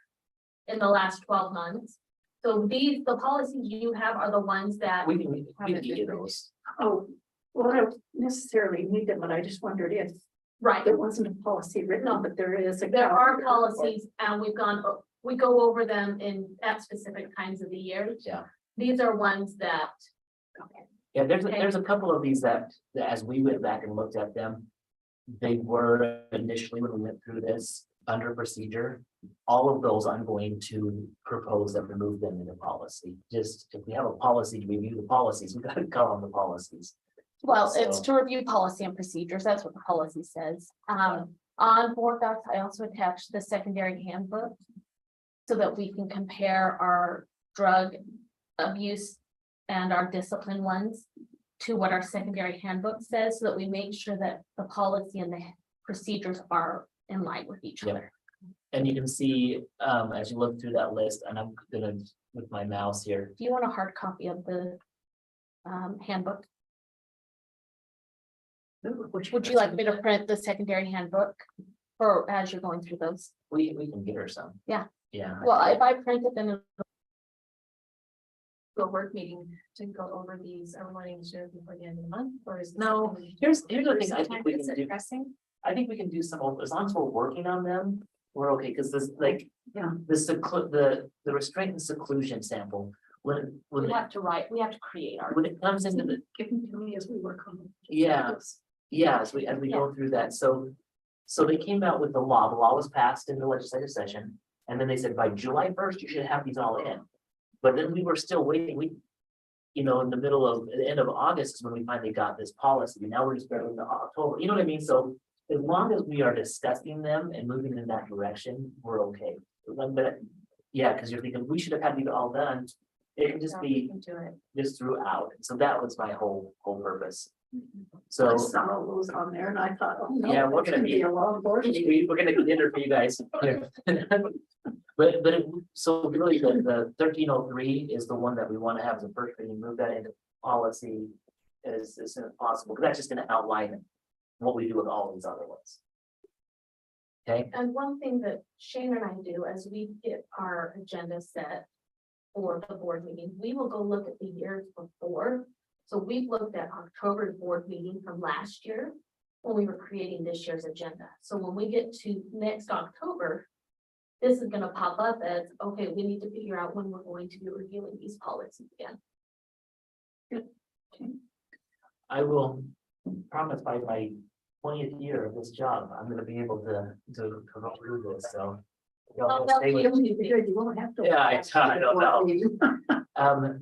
In the last 12 months. So the policies you have are the ones that. We can give you those. Oh, well, I don't necessarily need them, but I just wondered if Right, there wasn't a policy written on, but there is. there are policies and we go over them at specific times of the year. Yeah. These are ones that. Yeah, there's a couple of these that as we went back and looked at them, they were initially when we went through this under procedure. All of those I'm going to propose that we move them into policy. Just if we have a policy to review the policies, we gotta call on the policies. Well, it's So- to review policy and procedures. That's what the policy says. On board docs, I also attached the secondary handbook. So that we can compare our drug abuse and our discipline ones to what our secondary handbook says, so that we make sure that the policy and the procedures are in line with each Yep. other. And you can see, as you look through that list, and I'm gonna, with my mouse here, Do you want a hard copy of the handbook? Would you like me to print the secondary handbook? Or as you're going through those? we can get her some. Yeah. Yeah. Well, if I print it, then it'll A work meeting to go over these, are we wanting to do it before the end of the month, or is? this No, something we- here's the thing I think we Is can it do. pressing? I think we can do some, as long as we're working on them, we're okay, because this, like. Yeah. The restraint and seclusion sample, when We have to create our. it comes into the, Give them to me as we work on them. yeah, as we go through that, so. So they came out with the law was passed in the legislative session, and then they said by July 1st, you should have these all in. But then we were still waiting, in the middle of, the end of August is when we finally got this policy, now we're just barely into October, you know what I mean? So as long as we are discussing them and moving in that direction, we're okay. But, yeah, because you're thinking, we should have had these all done, it can just be Do it. just throughout, so that was my whole purpose. I So, saw all those on there and I thought, oh no. Yeah, we're it's gonna be- a long board meeting. we're gonna get dinner for you guys. But so really, the 1303 is the one that we want to have as a first reading, move that into policy as soon as possible, because that's just gonna outline what we do with all these other ones. Okay, And one thing that Shane and I do as we get our agenda set for the board meeting, we will go look at the years before. So we've looked at October's board meeting from last year when we were creating this year's agenda. So when we get to next October, this is gonna pop up as, okay, we need to figure out when we're going to be reviewing these policies again. I will promise by my 20th year of this job, I'm gonna be able to go through this, so. y'all stay with me. Good, you won't have to. Yeah, I don't know.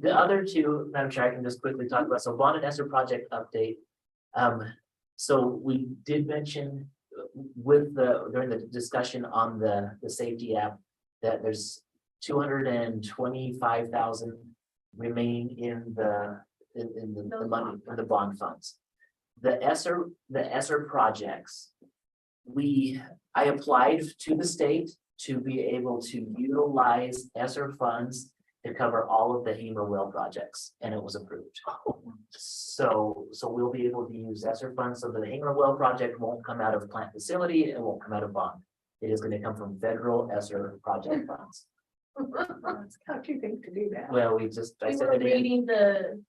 The other two, Madam Chair, I can just quickly talk about, so bond and ESSER project update. So we did mention during the discussion on the safety app, that there's 225,000 remaining in the money, in the bond funds. The ESSER projects, I applied to the state to be able to utilize ESSER funds to cover all of the Hamer well projects, and it was approved. So we'll be able to use ESSER funds, so the Hamer well project won't come out of plant facility, it won't come out of bond. It is gonna come from federal ESSER project funds. How'd you think to do that? Well, I We said were it in. reading the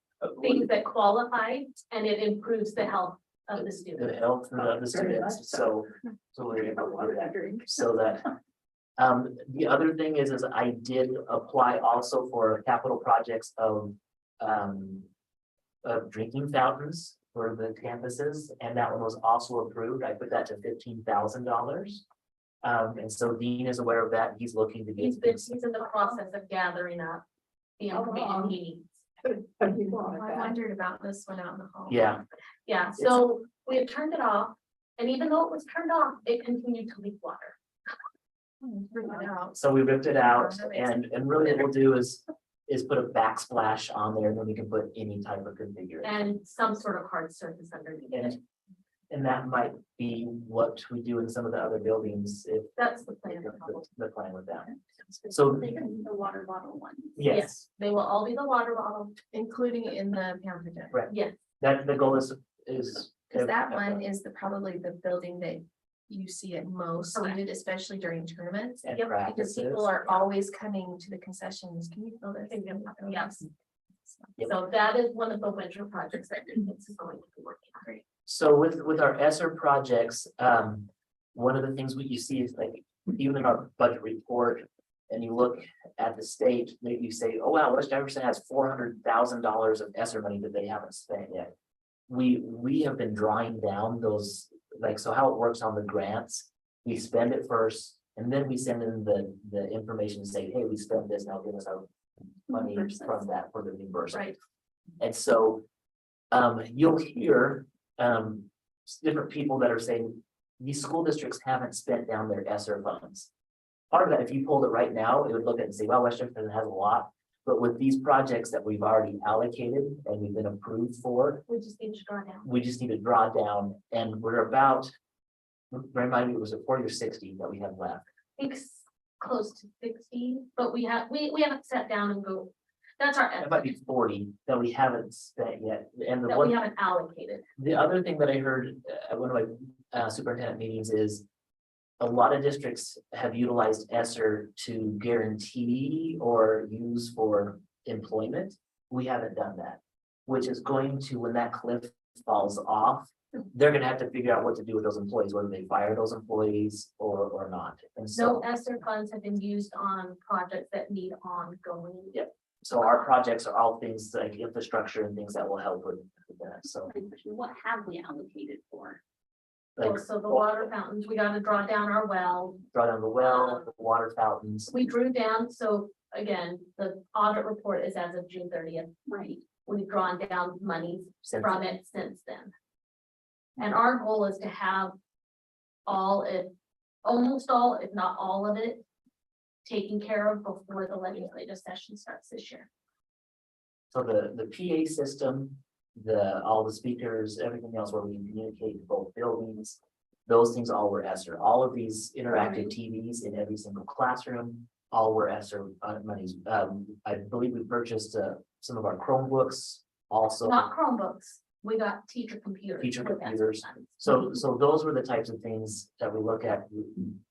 things that qualify and it improves the health of the The student. health of the students, so we're able to do that. So that, the other thing is I did apply also for capital projects of drinking fountains for the campuses, and that one was also approved. I put that to $15,000. And so Dean is aware of that. He's looking to get. He's in the process of gathering up the information he needs. I wondered about this one out in the hall. Yeah, Yeah, so we had turned it off, and even though it was turned off, it continued to leak water. so we ripped it out, and really what we'll do is put a backsplash on there, and then we can put any type of configuration. And some sort of hard surface underneath it. And that might be what we do in some of the other buildings, if That's the plan. the plan with that. So, They're gonna be the water bottle one. yes, They will all be the water bottle. Including in the pamphlet. Yes, that the goal is. Because that one is probably the building that you see it most needed, especially during tournaments. And Because practices. people are always coming to the concessions. Can you fill this? yes. Yep. So that is one of the winter projects that it's going to be working on. So with our ESSER projects, one of the things you see is like, even in our budget report, and you look at the state, maybe you say, oh wow, West Jefferson has $400,000 of ESSER money that they haven't spent yet. We have been drawing down those, like, so how it works on the grants, we spend it first, and then we send in the information to say, hey, we spent this, now give us our money from that for the reimbursement. Right. And so, you'll hear, different people that are saying, these school districts haven't spent down their ESSER funds. Part of that, if you pulled it right now, it would look at it and say, well, West Jefferson has a lot, but with these projects that we've already allocated and we've been approved for, We just need to draw down. we just need to draw down, and we're about, remind me, it was a 40 or 60 that we have left. I think close to 60, but we haven't sat down and go, that's our It might be estimate 40 that we haven't spent yet, and the that we one. haven't allocated. The other thing that I heard at one of my superintendent meetings is a lot of districts have utilized ESSER to guarantee or use for employment. We haven't done that, which is going to, when that cliff falls off, they're gonna have to figure out what to do with those employees, whether they fire those employees or not. And No so, ESSER funds have been used on projects that need ongoing. so our projects are all things like infrastructure and things that will help with that, so. What have we allocated for? Like, So the water fountains, we gotta draw down our well. draw down the well, the water fountains. We drew down, so again, the audit report is as of June 30th. Right. We've drawn down monies Since- from it since then. And our goal is to have all it, almost all, if not all of it, taken care of before the legislative session starts this year. So the PA system, all the speakers, everything else where we can communicate to both buildings. Those things all were ESSER. All of these interactive TVs in every single classroom, all were ESSER monies. I believe we purchased some of our Chromebooks also. Not Chromebooks, we got teacher computers. Teacher with that computers. money. So those were the types of things that we look at.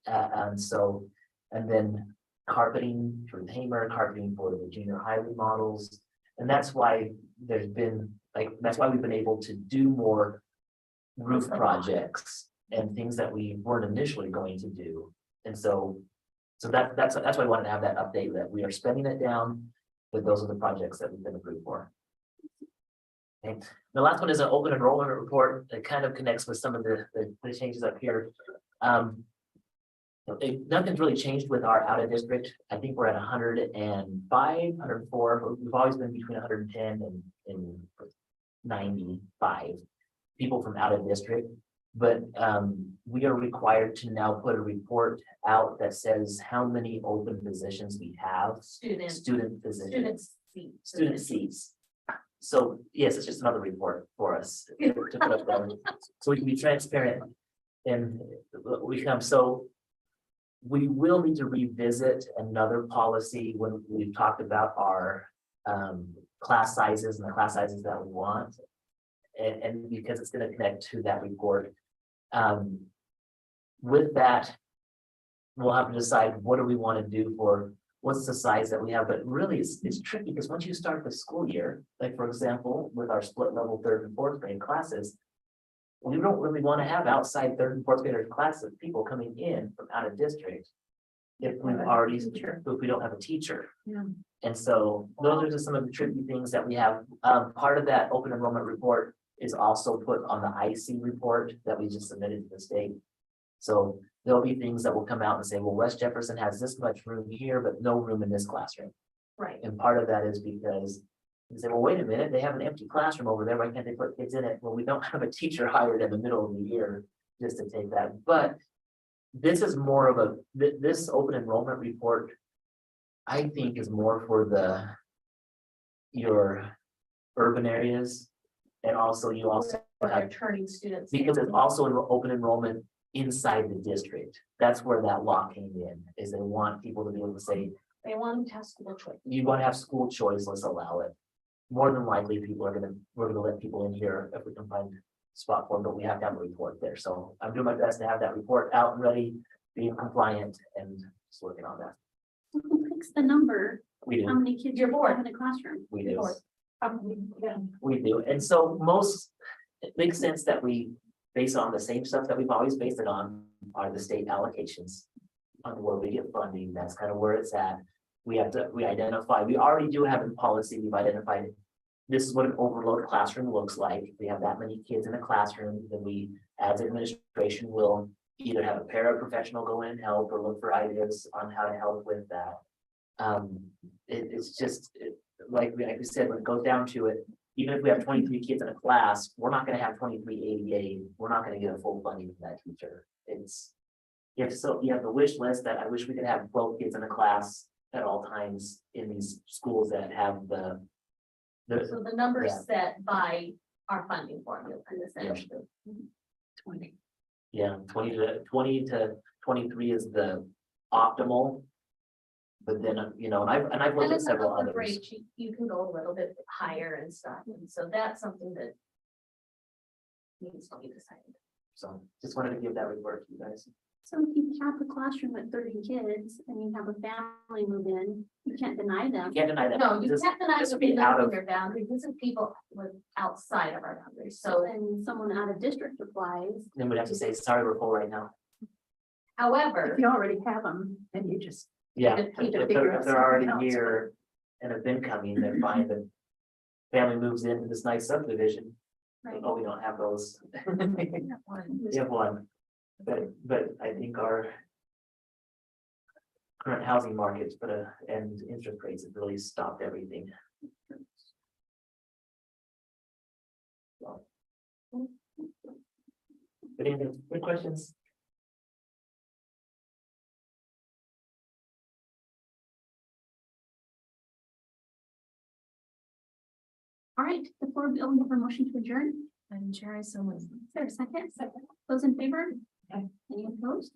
And then carpeting for the Hamer, carpeting for the junior high remodels. And that's why there's been, that's why we've been able to do more roof projects and things that we weren't initially going to do. And so that's why I wanted to have that update, that we are spending it down, but those are the projects that we've been approved for. Okay, the last one is an open enrollment report that kind of connects with some of the changes up here. Nothing's really changed with our out of district. I think we're at 105, 104. We've always been between 110 and 95 people from out of district. But we are required to now put a report out that says how many open positions we have, student positions, student seats. So yes, it's just another report for us to put up there, so we can be transparent. And we come, so we will need to revisit another policy when we've talked about our class sizes and the class sizes that we want. And because it's going to connect to that report. With that, we'll have to decide what do we want to do for what's the size that we have, but really it's tricky because once you start the school year, like for example, with our split level 3rd and 4th grade classes, we don't really want to have outside 3rd and 4th grade classes, people coming in from out of district. If we've already, if we don't have a teacher. Yeah. And so those are just some of the tricky things that we have. Part of that open enrollment report is also put on the IC report that we just submitted to the state. So there'll be things that will come out and say, well, West Jefferson has this much room here, but no room in this classroom. Right. And part of that is because they say, well, wait a minute, they have an empty classroom over there. Why can't they put kids in it? Well, we don't have a teacher hired in the middle of the year just to take that. But this is more of this open enrollment report, I think, is more for your urban areas. And also you also They're have, turning students. because it's also an open enrollment inside the district. That's where that law came in, is they want people to be able to say, They want them to have school choice. you want to have school choice, let's allow it. More than likely, we're gonna let people in here if we can find a spot for them, but we have to have a report there. So I'm doing my best to have that report out and ready, being compliant and just working on that. Who picks the number? We How do, many kids Your you board. have in a classroom? we do, Yeah. we do. And so it makes sense that we base on the same stuff that we've always based it on, are the state allocations. On where we get funding, that's kind of where it's at. We identify, we already do have in policy, we've identified, this is what an overload classroom looks like. If we have that many kids in a classroom, then we, as administration, will either have a paraprofessional go in and help or look for ideas on how to help with that. It's just, like we said, when it goes down to it, even if we have 23 kids in a class, we're not gonna have 23 ADA, we're not gonna get a full funding from that teacher. You have the wish list that I wish we could have 12 kids in a class at all times in these schools that have the. So the number is Yeah. set by our funding formula, essentially. 20. Yeah, 20 to 23 is the optimal. But then, and I've And looked at it's several another others. grade, you can go a little bit higher and stuff, and so that's something that needs to be decided. So just wanted to give that report to you guys. So if you have a classroom with 30 kids and you have a family move in, you can't deny them. You can't deny that. No, you This- can't deny this to would be be out out of- of your boundaries, this is people with outside of our boundaries, So so then someone out of district applies. Then we'd have to say, sorry, we're full right now. however. If you already have them, then you just. Yeah, Just if need to they're figure out if they're already something else. here and have been coming, they're fine, but family moves into this nice subdivision. Right. Oh, we don't have those. We have one, but I think current housing markets, but and interest rates have really stopped everything. So. Good questions? All right, the floor will be open for motion to adjourn. I'm Chair, so moved. Is there a second? Those in favor? Any opposed?